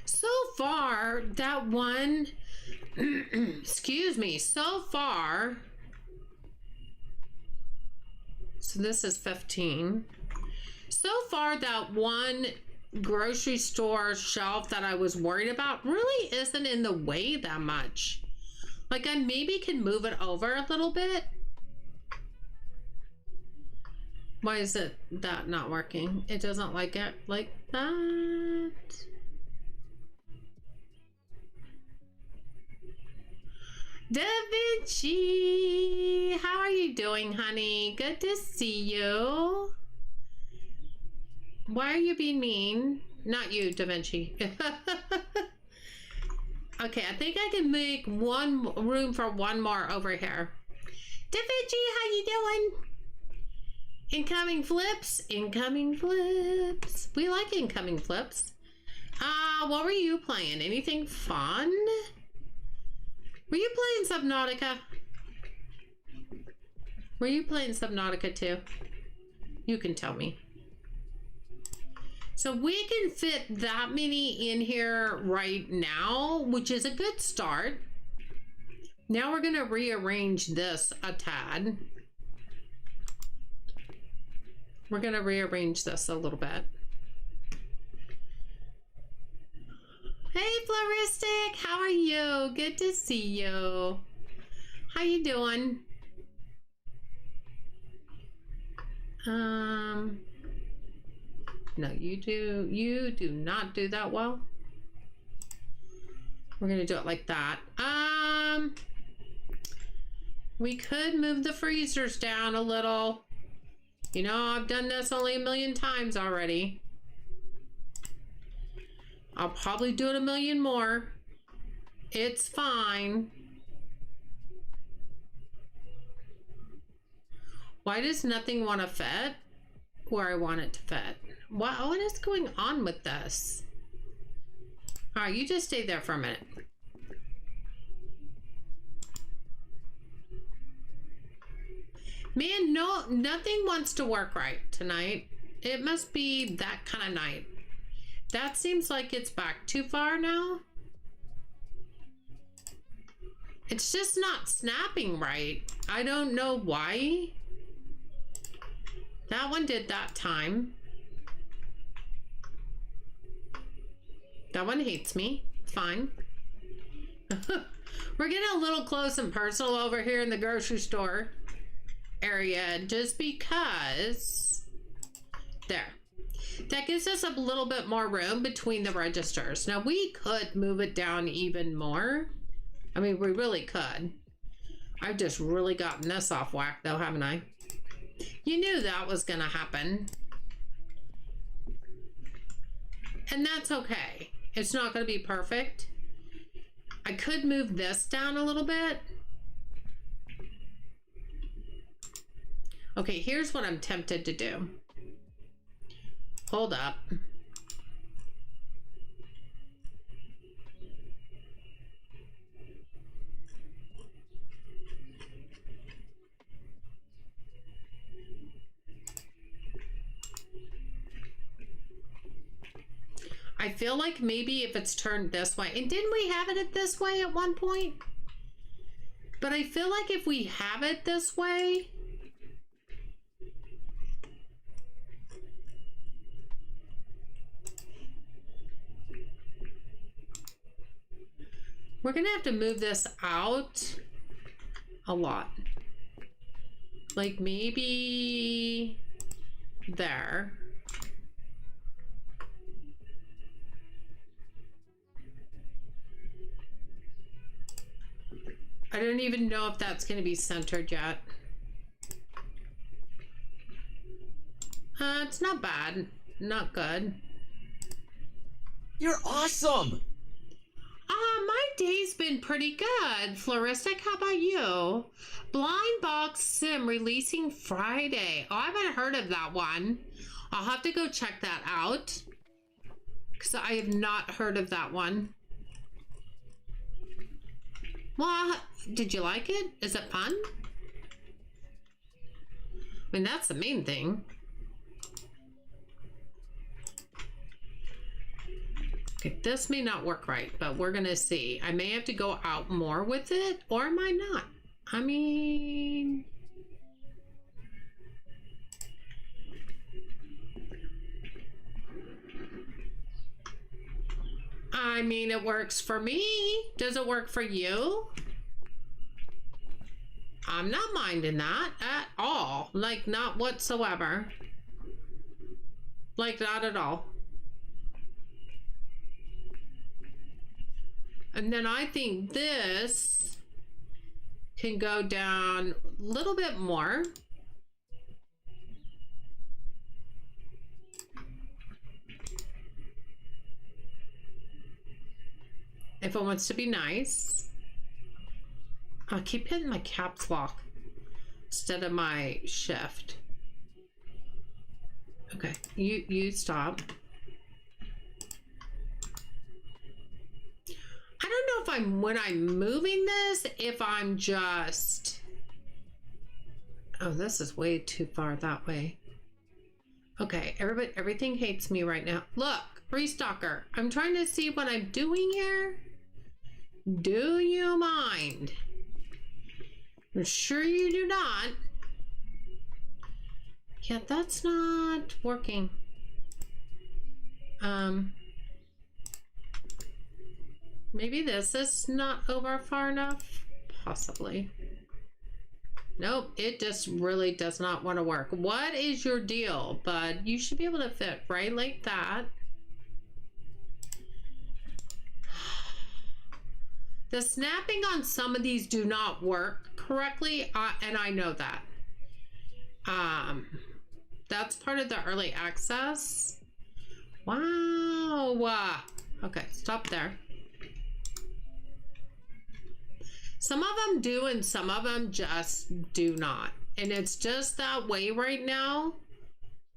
So far, that one, excuse me, so far, so this is 15. So far, that one grocery store shelf that I was worried about really isn't in the way that much. Like, I maybe can move it over a little bit. Why is it that not working? It doesn't like it like that. Da Vinci, how are you doing, honey? Good to see you. Why are you being mean? Not you, Da Vinci. Okay, I think I can make one room for one more over here. Da Vinci, how you doing? Incoming flips, incoming flips. We like incoming flips. What were you playing? Anything fun? Were you playing Subnautica? Were you playing Subnautica too? You can tell me. So we can fit that many in here right now, which is a good start. Now we're going to rearrange this a tad. We're going to rearrange this a little bit. Hey, Floristic, how are you? Good to see you. How you doing? No, you do not do that well. We're gonna do it like that. We could move the freezers down a little. You know, I've done this only 1,000,000 times already. I'll probably do it 1,000,000 more. It's fine. Why does nothing want to fit where I want it to fit? What is going on with this? All right, you just stay there for a minute. Man, no, nothing wants to work right tonight. It must be that kind of night. That seems like it's back too far now. It's just not snapping right. I don't know why. That one did that time. That one hates me. Fine. We're getting a little close and personal over here in the grocery store area just because there. That gives us a little bit more room between the registers. Now we could move it down even more. I mean, we really could. I've just really gotten this off whack though, haven't I? You knew that was gonna happen. And that's okay. It's not gonna be perfect. I could move this down a little bit. Okay, here's what I'm tempted to do. Hold up. I feel like maybe if it's turned this way, and didn't we have it this way at one point? But I feel like if we have it this way, we're gonna have to move this out a lot. Like maybe there. I don't even know if that's going to be centered yet. It's not bad. Not good. You're awesome! My day's been pretty good. Floristic, how about you? Blind Box Sim releasing Friday. Oh, I haven't heard of that one. I'll have to go check that out, because I have not heard of that one. Well, did you like it? Is it fun? I mean, that's the main thing. Okay, this may not work right, but we're gonna see. I may have to go out more with it, or am I not? I mean... it works for me. Does it work for you? I'm not minding that at all. Like, not whatsoever. Like, not at all. And then I think this can go down a little bit more. If it wants to be nice. I keep hitting my caps lock instead of my shift. Okay, you stop. I don't know if when I'm moving this, if I'm just... Oh, this is way too far that way. Okay, everything hates me right now. Look, Restalker, I'm trying to see what I'm doing here. Do you mind? I'm sure you do not. Yeah, that's not working. Maybe this is not over far enough. Possibly. Nope, it just really does not want to work. What is your deal, bud? You should be able to fit right like that. The snapping on some of these do not work correctly, and I know that. That's part of the early access. Wow. Okay, stop there. Some of them do and some of them just do not. And it's just that way right now,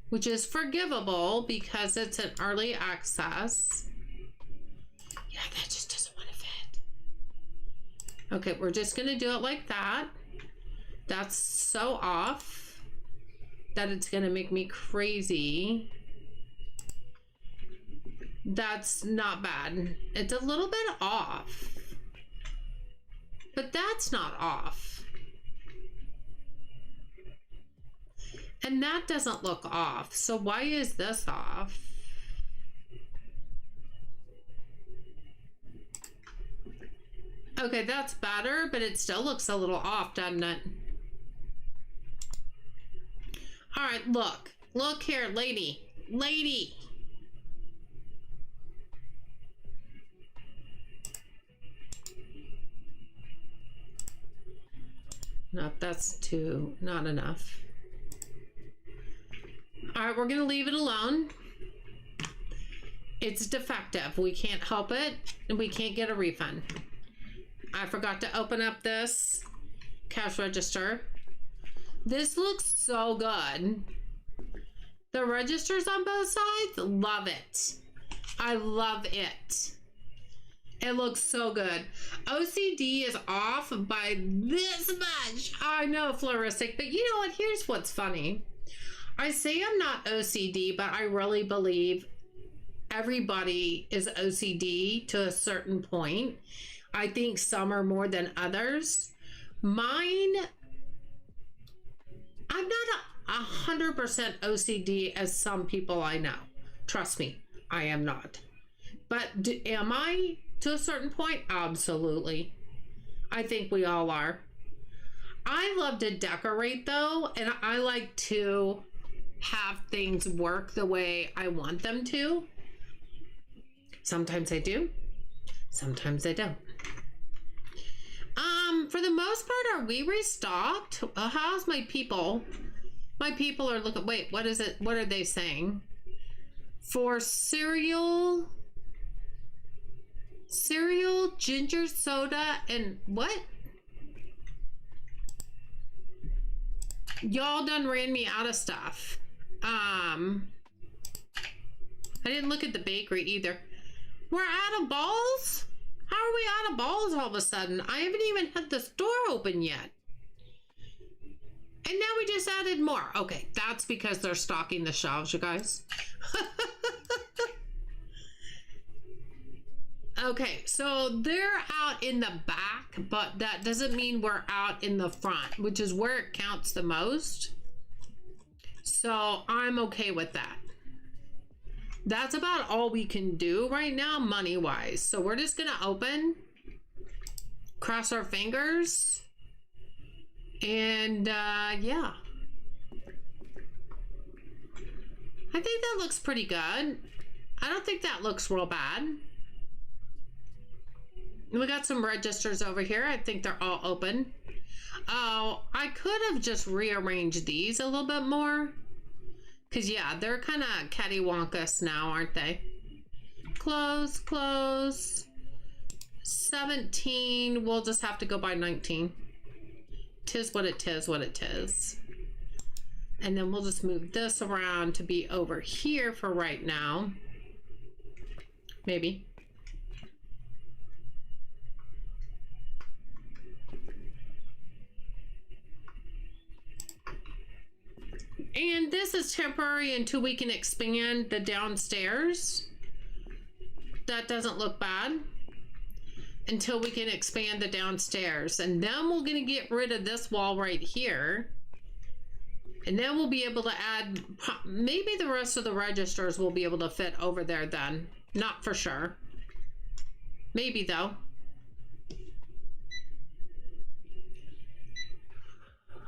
which is forgivable because it's an early access. Yeah, that just doesn't want to fit. Okay, we're just going to do it like that. That's so off that it's going to make me crazy. That's not bad. It's a little bit off. But that's not off. And that doesn't look off. So why is this off? Okay, that's better, but it still looks a little off, doesn't it? All right, look. Look here, lady. Lady. No, that's not enough. All right, we're gonna leave it alone. It's defective. We can't help it, and we can't get a refund. I forgot to open up this cash register. This looks so good. The registers on both sides, love it. I love it. It looks so good. OCD is off by this much. I know, Floristic, but you know what? Here's what's funny. I say I'm not OCD, but I really believe everybody is OCD to a certain point. I think some are more than others. Mine, I'm not 100% OCD as some people I know. Trust me, I am not. But am I to a certain point? Absolutely. I think we all are. I love to decorate though, and I like to have things work the way I want them to. Sometimes I do, sometimes I don't. For the most part, are we restocked? How's my people? My people are looking, wait, what is it? What are they saying? For cereal, ginger soda, and what? Y'all done ran me out of stuff. I didn't look at the bakery either. We're out of balls? How are we out of balls all of a sudden? I haven't even had the store open yet. And now we just added more. Okay, that's because they're stocking the shelves, you guys. Okay, so they're out in the back, but that doesn't mean we're out in the front, which is where it counts the most. So I'm okay with that. That's about all we can do right now, money-wise. So we're just gonna open, cross our fingers, and yeah. I think that looks pretty good. I don't think that looks real bad. We got some registers over here. I think they're all open. Oh, I could have just rearranged these a little bit more. Because, yeah, they're kind of cattywampus now, aren't they? Close, close. 17. We'll just have to go by 19. Tis what it tis, what it tis. And then we'll just move this around to be over here for right now. Maybe. And this is temporary until we can expand the downstairs. That doesn't look bad. Until we can expand the downstairs. And then we're going to get rid of this wall right here. And then we'll be able to add, maybe the rest of the registers will be able to fit over there then. Not for sure. Maybe though.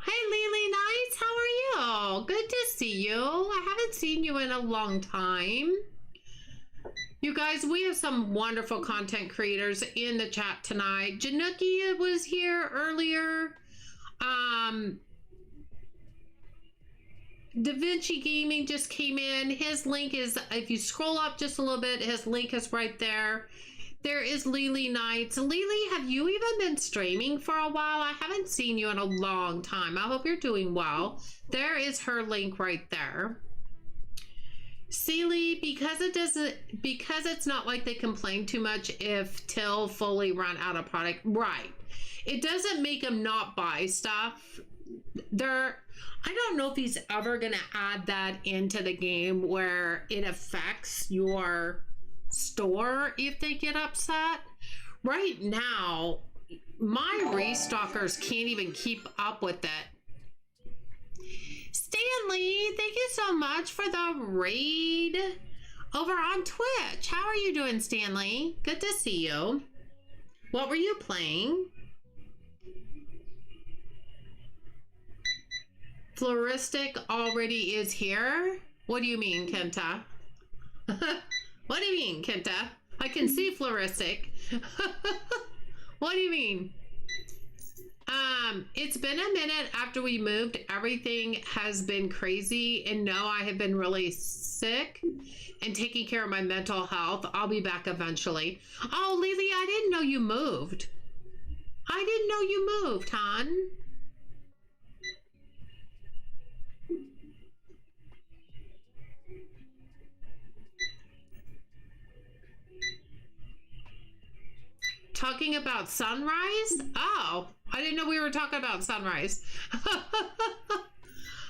Hey Lily Nice, how are you? Good to see you. I haven't seen you in a long time. You guys, we have some wonderful content creators in the chat tonight. Januki was here earlier. Da Vinci Gaming just came in. His link is, if you scroll up just a little bit, his link is right there. There is Lily Knights. Lily, have you even been streaming for a while? I haven't seen you in a long time. I hope you're doing well. There is her link right there. Sealy, because it's not like they complain too much if Till fully run out of product. Right. It doesn't make them not buy stuff. I don't know if he's ever going to add that into the game where it affects your store if they get upset. Right now, my restockers can't even keep up with it. Stanley, thank you so much for the raid over on Twitch. How are you doing, Stanley? Good to see you. What were you playing? Floristic already is here? What do you mean, Kenta? What do you mean, Kenta? I can see Floristic. What do you mean? It's been a minute after we moved. Everything has been crazy, and no, I have been really sick and taking care of my mental health. I'll be back eventually. Oh, Lily, I didn't know you moved. I didn't know you moved, hon. Talking about sunrise? Oh, I didn't know we were talking about sunrise.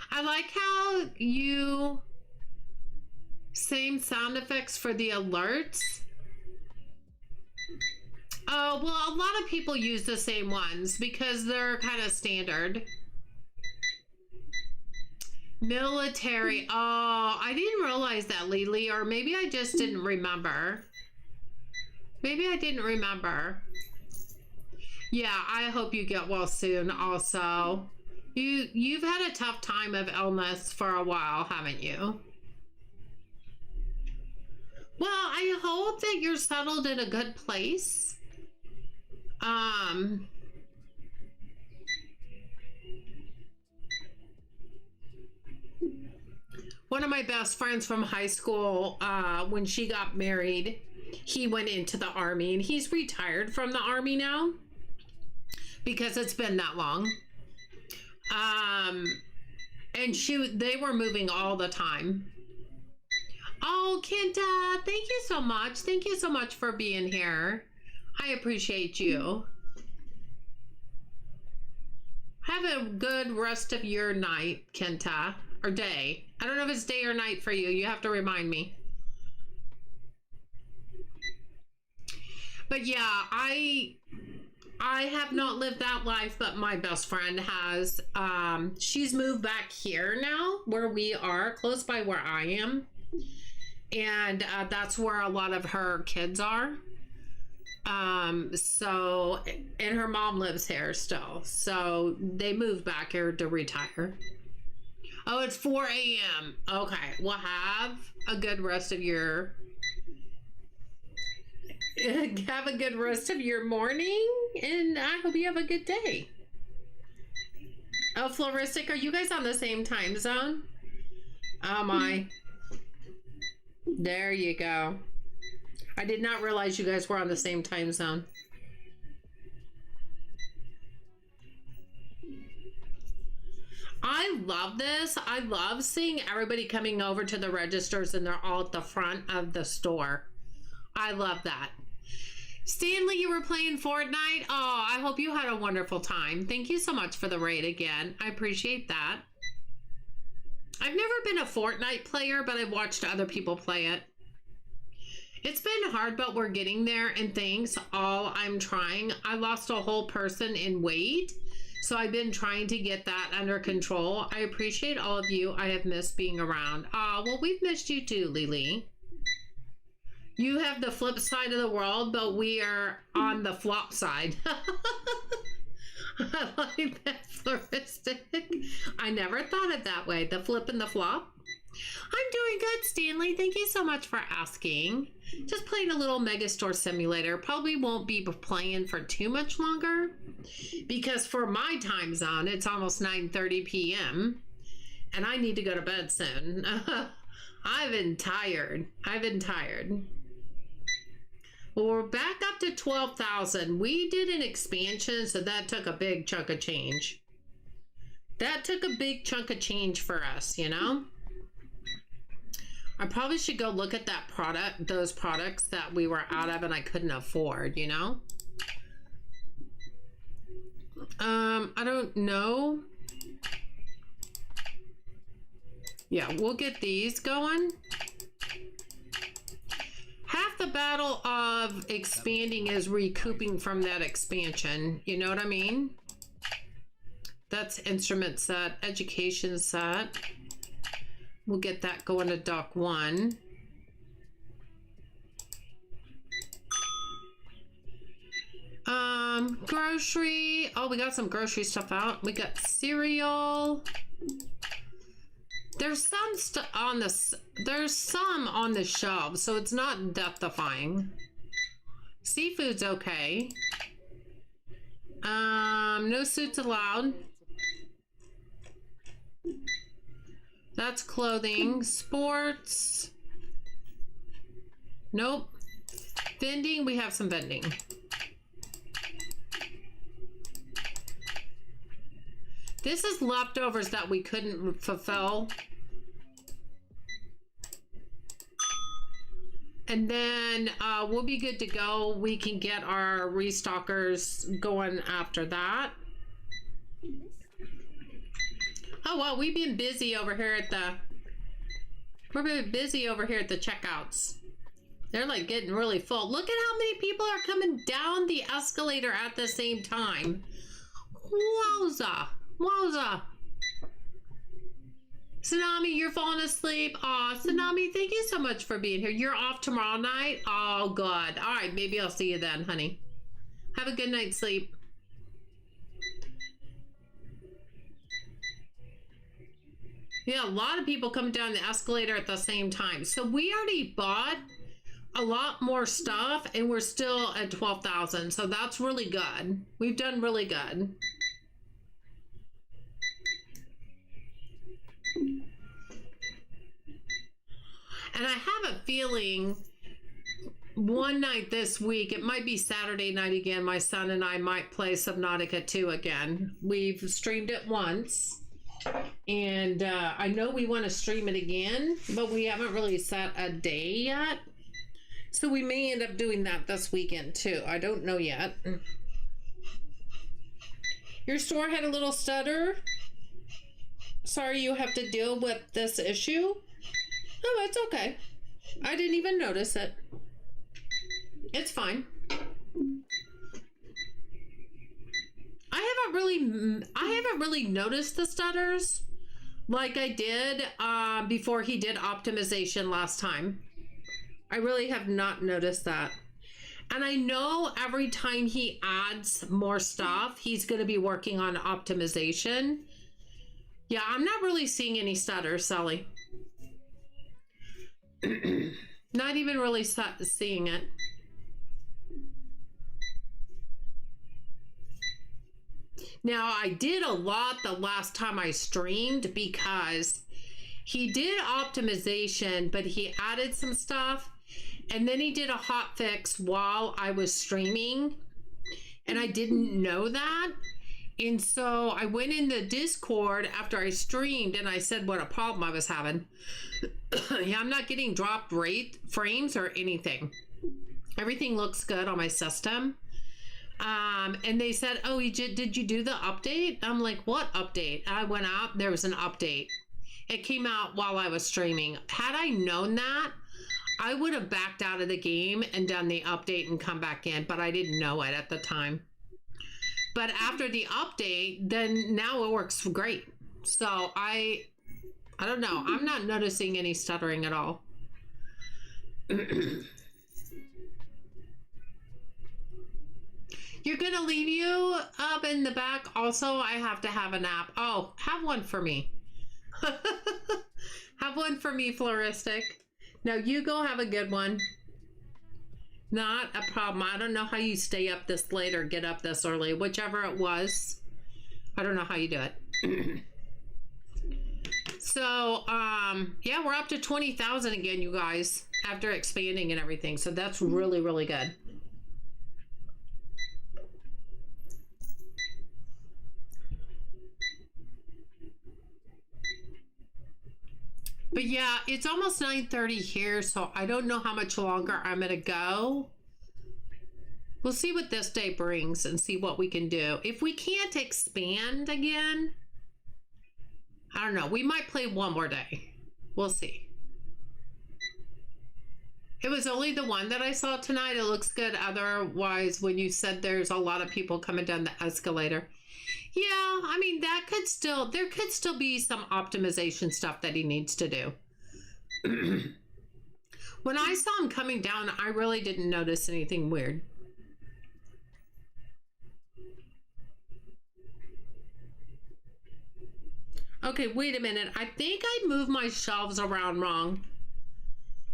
I like how you same sound effects for the alerts. Oh, well, a lot of people use the same ones because they're kind of standard. Military. Oh, I didn't realize that, Lily, or maybe I just didn't remember. Maybe I didn't remember. Yeah, I hope you get well soon also. You've had a tough time of illness for a while, haven't you? Well, I hope that you're settled in a good place. One of my best friends from high school, when she got married, he went into the army, and he's retired from the army now because it's been that long. And they were moving all the time. Oh, Kenta, thank you so much. Thank you so much for being here. I appreciate you. Have a good rest of your night, Kenta, or day. I don't know if it's day or night for you. You have to remind me. But yeah, I have not lived that life, but my best friend has. She's moved back here now, where we are, close by where I am. And that's where a lot of her kids are. So, and her mom lives here still. So they moved back here to retire. Oh, it's 4 a.m. Okay, well, have a good rest of your... Have a good rest of your morning, and I hope you have a good day. Oh, Floristic, are you guys on the same time zone? Oh my. There you go. I did not realize you guys were on the same time zone. I love this. I love seeing everybody coming over to the registers and they're all at the front of the store. I love that. Stanley, you were playing Fortnite? Oh, I hope you had a wonderful time. Thank you so much for the raid again. I appreciate that. I've never been a Fortnite player, but I've watched other people play it. It's been hard, but we're getting there, and thanks. All I'm trying. I lost a whole person in weight, so I've been trying to get that under control. I appreciate all of you. I have missed being around. Well, we've missed you too, Lily. You have the flip side of the world, but we are on the flop side. I like that, Floristic. I never thought it that way. The flip and the flop. I'm doing good, Stanley. Thank you so much for asking. just playing a little Megastore Simulator. Probably won't be playing for too much longer because for my time zone, it's almost 9:30 p.m. and I need to go to bed soon. I've been tired. Well, we're back up to 12,000. We did an expansion, so that took a big chunk of change. That took a big chunk of change for us, you know? I probably should go look at that product, those products that we were out of and I couldn't afford, you know? I don't know. Yeah, we'll get these going. Half the battle of expanding is recouping from that expansion. You know what I mean? That's instrument set, education set. We'll get that going to dock 1. Grocery. Oh, we got some grocery stuff out. We got cereal. There's some on this. There's some on the shelf, so it's not death-defying. Seafood's okay. No suits allowed. That's clothing. Sports. Nope. Vending. We have some vending. This is leftovers that we couldn't fulfill. And then we'll be good to go. We can get our restockers going after that. Oh, well, we've been busy over here at the... We've been busy over here at the checkouts. They're like getting really full. Look at how many people are coming down the escalator at the same time. Wowza. Wowza. Tsunami, you're falling asleep. Aw, Tsunami, thank you so much for being here. You're off tomorrow night? Oh, good. All right, maybe I'll see you then, honey. Have a good night's sleep. Yeah, a lot of people come down the escalator at the same time. So we already bought a lot more stuff and we're still at 12,000. So that's really good. We've done really good. And I have a feeling one night this week, it might be Saturday night again, my son and I might play Subnautica 2 again. We've streamed it once. And I know we want to stream it again, but we haven't really set a day yet. So we may end up doing that this weekend too. I don't know yet. Your store had a little stutter. Sorry you have to deal with this issue. Oh, it's okay. I didn't even notice it. It's fine. I haven't really noticed the stutters like I did before he did optimization last time. I really have not noticed that. And I know every time he adds more stuff, he's going to be working on optimization. Yeah, I'm not really seeing any stutters, Sally. Not even really seeing it. Now, I did a lot the last time I streamed because he did optimization, but he added some stuff. And then he did a hot fix while I was streaming. And I didn't know that. And so I went in the Discord after I streamed and I said what a problem I was having. Yeah, I'm not getting dropped frames or anything. Everything looks good on my system. And they said, oh, did you do the update? I'm like, what update? I went out, there was an update. It came out while I was streaming. Had I known that, I would have backed out of the game and done the update and come back in, but I didn't know it at the time. But after the update, then now it works great. So I don't know. I'm not noticing any stuttering at all. You're gonna leave you up in the back. Also, I have to have a nap. Oh, have one for me. Have one for me, Floristic. Now you go have a good one. Not a problem. I don't know how you stay up this late or get up this early. Whichever it was. I don't know how you do it. So, yeah, we're up to 20,000 again, you guys, after expanding and everything. So that's really, really good. But yeah, it's almost 9:30 here, so I don't know how much longer I'm going to go. We'll see what this day brings and see what we can do. If we can't expand again, I don't know. We might play one more day. We'll see. It was only the one that I saw tonight. It looks good. Otherwise, when you said there's a lot of people coming down the escalator. Yeah, I mean, there could still be some optimization stuff that he needs to do. When I saw him coming down, I really didn't notice anything weird. Okay, wait a minute. I think I moved my shelves around wrong.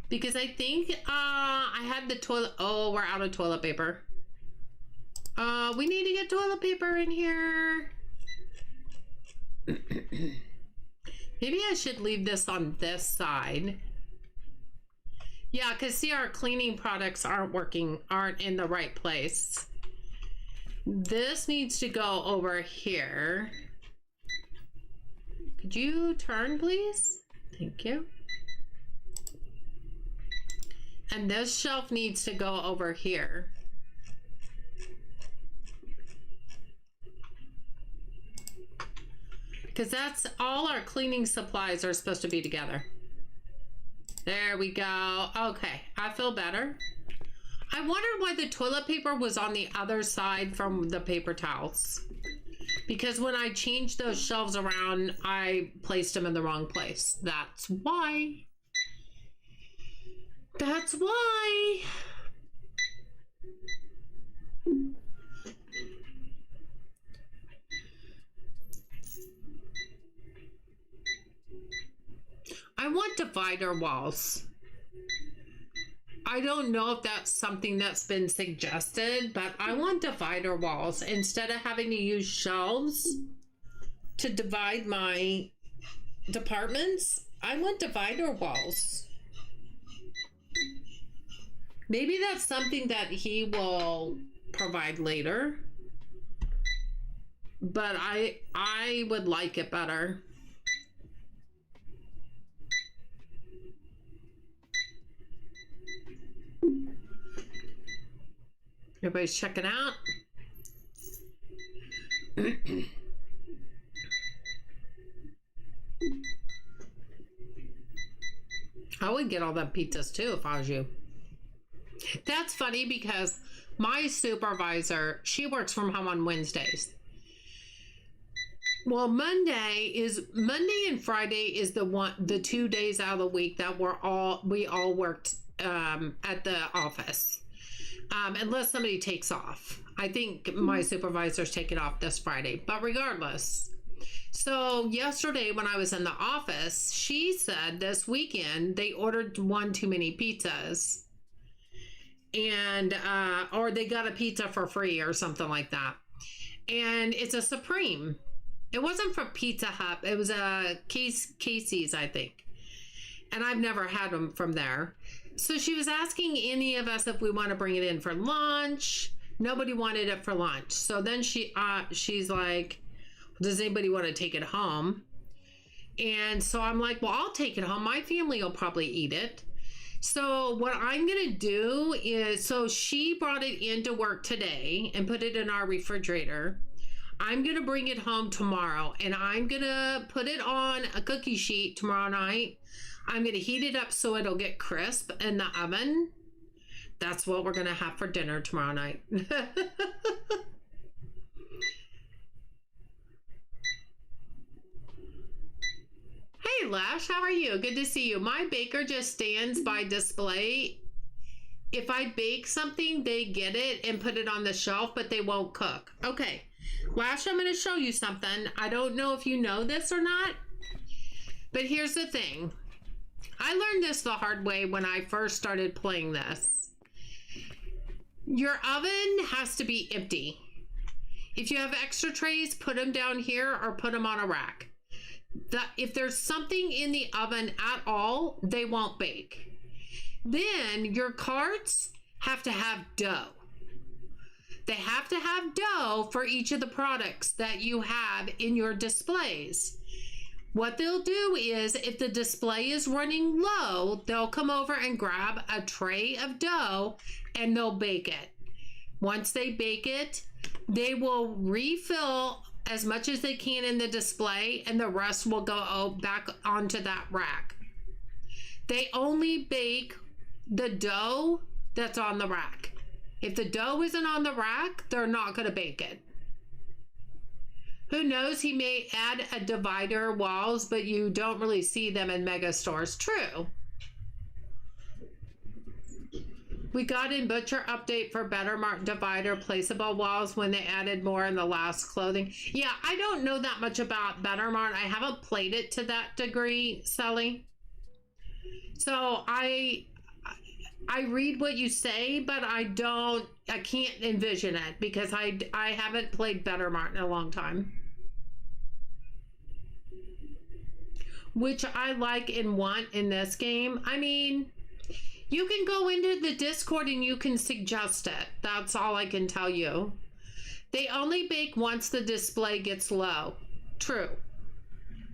Because I think I had the toilet. Oh, we're out of toilet paper. We need to get toilet paper in here. Maybe I should leave this on this side. Yeah, because see, our cleaning products aren't in the right place. This needs to go over here. Could you turn, please? Thank you. And this shelf needs to go over here. Because that's all our cleaning supplies are supposed to be together. There we go. Okay, I feel better. I wondered why the toilet paper was on the other side from the paper towels. Because when I changed those shelves around, I placed them in the wrong place. That's why. That's why. I want divider walls. I don't know if that's something that's been suggested, but I want divider walls instead of having to use shelves to divide my departments. I want divider walls. Maybe that's something that he will provide later, but I would like it better. Everybody's checking out. I would get all them pizzas too if I was you. That's funny because my supervisor, she works from home on Wednesdays. Well, Monday and Friday is the 2 days out of the week that we all worked at the office. Unless somebody takes off. I think my supervisor's taking off this Friday, but regardless. So yesterday when I was in the office, she said this weekend they ordered one too many pizzas. And, or they got a pizza for free or something like that. And it's a Supreme. It wasn't from Pizza Hut. It was a Casey's, I think. And I've never had them from there. So she was asking any of us if we want to bring it in for lunch. Nobody wanted it for lunch. So then she's like, does anybody want to take it home? And so I'm like, well, I'll take it home. My family will probably eat it. So what I'm going to do is, so she brought it into work today and put it in our refrigerator. I'm going to bring it home tomorrow and I'm going to put it on a cookie sheet tomorrow night. I'm going to heat it up so it'll get crisp in the oven. That's what we're going to have for dinner tomorrow night. Hey, Lash, how are you? Good to see you. My baker just stands by display. If I bake something, they get it and put it on the shelf, but they won't cook. Okay, Lash, I'm going to show you something. I don't know if you know this or not, but here's the thing. I learned this the hard way when I first started playing this. Your oven has to be empty. If you have extra trays, put them down here or put them on a rack. If there's something in the oven at all, they won't bake. Then your carts have to have dough. They have to have dough for each of the products that you have in your displays. What they'll do is, if the display is running low, they'll come over and grab a tray of dough and they'll bake it. Once they bake it, they will refill as much as they can in the display, and the rest will go back onto that rack. They only bake the dough that's on the rack. If the dough isn't on the rack, they're not going to bake it. Who knows, he may add a divider walls, but you don't really see them in mega stores. True. We got in Butcher update for Better Mart divider placeable walls when they added more in the last clothing. Yeah, I don't know that much about Better Mart. I haven't played it to that degree, Sally. So I read what you say, but I can't envision it because I haven't played Better Mart in a long time. Which I like and want in this game. I mean, you can go into the Discord and you can suggest it. That's all I can tell you. They only bake once the display gets low. True.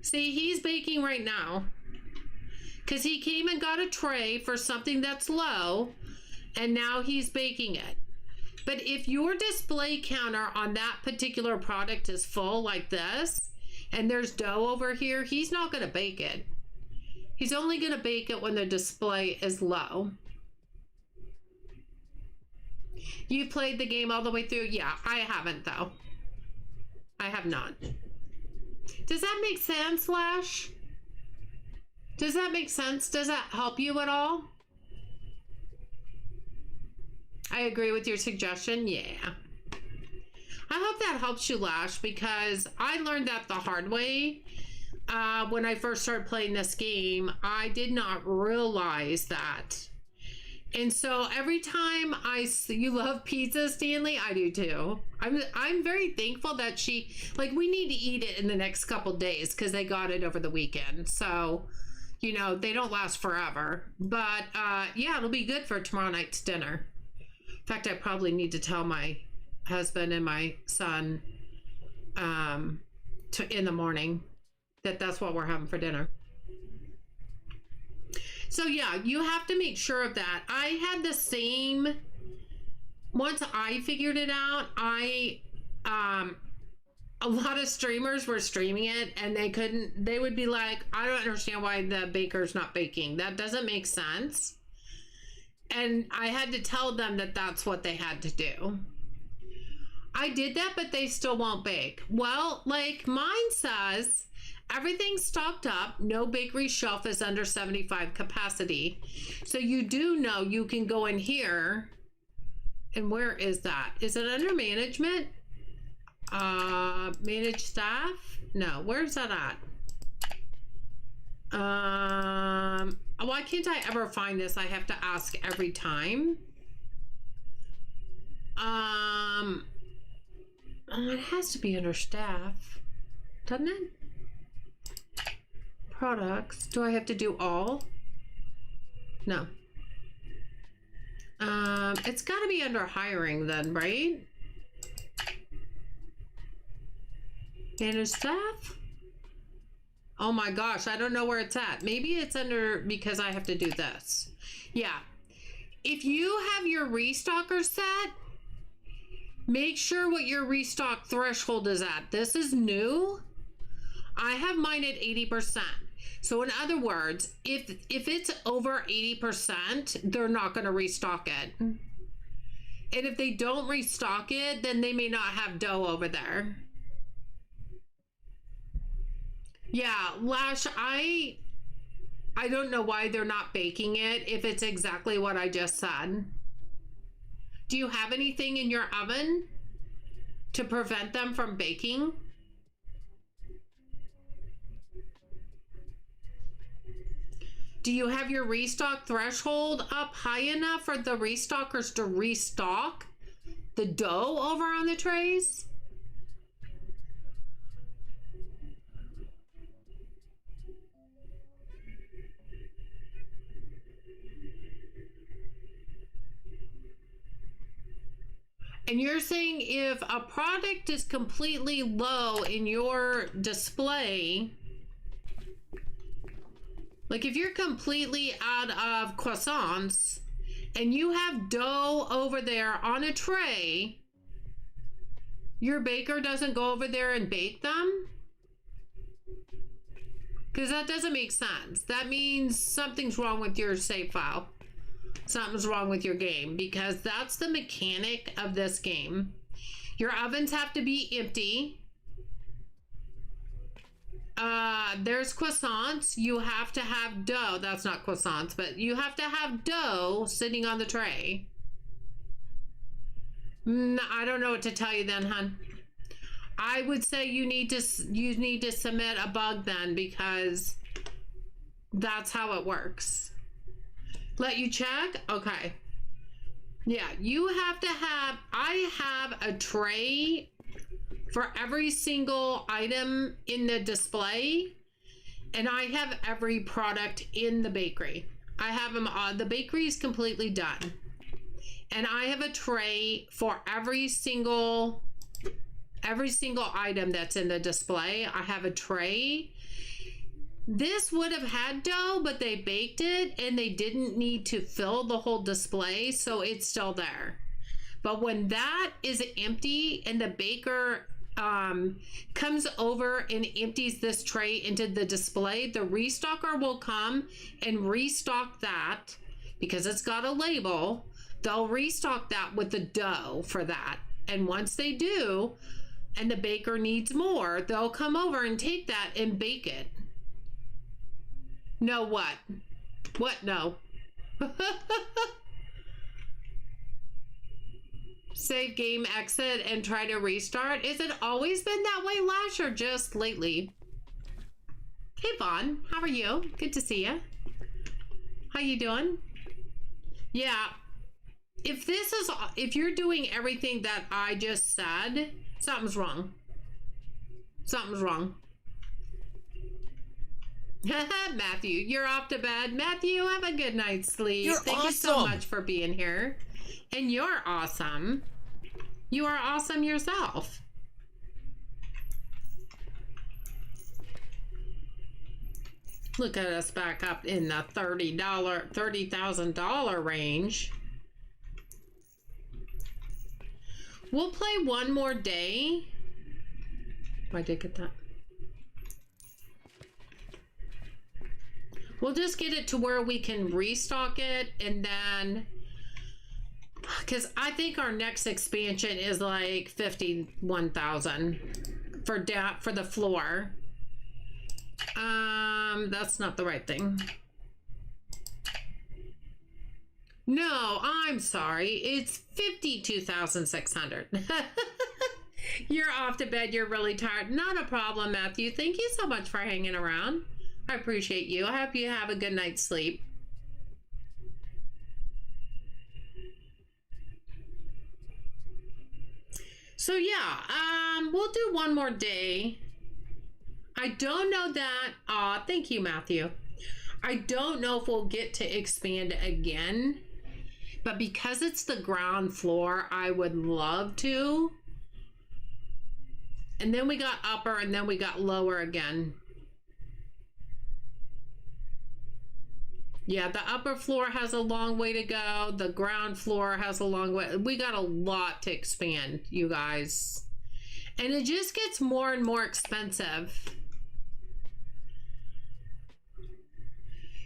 See, he's baking right now because he came and got a tray for something that's low, and now he's baking it. But if your display counter on that particular product is full like this, and there's dough over here, he's not going to bake it. He's only going to bake it when the display is low. You played the game all the way through? Yeah, I haven't though. I have not. Does that make sense, Lash? Does that make sense? Does that help you at all? I agree with your suggestion. Yeah. I hope that helps you, Lash, because I learned that the hard way. When I first started playing this game, I did not realize that. And so every time you love pizza, Stanley, I do too. I'm very thankful that we need to eat it in the next couple days because they got it over the weekend. So, you know, they don't last forever. But yeah, it'll be good for tomorrow night's dinner. In fact, I probably need to tell my husband and my son in the morning that's what we're having for dinner. So yeah, you have to make sure of that. I had the same, once I figured it out, a lot of streamers were streaming it and they would be like, I don't understand why the baker's not baking. That doesn't make sense. And I had to tell them that that's what they had to do. I did that, but they still won't bake. Well, like mine says, everything's stocked up. No bakery shelf is under 75 capacity. So you do know you can go in here. And where is that? Is it under management? Manage staff? No, where's that at? Why can't I ever find this? I have to ask every time. It has to be under staff, doesn't it? Products. Do I have to do all? No. It's got to be under hiring then, right? Manage staff? Oh my gosh, I don't know where it's at. Maybe it's under, because I have to do this. Yeah. If you have your restocker set, make sure what your restock threshold is at. This is new. I have mine at 80%. So in other words, if it's over 80%, they're not going to restock it. And if they don't restock it, then they may not have dough over there. Yeah, Lash, I don't know why they're not baking it if it's exactly what I just said. Do you have anything in your oven to prevent them from baking? Do Do you have your restock threshold up high enough for the restockers to restock the dough over on the trays? And you're saying if a product is completely low in your display, like if you're completely out of croissants and you have dough over there on a tray, your baker doesn't go over there and bake them? Because that doesn't make sense. That means something's wrong with your save file. Something's wrong with your game, because that's the mechanic of this game. Your ovens have to be empty. There's croissants. You have to have dough. That's not croissants, but you have to have dough sitting on the tray. I don't know what to tell you then, hun. I would say you need to submit a bug then, because that's how it works. Let you check? Okay. Yeah, you have to have, I have a tray for every single item in the display, and I have every product in the bakery. I have them on, the bakery is completely done. And I have a tray for every single item that's in the display. I have a tray. This would have had dough, but they baked it and they didn't need to fill the whole display, so it's still there. But when that is empty and the baker comes over and empties this tray into the display, the restocker will come and restock that because it's got a label. They'll restock that with the dough for that. And once they do, and the baker needs more, they'll come over and take that and bake it. No, what? What? No. Save game, exit, and try to restart. Is it always been that way, Lash, or just lately? Hey, Vaughn. How are you? Good to see you. How you doing? Yeah. If you're doing everything that I just said, something's wrong. Something's wrong. Matthew, you're off to bed. Matthew, have a good night's sleep. Thank you so much for being here. And you're awesome. You are awesome yourself. Look at us back up in the $30,000 range. We'll play one more day. I did get that. We'll just get it to where we can restock it, and then, because I think our next expansion is like 51,000 for the floor. That's not the right thing. No, I'm sorry. It's 52,600. You're off to bed. You're really tired. Not a problem, Matthew. Thank you so much for hanging around. I appreciate you. I hope you have a good night's sleep. So yeah, we'll do one more day. I don't know that. Thank you, Matthew. I don't know if we'll get to expand again, but because it's the ground floor, I would love to. And then we got upper, and then we got lower again. Yeah, the upper floor has a long way to go. The ground floor has a long way. We got a lot to expand, you guys. And it just gets more and more expensive.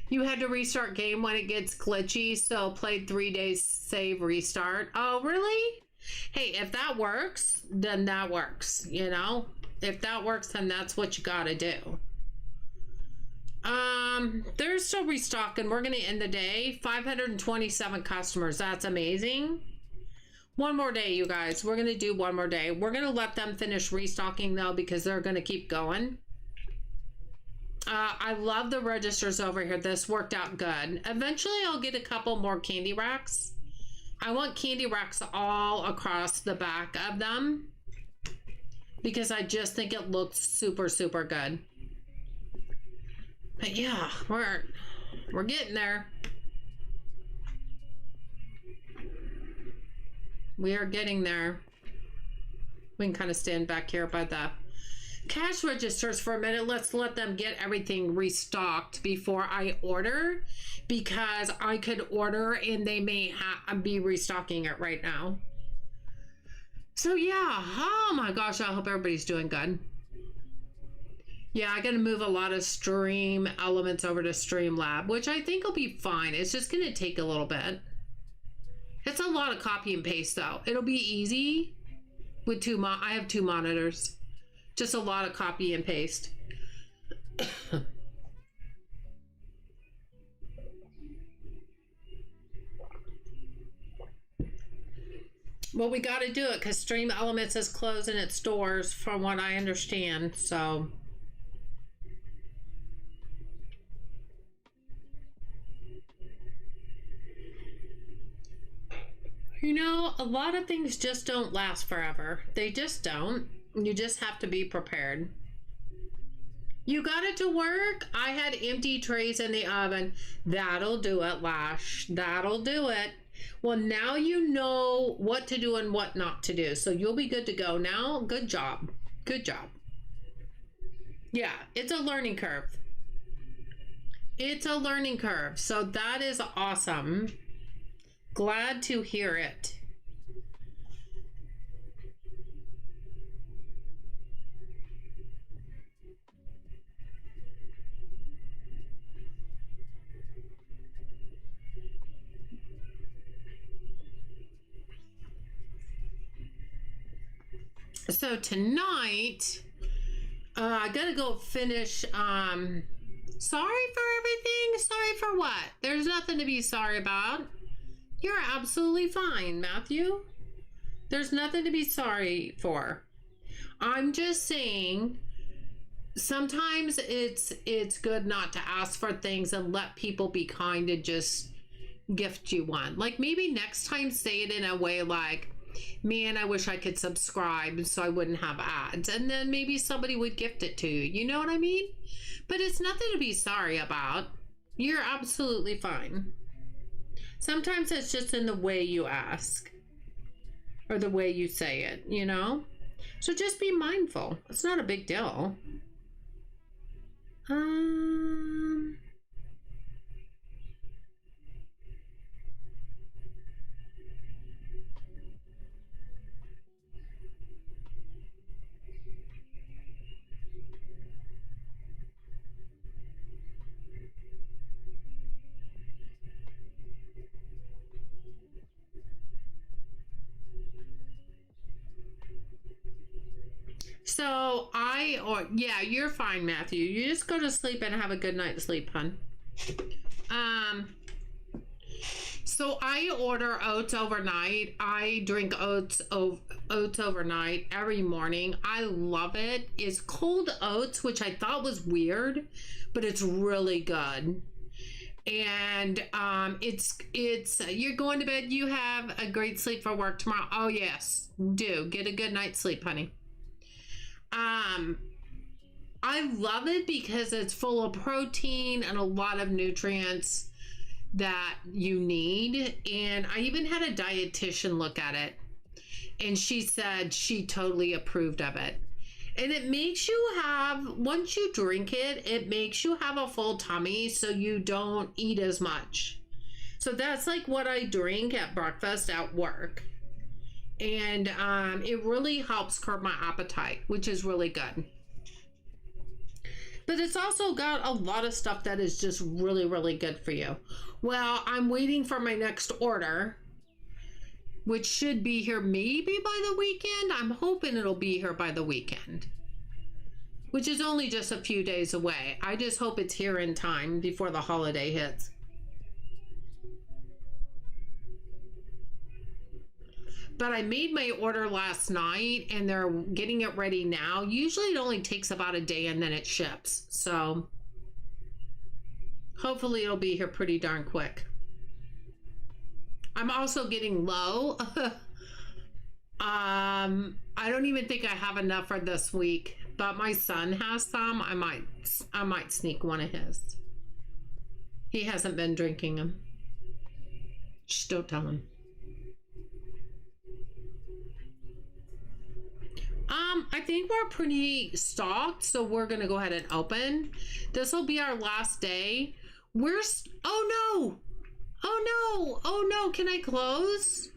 You had to restart game when it gets glitchy, so played 3 days, save, restart. Oh, really? Hey, if that works, then that works, you know? If that works, then that's what you gotta do. They're still restocking. We're gonna end the day. 527 customers. That's amazing. One more day, you guys. We're gonna do one more day. We're gonna let them finish restocking though, because they're gonna keep going. I love the registers over here. This worked out good. Eventually, I'll get a couple more candy racks. I want candy racks all across the back of them because I just think it looks super, super good. But yeah, we're getting there. We are getting there. We can kind of stand back here by the cash registers for a minute. Let's let them get everything restocked before I order, because I could order and they may be restocking it right now. So yeah, oh my gosh, I hope everybody's doing good. Yeah, I gotta move a lot of stream elements over to Streamlab, which I think will be fine. It's just gonna take a little bit. It's a lot of copy and paste though. It'll be easy with I have 2 monitors. Just a lot of copy and paste. Well, we got to do it because Stream Elements is closing its doors from what I understand. So you know, a lot of things just don't last forever. They just don't. You just have to be prepared. You got it to work? I had empty trays in the oven. That'll do it, Lash. That'll do it. Well, now you know what to do and what not to do. So you'll be good to go now. Good job. Good job. Yeah, it's a learning curve. It's a learning curve. So that is awesome. Glad to hear it. So tonight, I gotta go finish. Sorry for everything. Sorry for what? There's nothing to be sorry about. You're absolutely fine, Matthew. There's nothing to be sorry for. I'm just saying, sometimes it's good not to ask for things and let people be kind and just gift you one. Like maybe next time say it in a way like, man, I wish I could subscribe so I wouldn't have ads. And then maybe somebody would gift it to you. You know what I mean? But it's nothing to be sorry about. You're absolutely fine. Sometimes it's just in the way you ask or the way you say it, you know? So just be mindful. It's not a big deal. So yeah, you're fine, Matthew. You just go to sleep and have a good night's sleep, hun. So I order oats overnight. I drink oats overnight every morning. I love it. It's cold oats, which I thought was weird, but it's really good. And it's you're going to bed. You have a great sleep for work tomorrow. Oh yes, do get a good night's sleep, honey. I love it because it's full of protein and a lot of nutrients that you need. And I even had a dietitian look at it and she said she totally approved of it. And it makes you have, once you drink it, it makes you have a full tummy so you don't eat as much. So that's like what I drink at breakfast at work. And it really helps curb my appetite, which is really good. But it's also got a lot of stuff that is just really, really good for you. Well, I'm waiting for my next order, which should be here maybe by the weekend. I'm hoping it'll be here by the weekend, which is only just a few days away. I just hope it's here in time before the holiday hits. But I made my order last night and they're getting it ready now. Usually it only takes about a day and then it ships. So Hopefully it'll be here pretty darn quick. I'm also getting low. I don't even think I have enough for this week, but my son has some. I might sneak one of his. He hasn't been drinking them. Just don't tell him. I think we're pretty stocked, so we're gonna go ahead and open. This will be our last day. Oh no! Oh no! Oh no! Can I close?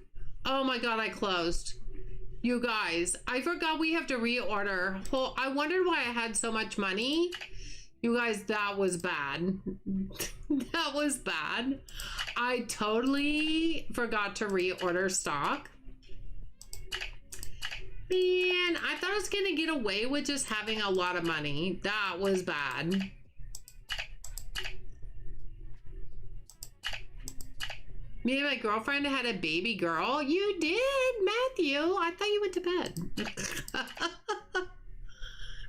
Oh my god, I closed. You guys, I forgot we have to reorder. I wondered why I had so much money. You guys, that was bad. That was bad. I totally forgot to reorder stock. Man, I thought I was gonna get away with just having a lot of money. That was bad. Me and my girlfriend had a baby girl. You did, Matthew. I thought you went to bed.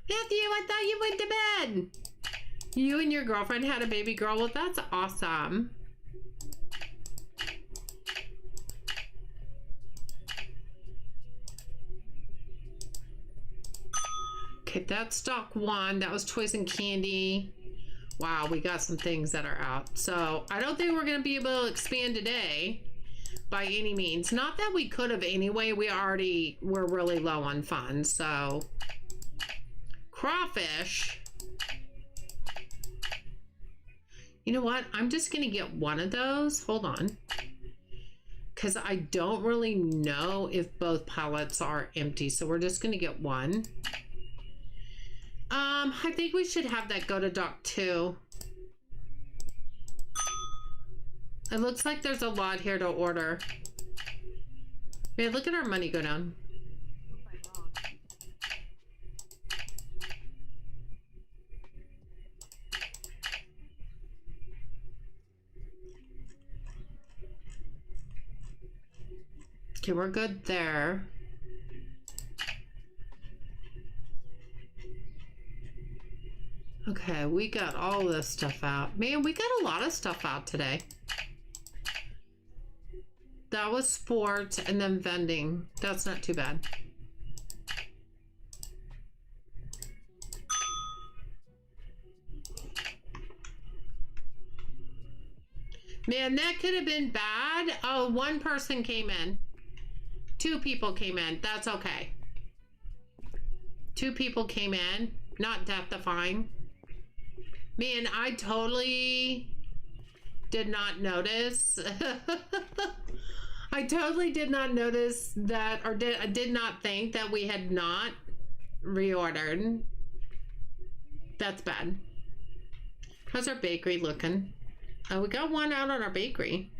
Matthew, I thought you went to bed. You and your girlfriend had a baby girl. Well, that's awesome. Okay, that's stock one. That was toys and candy. Wow, we got some things that are out. So I don't think we're going to be able to expand today by any means. Not that we could have anyway. We're really low on funds. So crawfish. You know what? I'm just going to get one of those. Hold on. Because I don't really know if both pallets are empty. So we're just going to get one. I think we should have that go to dock 2. It looks like there's a lot here to order. Man, look at our money go down. Okay, we're good there. Okay, we got all this stuff out. Man, we got a lot of stuff out today. That was sports and then vending. That's not too bad. Man, that could have been bad. Oh, one person came in. 2 people came in. That's okay. 2 people came in. Not death-defying. Man, I totally did not notice. I totally did not notice that, or did not think that we had not reordered. That's bad. How's our bakery looking? Oh, we got one out on our bakery.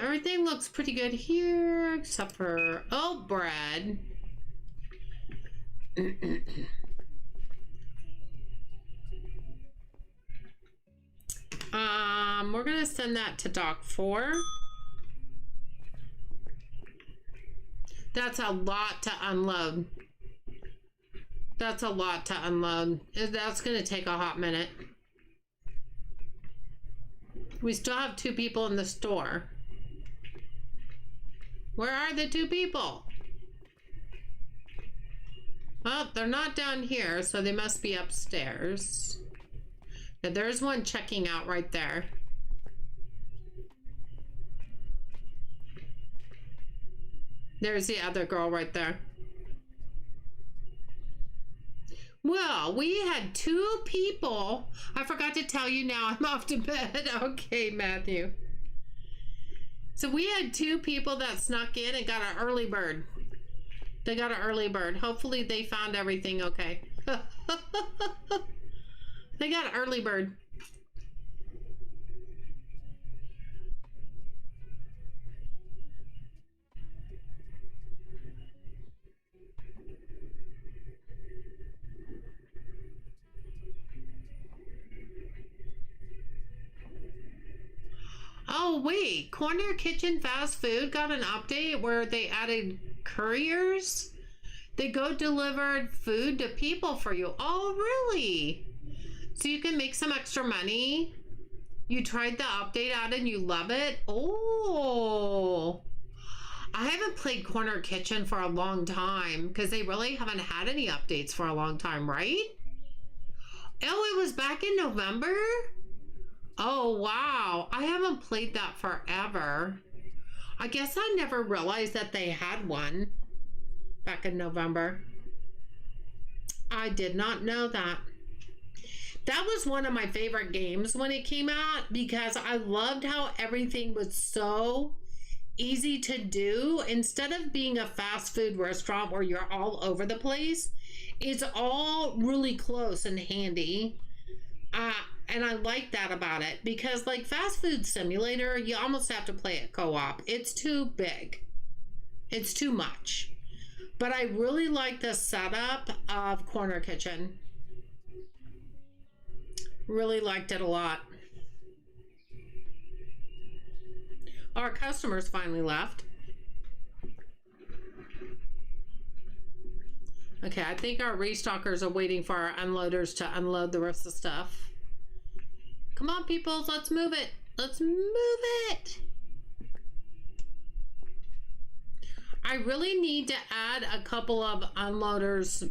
Everything looks pretty good here, except for, oh, bread. We're gonna send that to dock 4. That's a lot to unload. That's a lot to unload. That's gonna take a hot minute. We still have 2 people in the store. Where are the 2 people? Well, they're not down here, so they must be upstairs. Now, there's one checking out right there. There's the other girl right there. Well, we had 2 people. I forgot to tell you now. I'm off to bed. Okay, Matthew. So we had 2 people that snuck in and got an early bird. They got an early bird. Hopefully they found everything okay. They got an early bird. Oh, wait, Corner Kitchen Fast Food got an update where they added couriers. They go deliver food to people for you. Oh, really? So you can make some extra money. You tried the update out and you love it? Oh, I haven't played Corner Kitchen for a long time because they really haven't had any updates for a long time, right? Oh, it was back in November? Oh, wow. I haven't played that forever. I guess I never realized that they had one back in November. I did not know that. That was one of my favorite games when it came out because I loved how everything was so easy to do. Instead of being a fast food restaurant where you're all over the place, it's all really close and handy. And I like that about it because like Fast Food Simulator, you almost have to play it co-op. It's too big. It's too much. But I really like the setup of Corner Kitchen. Really liked it a lot. Our customers finally left. Okay, I think our restockers are waiting for our unloaders to unload the rest of the stuff. Come on, people, let's move it. Let's move it. I really need to add a couple of unloaders.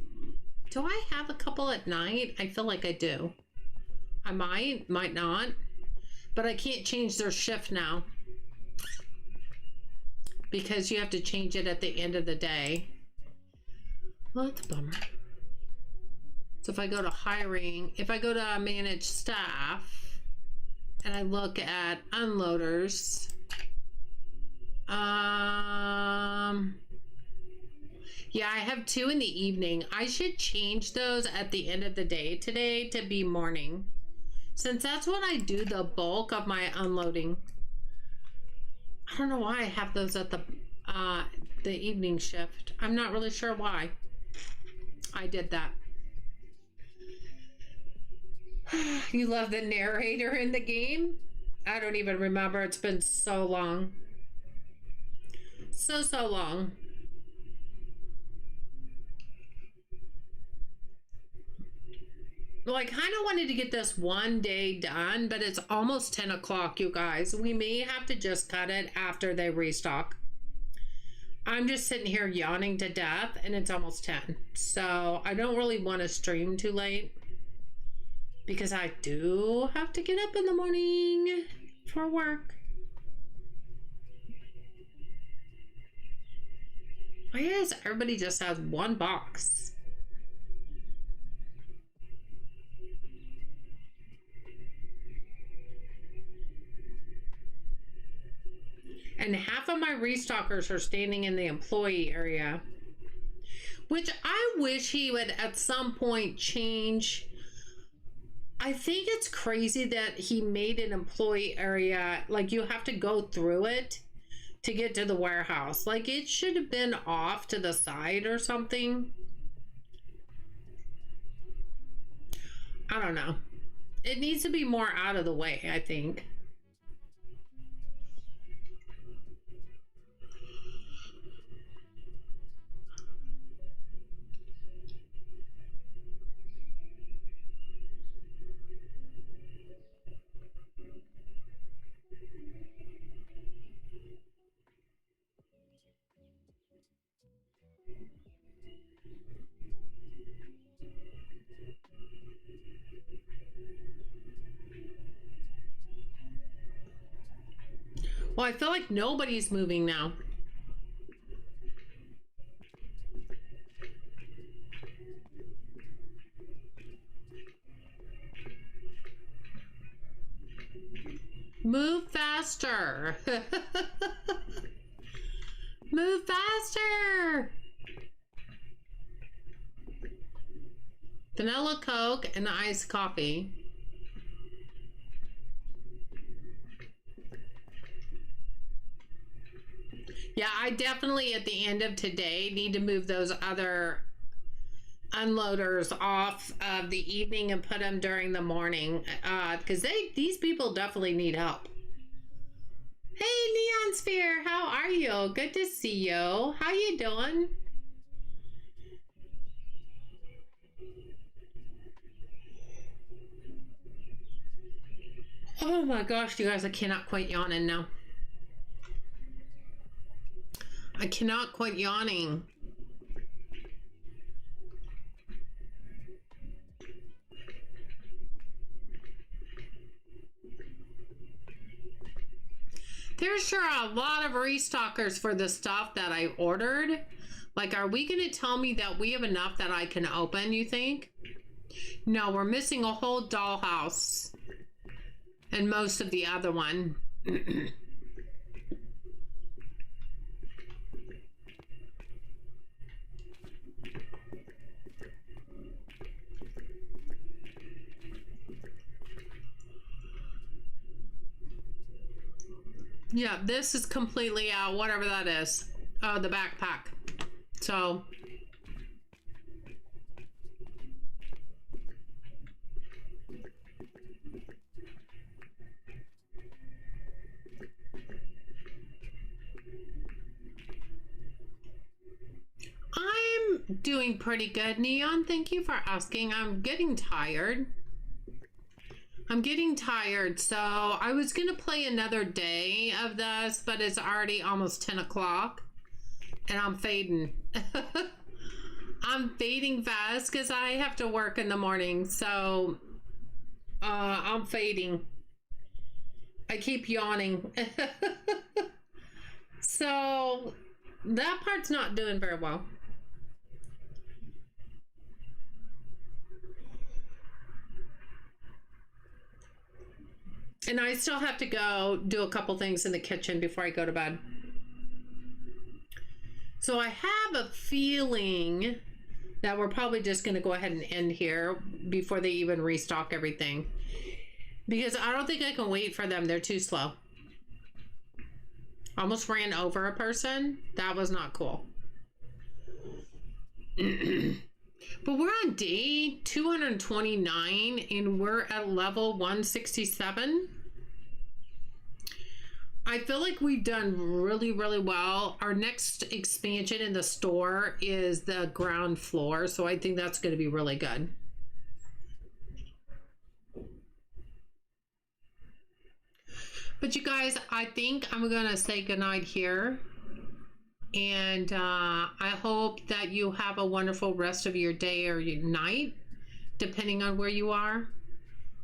Do I have a couple at night? I feel like I do. I might not, but I can't change their shift now because you have to change it at the end of the day. Well, that's a bummer. So if I go to hiring, if I go to manage staff and I look at unloaders, yeah, I have 2 in the evening. I should change those at the end of the day today to be morning, since that's when I do the bulk of my unloading. I don't know why I have those at the evening shift. I'm not really sure why I did that. You love the narrator in the game? I don't even remember. It's been so long. So long. Well, I kind of wanted to get this one day done, but it's almost 10 o'clock, you guys. We may have to just cut it after they restock. I'm just sitting here yawning to death, and it's almost 10. So I don't really want to stream too late because I do have to get up in the morning for work. Why is everybody just has one box? And half of my restockers are standing in the employee area, which I wish he would at some point change. I think it's crazy that he made an employee area, like you have to go through it to get to the warehouse. Like it should have been off to the side or something. I don't know. It needs to be more out of the way, I think. Well, I feel like nobody's moving now. Move faster. Move faster. Vanilla Coke and iced coffee. Yeah, I definitely at the end of today need to move those other unloaders off of the evening and put them during the morning because these people definitely need help. Neon Sphere, how are you? Good to see you. How you doing? Oh my gosh, you guys, I cannot quit yawning now. I cannot quit yawning. There's sure a lot of restockers for the stuff that I ordered. Like, are we going to tell me that we have enough that I can open, you think? No, we're missing a whole dollhouse. And most of the other one. Yeah, this is completely out, whatever that is. The backpack. So... I'm doing pretty good, Neon. Thank you for asking. I'm getting tired. So I was gonna play another day of this, but it's already almost 10 o'clock and I'm fading. I'm fading fast because I have to work in the morning. So I'm fading. I keep yawning. So that part's not doing very well. And I still have to go do a couple things in the kitchen before I go to bed. So I have a feeling that we're probably just going to go ahead and end here before they even restock everything. Because I don't think I can wait for them. They're too slow. Almost ran over a person. That was not cool. But we're on day 229 and we're at level 167. I feel like we've done really, really well. Our next expansion in the store is the ground floor, so I think that's going to be really good. But you guys, I think I'm going to say goodnight here. And I hope that you have a wonderful rest of your day or your night, depending on where you are.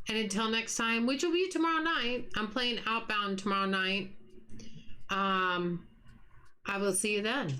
And until next time, which will be tomorrow night, I'm playing Outbound tomorrow night. I will see you then.